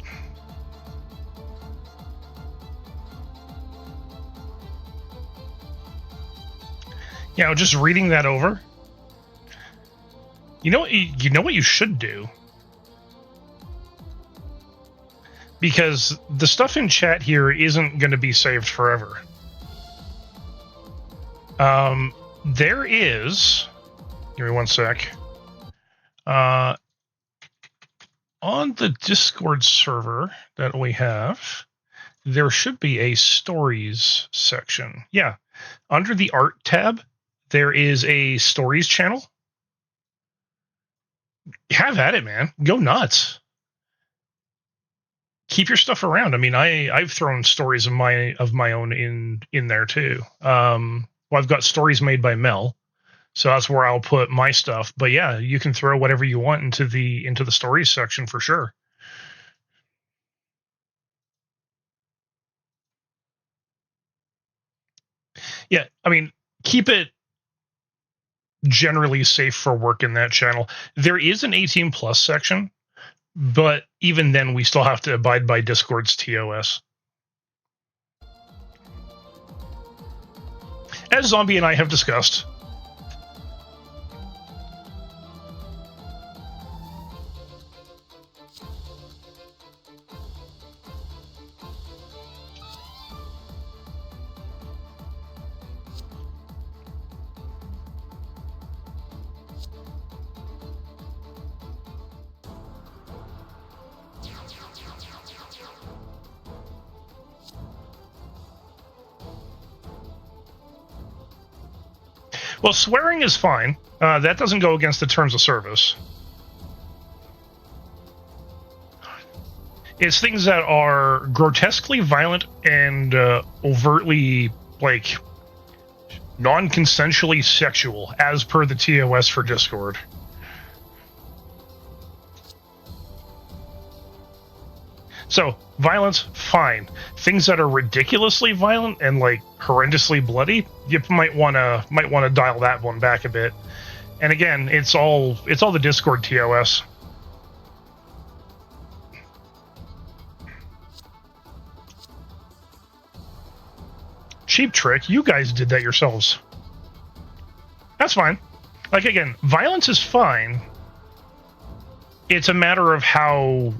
You know, just reading that over. You know what you should do? Because the stuff in chat here isn't going to be saved forever. There is... Give me one sec. On the Discord server that we have, there should be a stories section. Yeah. Under the art tab, there is a stories channel. Have at it, man. Go nuts. Keep your stuff around. I mean, I've thrown stories of my own in there too. Well, I've got stories made by Mel, so that's where I'll put my stuff. But yeah, you can throw whatever you want into the stories section for sure. Yeah, I mean, keep it generally safe for work in that channel. There is an 18 plus section, but even then we still have to abide by Discord's TOS. As Zombie and I have discussed. Well, swearing is fine. That doesn't go against the terms of service. It's things that are grotesquely violent and overtly, like, non-consensually sexual, as per the TOS for Discord. So, violence, fine. Things that are ridiculously violent and, like, horrendously bloody, you might wanna dial that one back a bit. And again, it's all the Discord TOS. Cheap Trick, you guys did that yourselves. That's fine. Like, again, violence is fine. It's a matter of how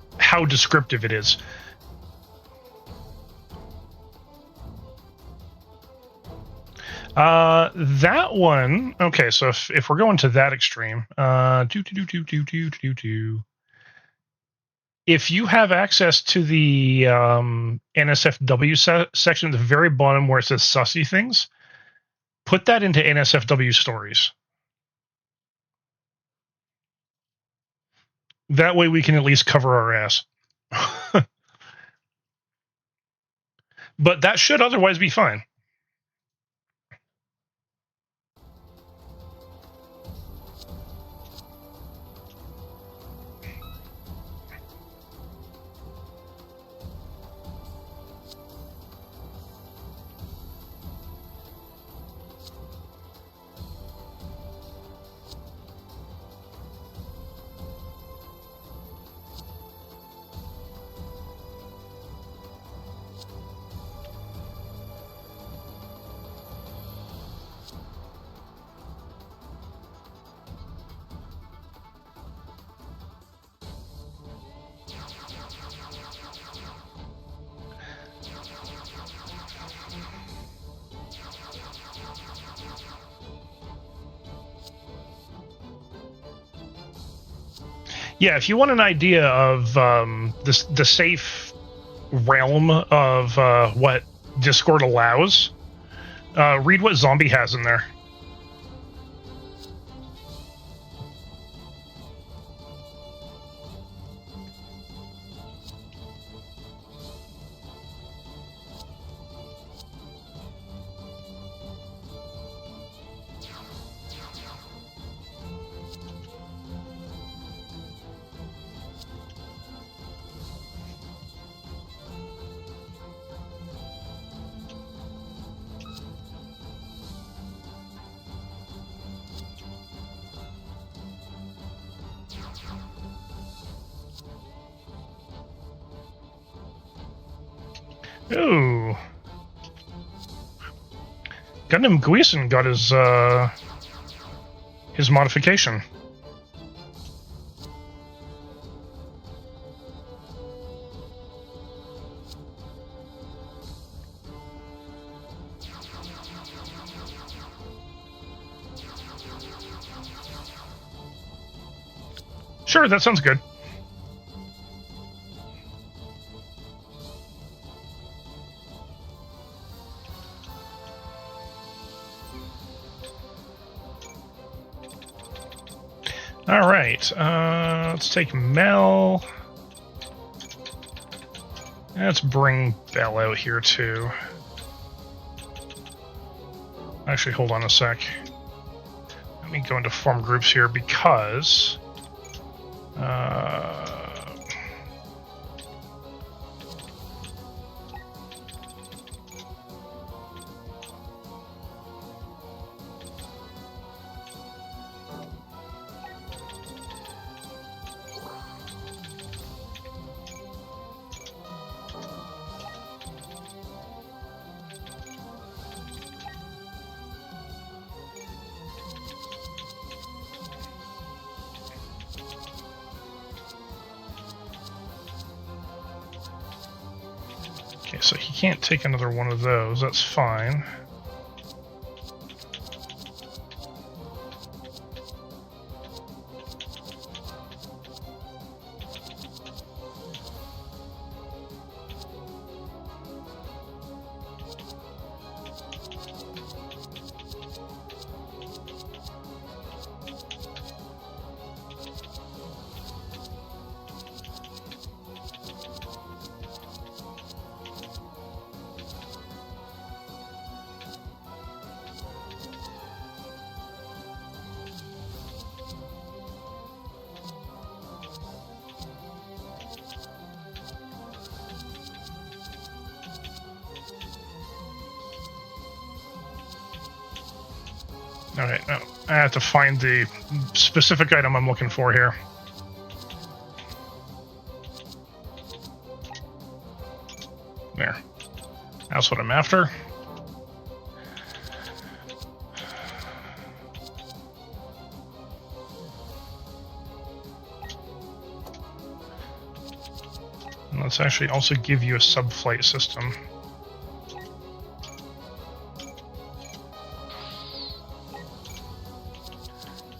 descriptive it is. That one. Okay, so if we're going to that extreme, if you have access to the NSFW section at the very bottom where it says sussy things, put that into NSFW stories. That way we can at least cover our ass. But that should otherwise be fine. Yeah, if you want an idea of the safe realm of what Discord allows, read what Zombie has in there. Ooh. Gundam Guisen got his modification. Sure, that sounds good. All right, let's take Mel. Let's bring Belle out here too. Actually, hold on a sec. Let me go into form groups here because okay, so he can't take another one of those. That's fine. Alright, now I have to find the specific item I'm looking for here. There. That's what I'm after. And let's actually also give you a sub-flight system.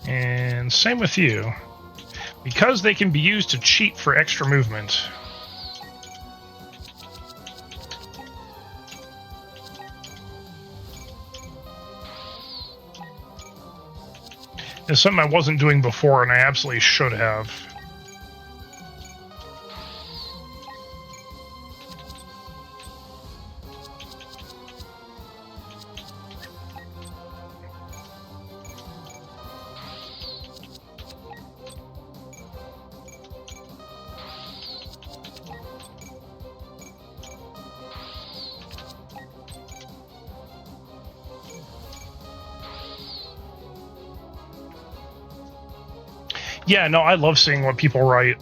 And same with you. Because they can be used to cheat for extra movement. It's something I wasn't doing before, and I absolutely should have. Yeah, no, I love seeing what people write.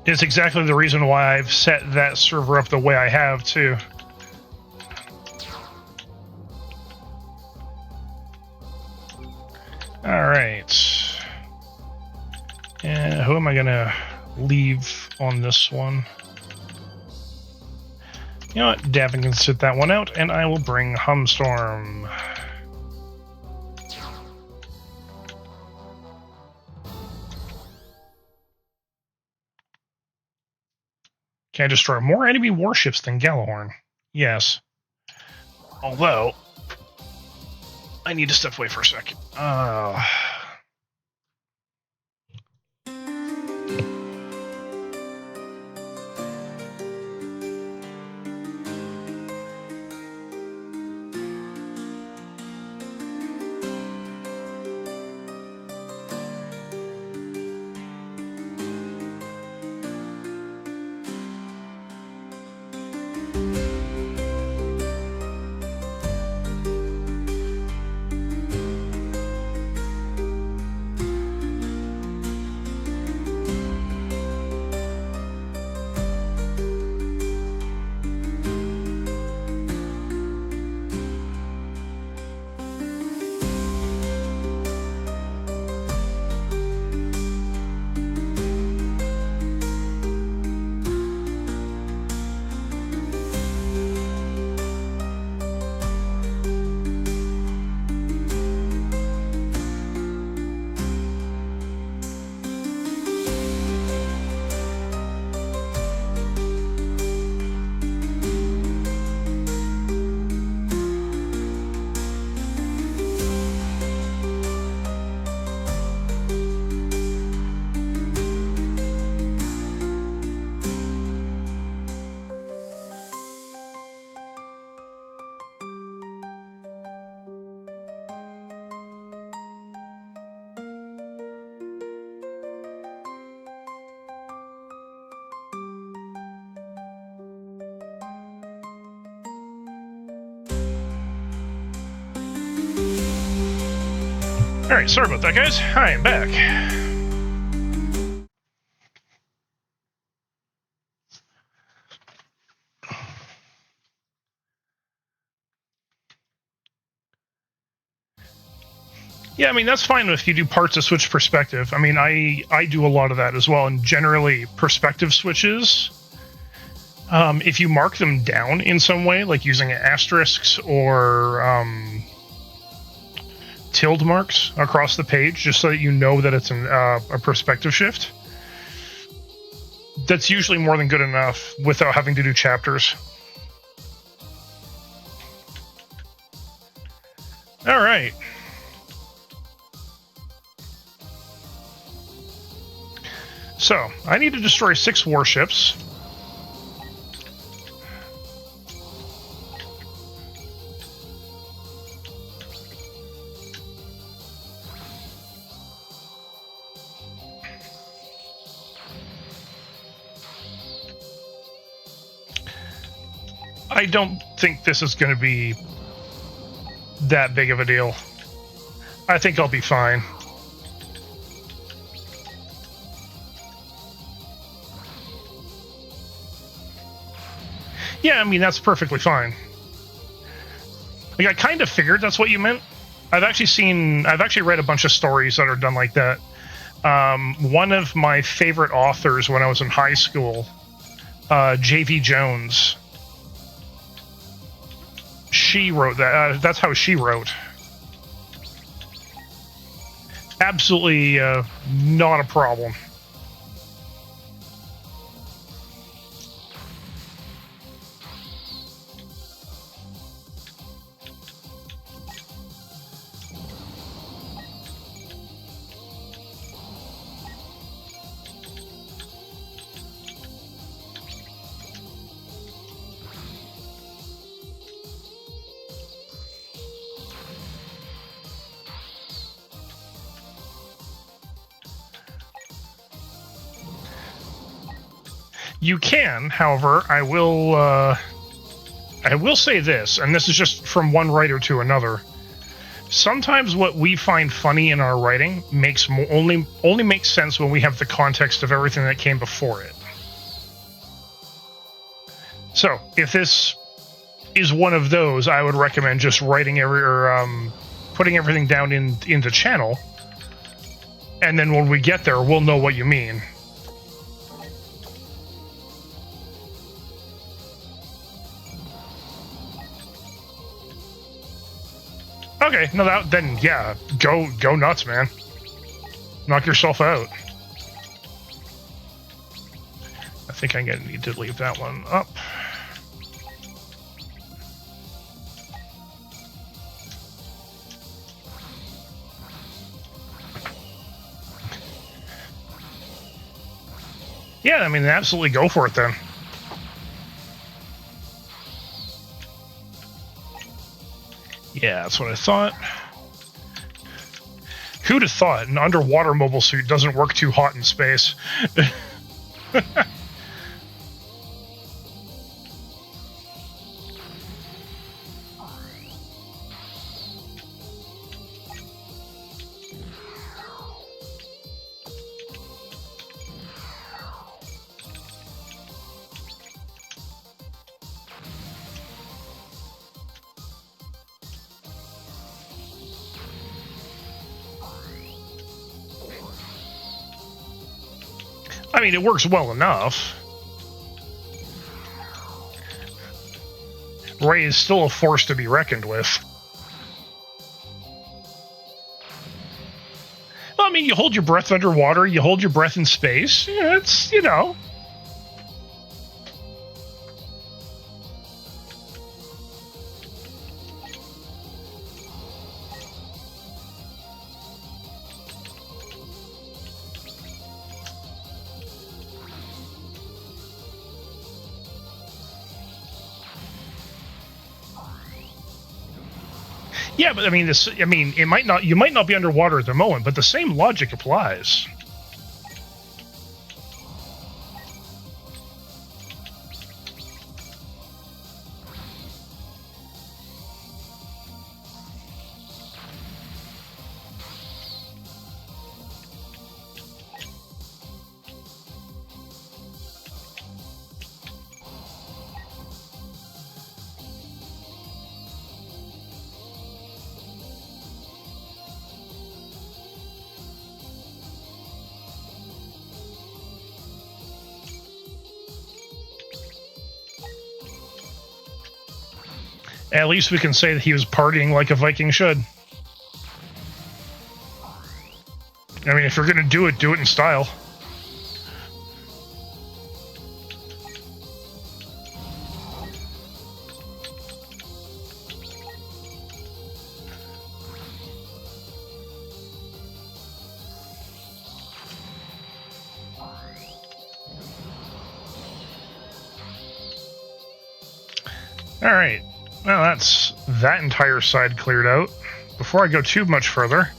It's exactly the reason why I've set that server up the way I have, too. Alright. And who am I going to leave on this one? You know what? Davin can sit that one out, and I will bring Humstorm. Can I destroy more enemy warships than Galahorn? Yes. Although, I need to step away for a second. Alright, sorry about that, guys. I am back. Yeah, I mean, that's fine if you do parts of switch perspective. I mean, I do a lot of that as well, and generally, perspective switches, if you mark them down in some way, like using asterisks or tilde marks across the page, just so that you know that it's a perspective shift, that's usually more than good enough without having to do chapters. All right. So, I need to destroy 6 warships. I don't think this is going to be that big of a deal. I think I'll be fine. Yeah, I mean, that's perfectly fine. Like, I kind of figured that's what you meant. I've actually read a bunch of stories that are done like that. One of my favorite authors when I was in high school, J.V. Jones, she wrote that. That's how she wrote. Absolutely not a problem. You can, however, I will say this, and this is just from one writer to another. Sometimes what we find funny in our writing only makes sense when we have the context of everything that came before it. So, if this is one of those, I would recommend just putting everything down into channel, and then when we get there, we'll know what you mean. Okay, no, then yeah, go nuts, man. Knock yourself out. think I need to leave that one up. Yeah, I mean, absolutely go for it then. Yeah, that's what I thought. Who'd have thought an underwater mobile suit doesn't work too hot in space? I mean, it works well enough. Ray is still a force to be reckoned with. Well, I mean, you hold your breath underwater, you hold your breath in space. Yeah, it's, you know. Yeah, but I mean, it might not. You might not be underwater at the moment, but the same logic applies. At least we can say that he was partying like a Viking should. I mean, if you're gonna do it in style. All right. Well, that's that entire side cleared out. Before I go too much further,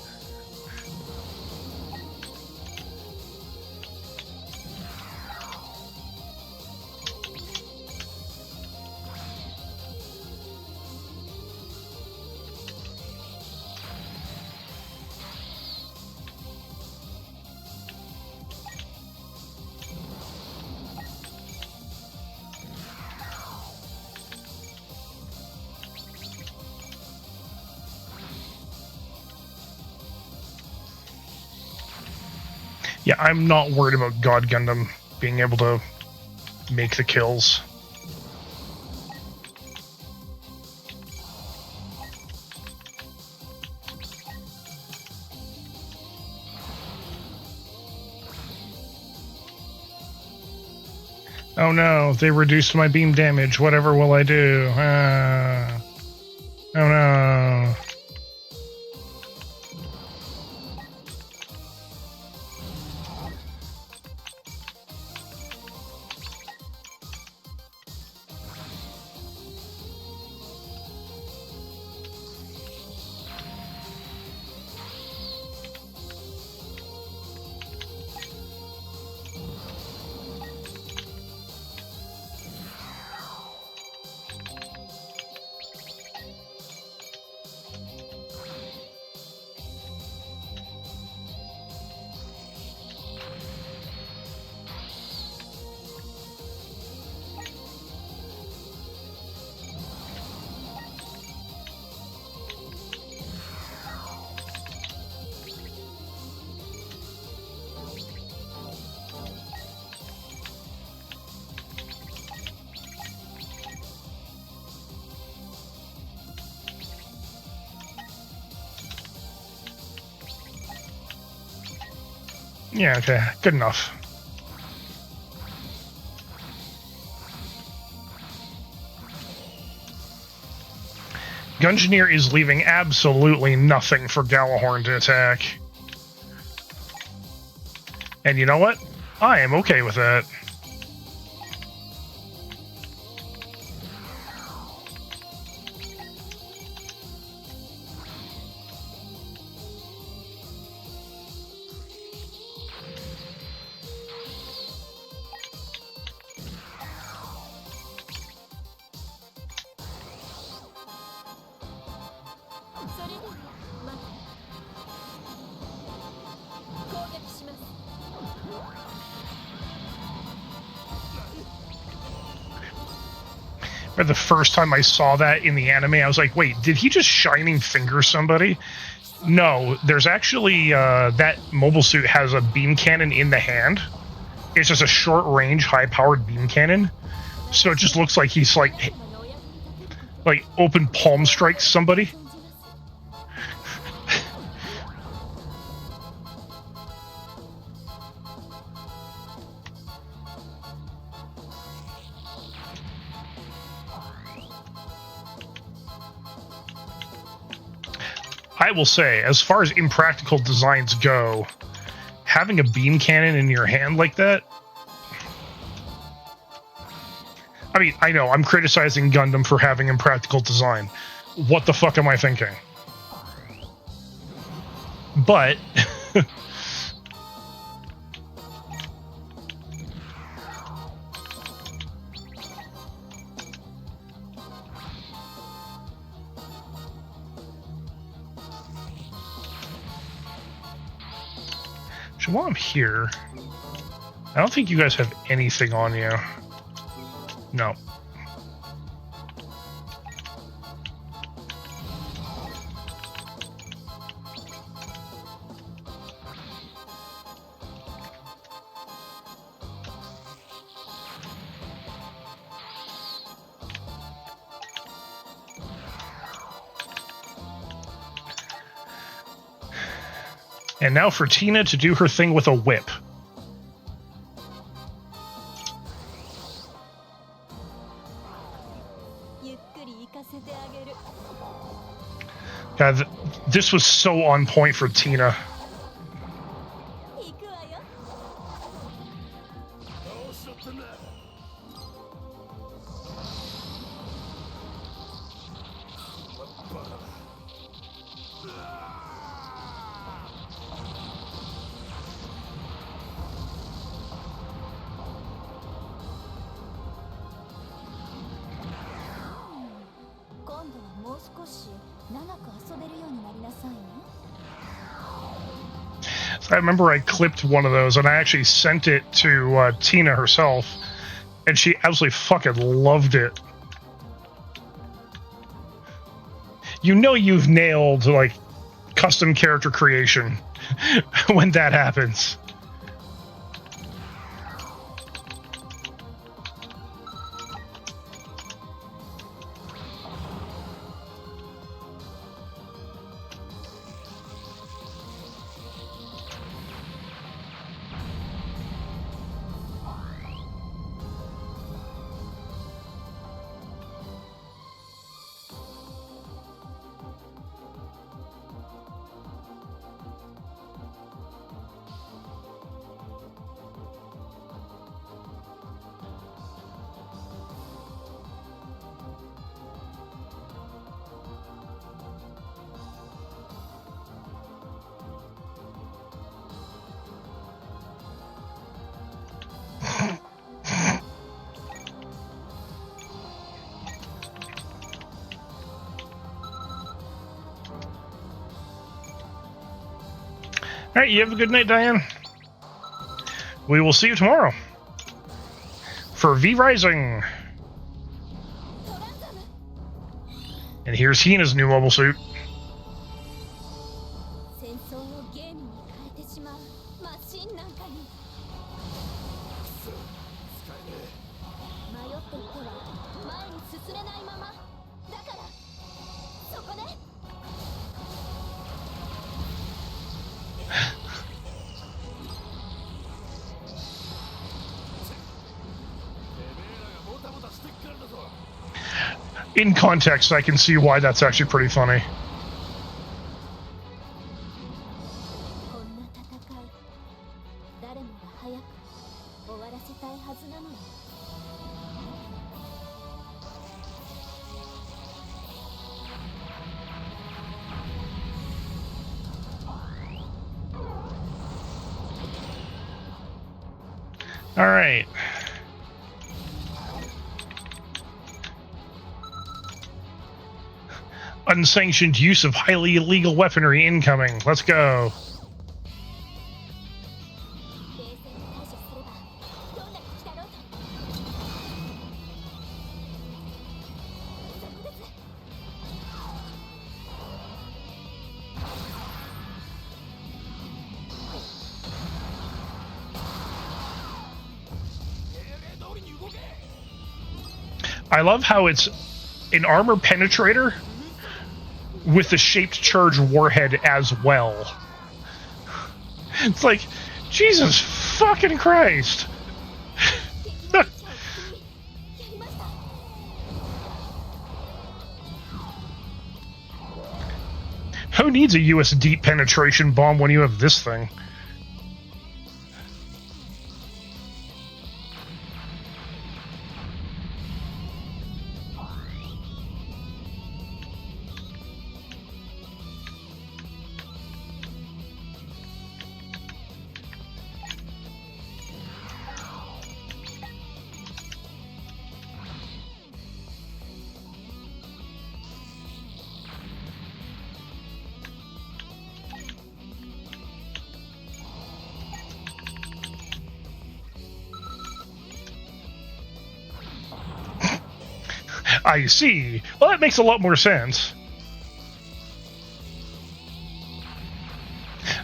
yeah, I'm not worried about God Gundam being able to make the kills. Oh no, they reduced my beam damage. Whatever will I do? Oh no. Yeah, okay, good enough. Gungeoneer is leaving absolutely nothing for Galahorn to attack. And you know what? I am okay with that. The first time I saw that in the anime, I was like, wait, did he just shining finger somebody? No, there's actually, that mobile suit has a beam cannon in the hand. It's just a short-range, high-powered beam cannon. So it just looks like he's, like open palm strikes somebody. I will say, as far as impractical designs go, having a beam cannon in your hand like that... I mean, I know, I'm criticizing Gundam for having impractical design. What the fuck am I thinking? But... So while I'm here, I don't think you guys have anything on you. No. And now for Tina to do her thing with a whip. God, this was so on point for Tina. I remember I clipped one of those and I actually sent it to Tina herself, and she absolutely fucking loved it. You know you've nailed, like, custom character creation when that happens. All right, you have a good night, Diane. We will see you tomorrow for V Rising. And here's Hina's new mobile suit. in context, I can see why that's actually pretty funny. こんな戦い誰もが早く終わらせたいはずなのに。 All right. Unsanctioned use of highly illegal weaponry incoming. Let's go. 冷静に対処すればどんな敵だろうと。そこです。 I love how it's an armor penetrator with the shaped charge warhead as well. It's like, Jesus fucking Christ. Who needs a US deep penetration bomb when you have this thing? I see. Well, that makes a lot more sense.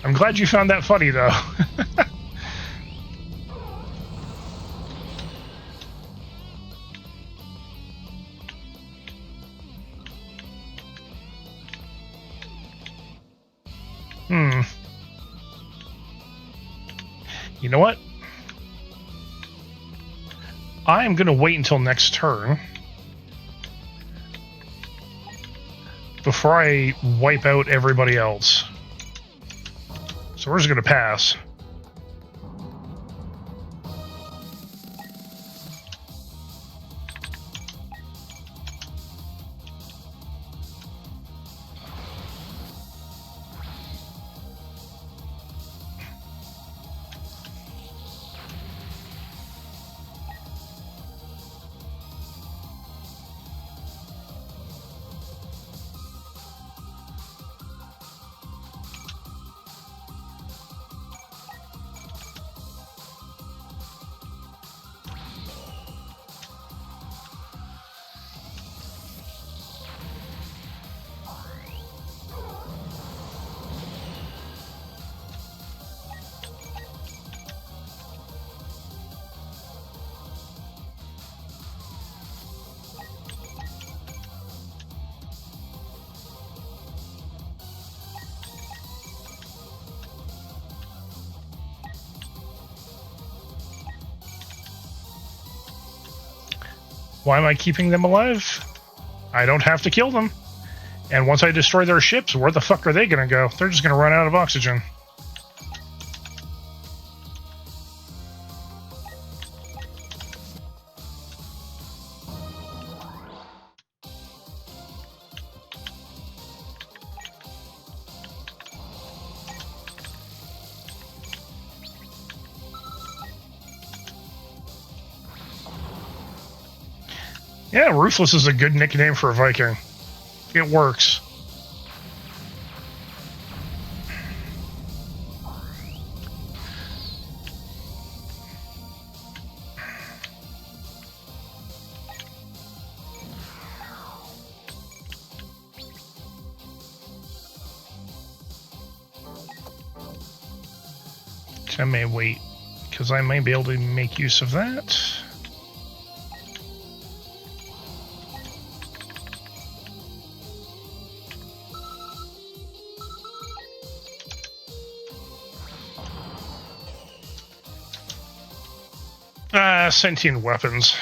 I'm glad you found that funny, though. You know what? I'm going to wait until next turn before I wipe out everybody else. So we're just going to pass. Why am I keeping them alive? I don't have to kill them. And once I destroy their ships, where the fuck are they gonna go? They're just gonna run out of oxygen. Yeah, Ruthless is a good nickname for a Viking. It works. I may wait, because I may be able to make use of that. Sentient weapons.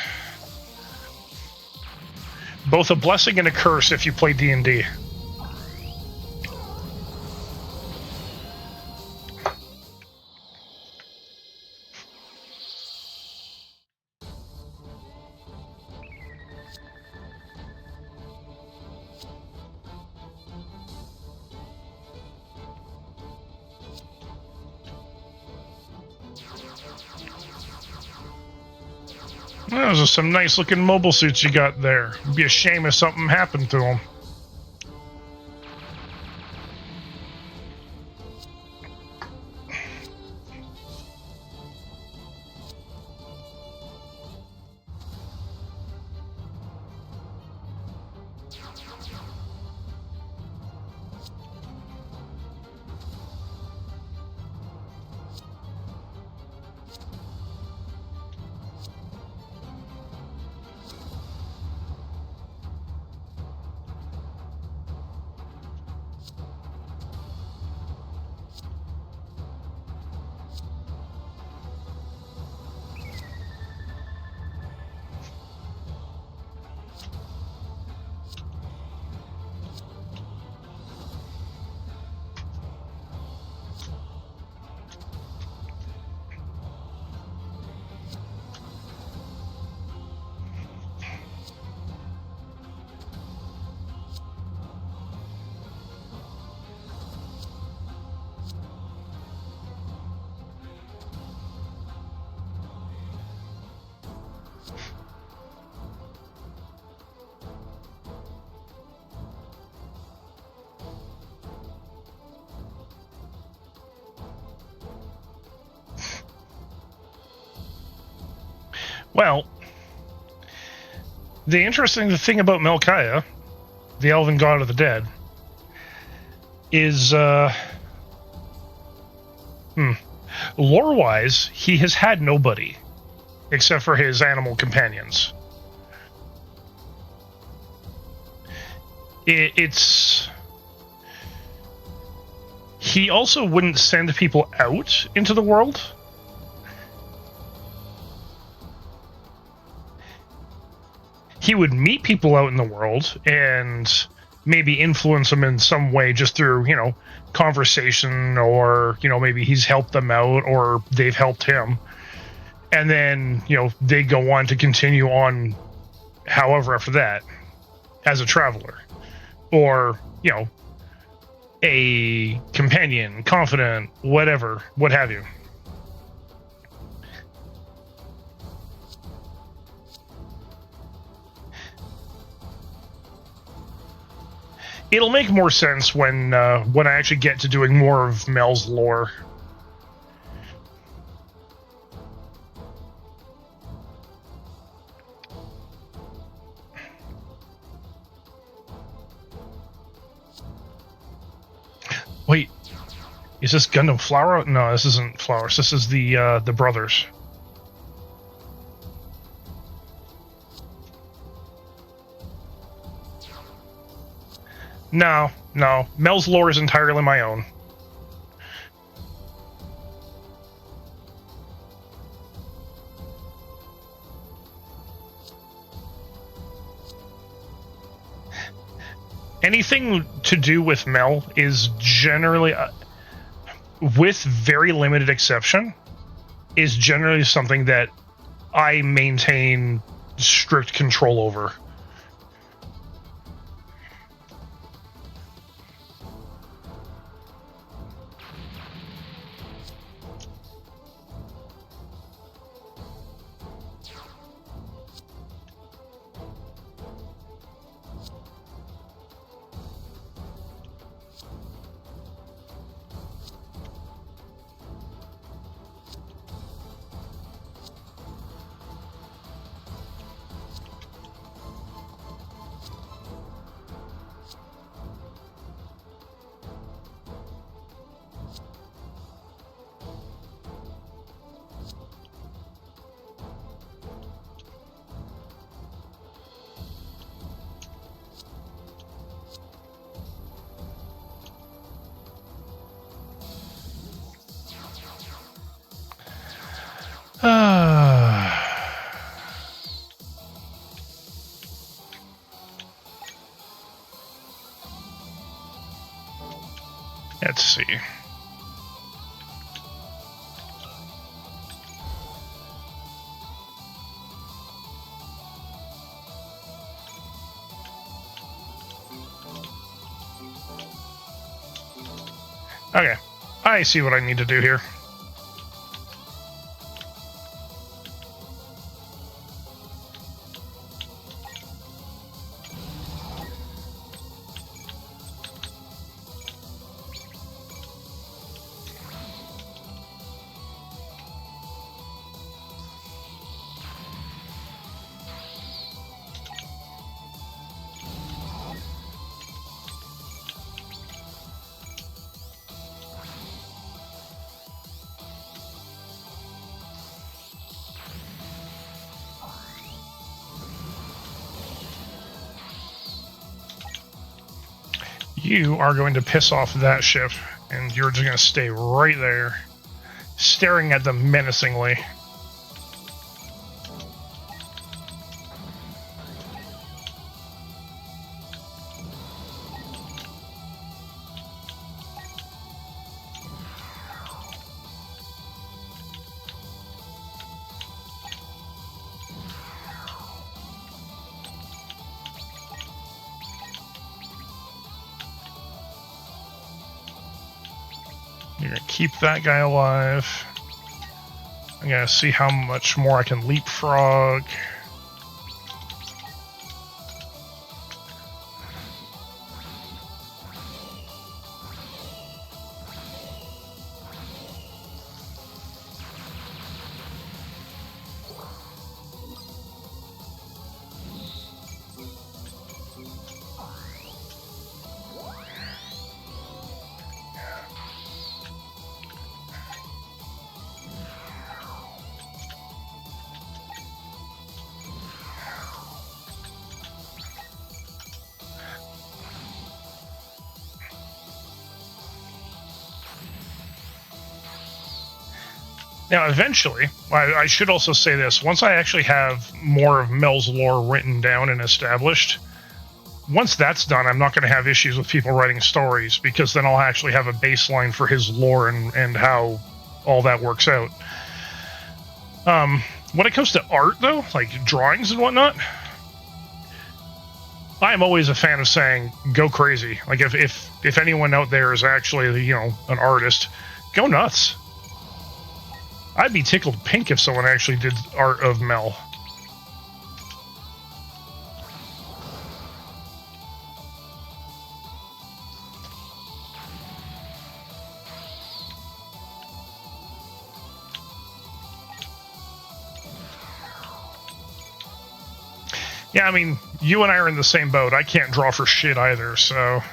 both a blessing and a curse if you play D&D. Those are some nice looking mobile suits you got there. It'd be a shame if something happened to them. Well, the interesting thing about Melchiah, the elven god of the dead, is, lore-wise, he has had nobody, except for his animal companions. It's... He also wouldn't send people out into the world. He would meet people out in the world and maybe influence them in some way just through, conversation, or, maybe he's helped them out or they've helped him. And then, they go on to continue on however after that as a traveler. Or, a companion, confidant, whatever, what have you. It'll make more sense when I actually get to doing more of Mel's lore. Wait, is this Gundam Flower? No, this isn't Flowers. This is the brothers. No. Mel's lore is entirely my own. Anything to do with Mel is generally, with very limited exception, is generally something that I maintain strict control over. Let's see. Okay, I see what I need to do here. You are going to piss off that ship, and you're just going to stay right there, staring at them menacingly. You're going to keep that guy alive. I'm going to see how much more I can leapfrog. Now, eventually, I should also say this, once I actually have more of Mel's lore written down and established, once that's done, I'm not going to have issues with people writing stories, because then I'll actually have a baseline for his lore and how all that works out. When it comes to art, though, like drawings and whatnot, I'm always a fan of saying, go crazy. Like, if anyone out there is actually, an artist, go nuts. I'd be tickled pink if someone actually did art of Mel. Yeah, I mean, you and I are in the same boat. I can't draw for shit either, so...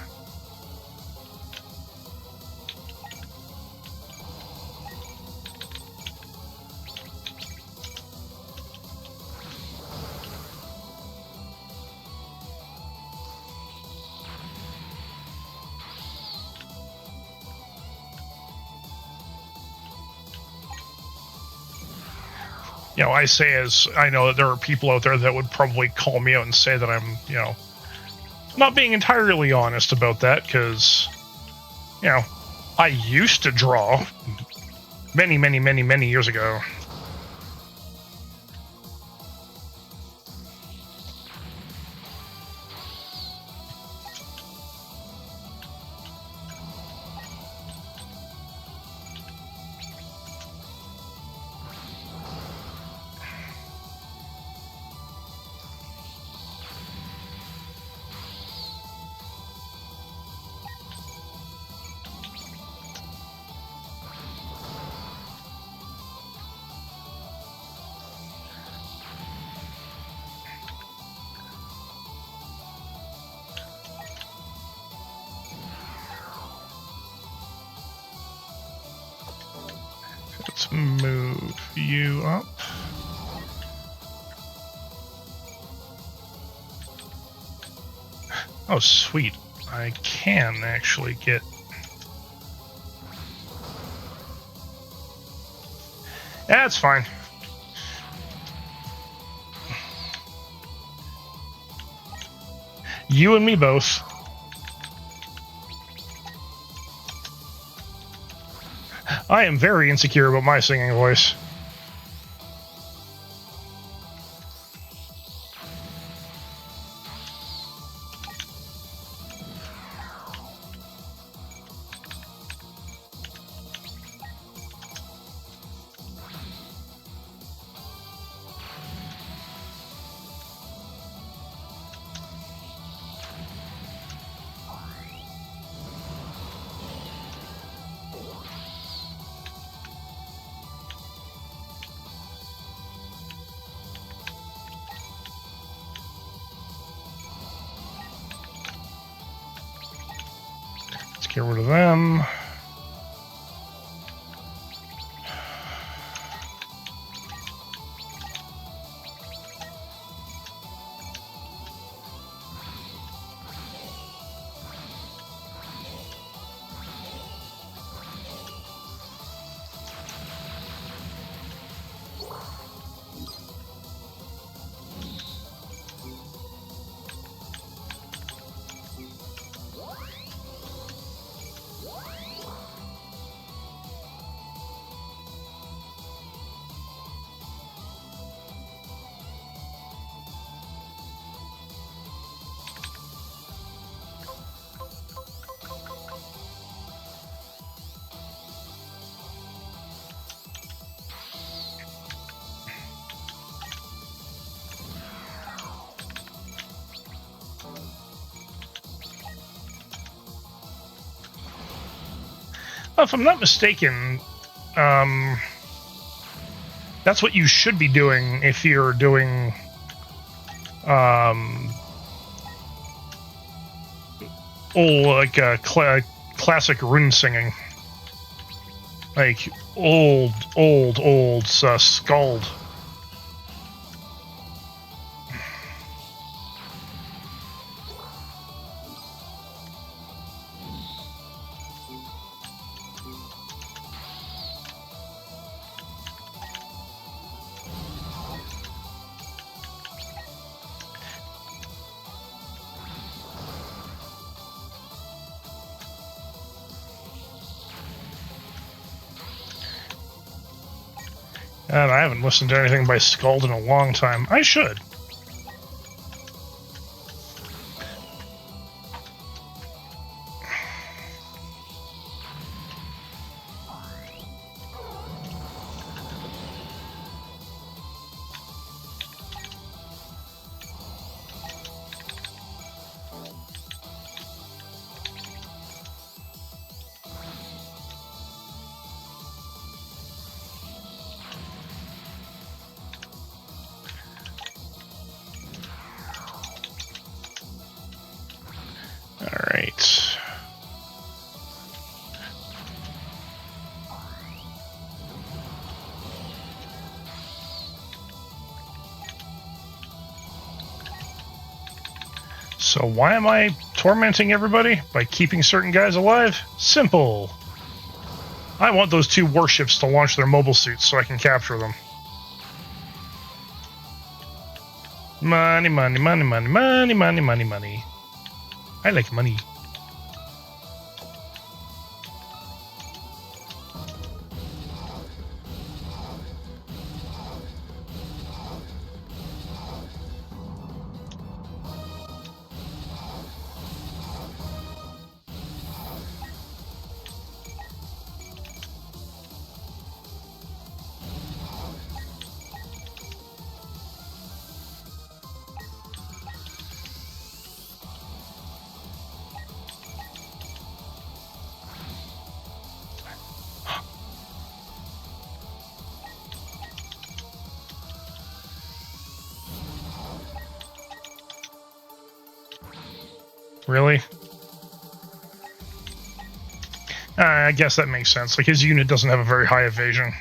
I say as I know that there are people out there that would probably call me out and say that I'm, not being entirely honest about that, because, I used to draw many, many, many, many years ago. Let's move you up. Oh, sweet. I can actually get... That's fine. You and me both. I am very insecure about my singing voice. Get rid of them. If I'm not mistaken, that's what you should be doing if you're doing classic rune singing, like old Skald. And I haven't listened to anything by Skald in a long time. I should. Alright. So why am I tormenting everybody? By keeping certain guys alive? Simple. I want those 2 warships to launch their mobile suits so I can capture them. Money, money, money, money, money, money, money, money. I like money. Really? I guess that makes sense. Like, his unit doesn't have a very high evasion.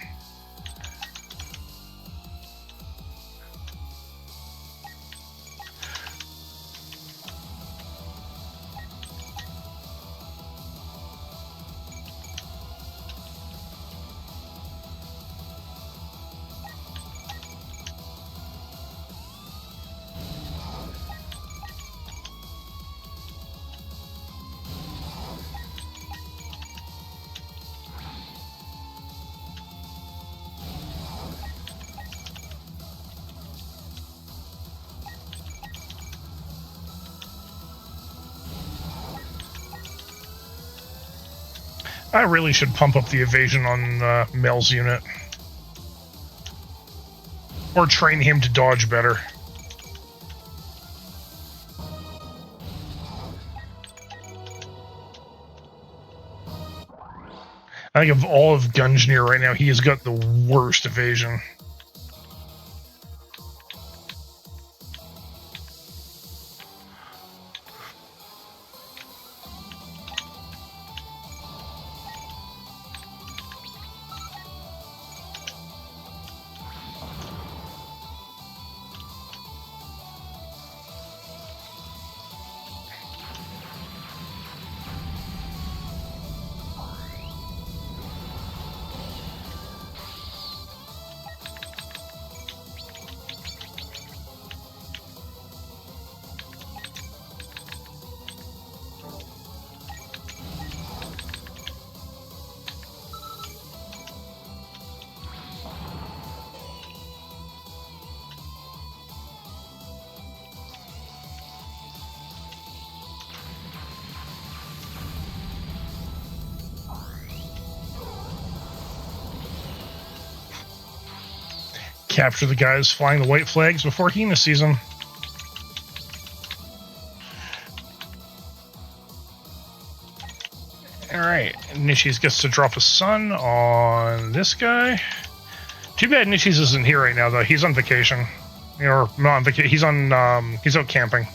I really should pump up the evasion on Mel's unit. Or train him to dodge better. I think of all of Gungnir right now, he has got the worst evasion. Capture the guys flying the white flags before Hina sees them. Alright, Nishis gets to drop a sun on this guy. Too bad Nishis isn't here right now, though. He's on vacation. Or not on vacation. He's out camping.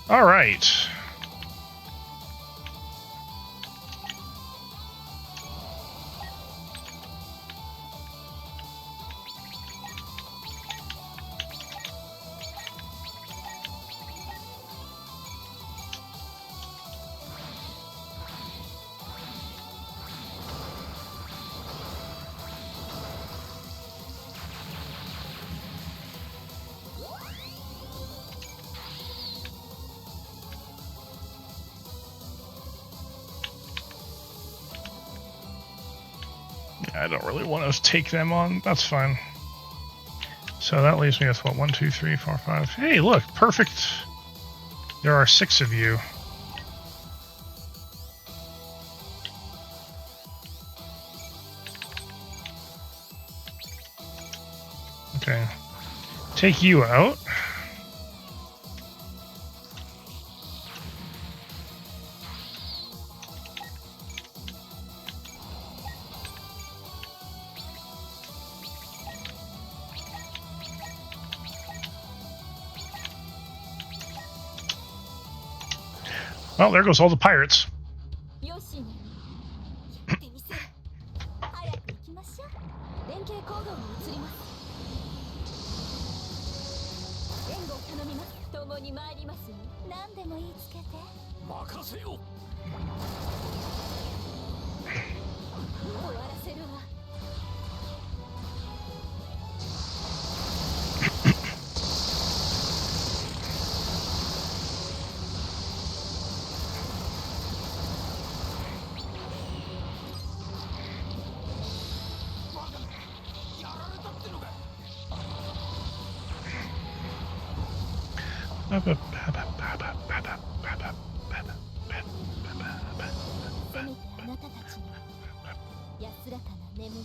All right. I don't really want to take them on. That's fine. So that leaves me with what? 1, 2, 3, 4, 5. Hey, look, perfect. There are 6 of you. Okay. Take you out. Well, there goes all the pirates. よしね。やってみせる。早く行きましょう。連携行動に移ります。援護を頼みます。共に参りますね。何でも言いつけて。任せよ。終わらせるわ。せめてあなたたちに安らかな眠りを。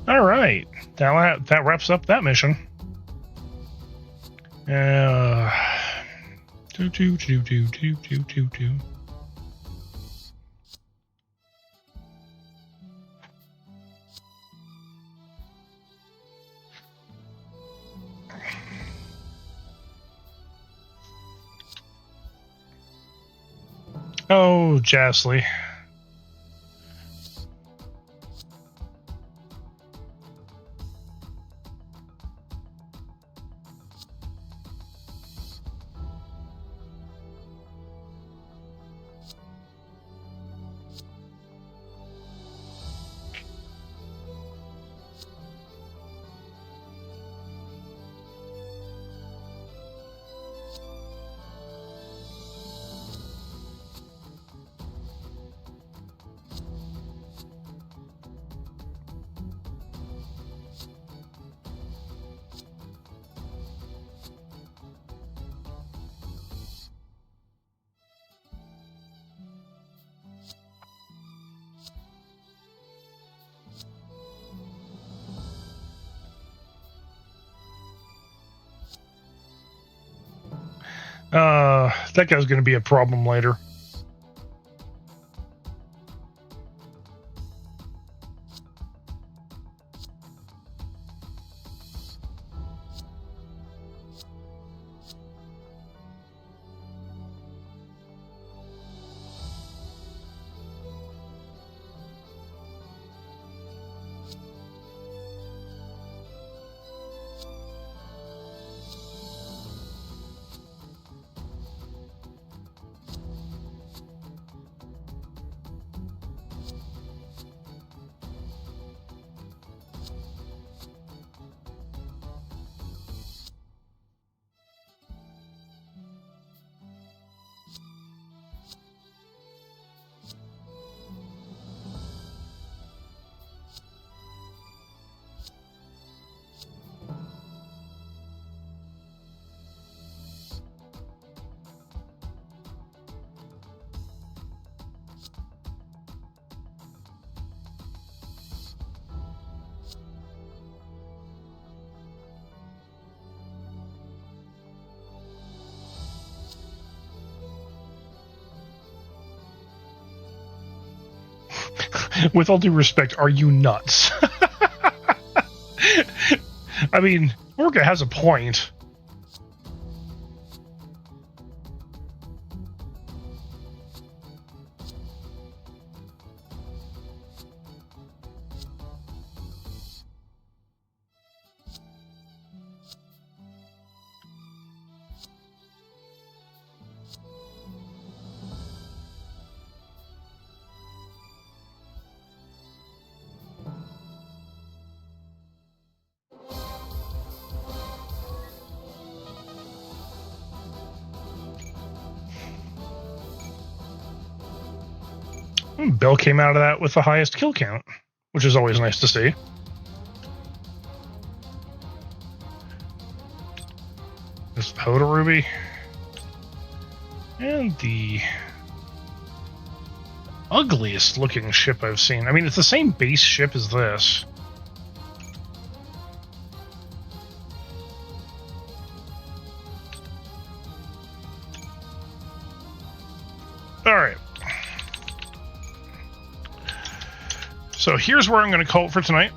All right, that wraps up that mission. Do. Oh, Jasley. That guy's going to be a problem later. With all due respect, are you nuts? I mean, Orca has a point. Bill came out of that with the highest kill count, which is always nice to see. This Hoda Ruby. And the ugliest looking ship I've seen. I mean, it's the same base ship as this. Alright. So here's where I'm going to call it for tonight,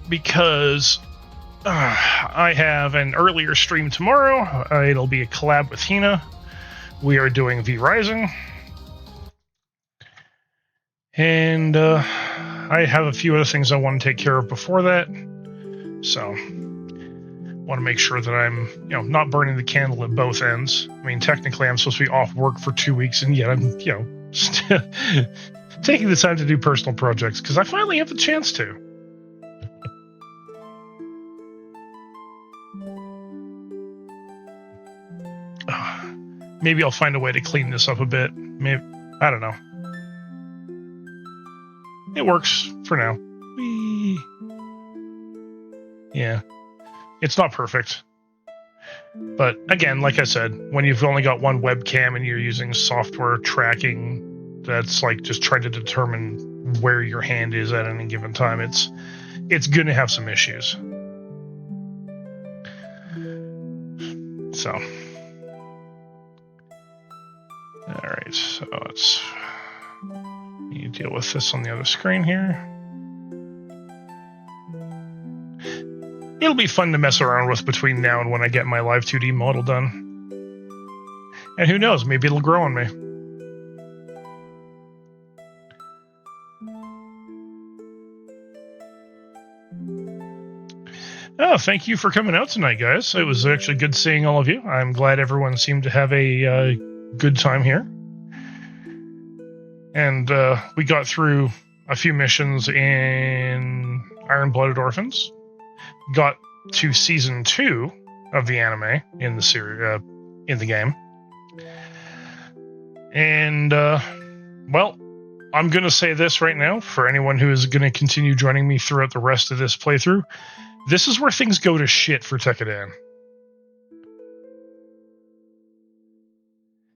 because I have an earlier stream tomorrow. It'll be a collab with Hina. We are doing V Rising. And I have a few other things I want to take care of before that. So want to make sure that I'm, not burning the candle at both ends. I mean, technically I'm supposed to be off work for 2 weeks, and yet I'm, still taking the time to do personal projects because I finally have the chance to. Maybe I'll find a way to clean this up a bit. Maybe, I don't know. It works for now. Whee. Yeah. It's not perfect. But again, like I said, when you've only got one webcam and you're using software tracking that's like just trying to determine where your hand is at any given time, it's going to have some issues. So, all right, so let's deal with this on the other screen here. It'll be fun to mess around with between now and when I get my live 2D model done. And who knows, maybe it'll grow on me. Oh, thank you for coming out tonight, guys. It was actually good seeing all of you. I'm glad everyone seemed to have a good time here. And we got through a few missions in Iron Blooded Orphans. Got to Season 2 of the anime in the series, in the game. And, well, I'm going to say this right now for anyone who is going to continue joining me throughout the rest of this playthrough. This is where things go to shit for Tekkadan.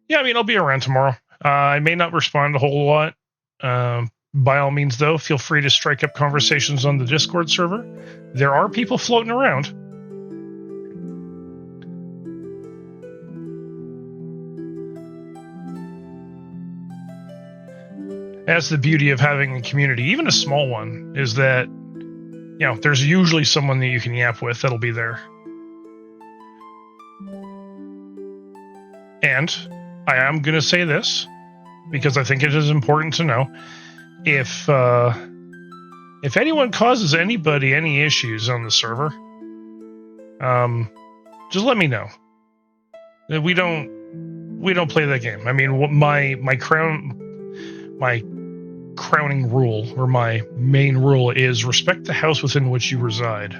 Yeah, I mean, I'll be around tomorrow. I may not respond a whole lot. By all means, though, feel free to strike up conversations on the Discord server. There are people floating around. That's the beauty of having a community, even a small one, is that, you know, there's usually someone that you can yap with that'll be there. And I am going to say this, because I think it is important to know, if anyone causes anybody any issues on the server, just let me know. We don't play that game. I mean, my crowning rule, or my main rule, is respect the house within which you reside.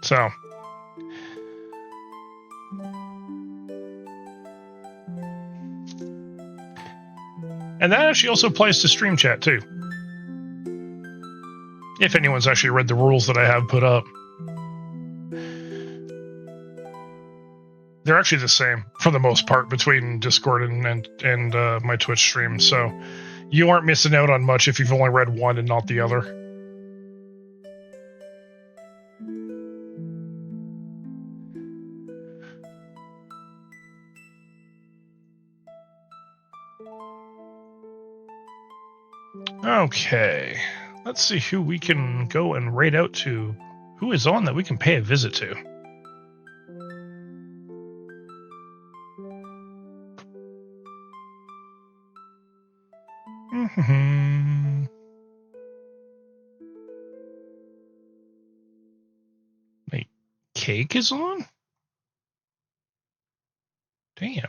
So, and that actually also applies to stream chat too. If anyone's actually read the rules that I have put up. They're actually the same for the most part between Discord and my Twitch stream, so you aren't missing out on much if you've only read one and not the other. Okay, let's see who we can go and raid out to. Who is on that we can pay a visit to? Wait, Cake is on? Damn.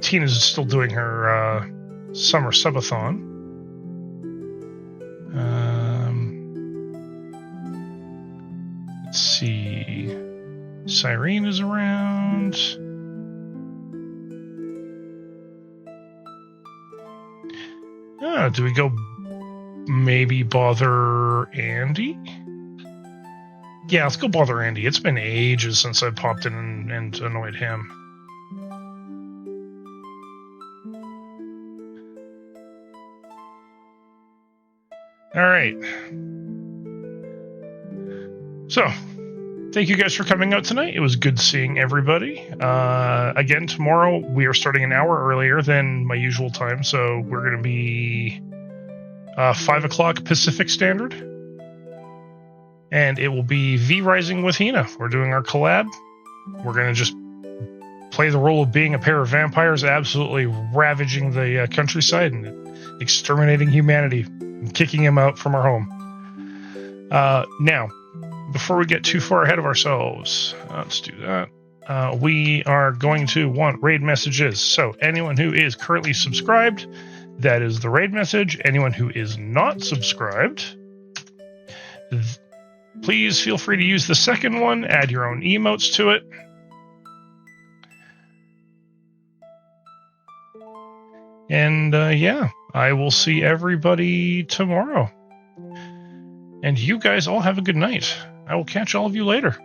Tina's still doing her summer subathon. Let's see. Cyrene is around. Do we go maybe bother Andy? Yeah, let's go bother Andy. It's been ages since I popped in and annoyed him. All right. So, thank you guys for coming out tonight. It was good seeing everybody. Again, tomorrow we are starting an hour earlier than my usual time, so we're going to be 5 o'clock Pacific Standard. And it will be V-Rising with Hina. We're doing our collab. We're going to just play the role of being a pair of vampires absolutely ravaging the countryside and exterminating humanity and kicking him out from our home. Now, before we get too far ahead of ourselves, let's do that. We are going to want raid messages. So anyone who is currently subscribed, that is the raid message. Anyone who is not subscribed, please feel free to use the second one. Add your own emotes to it. And yeah, I will see everybody tomorrow. And you guys all have a good night. I will catch all of you later.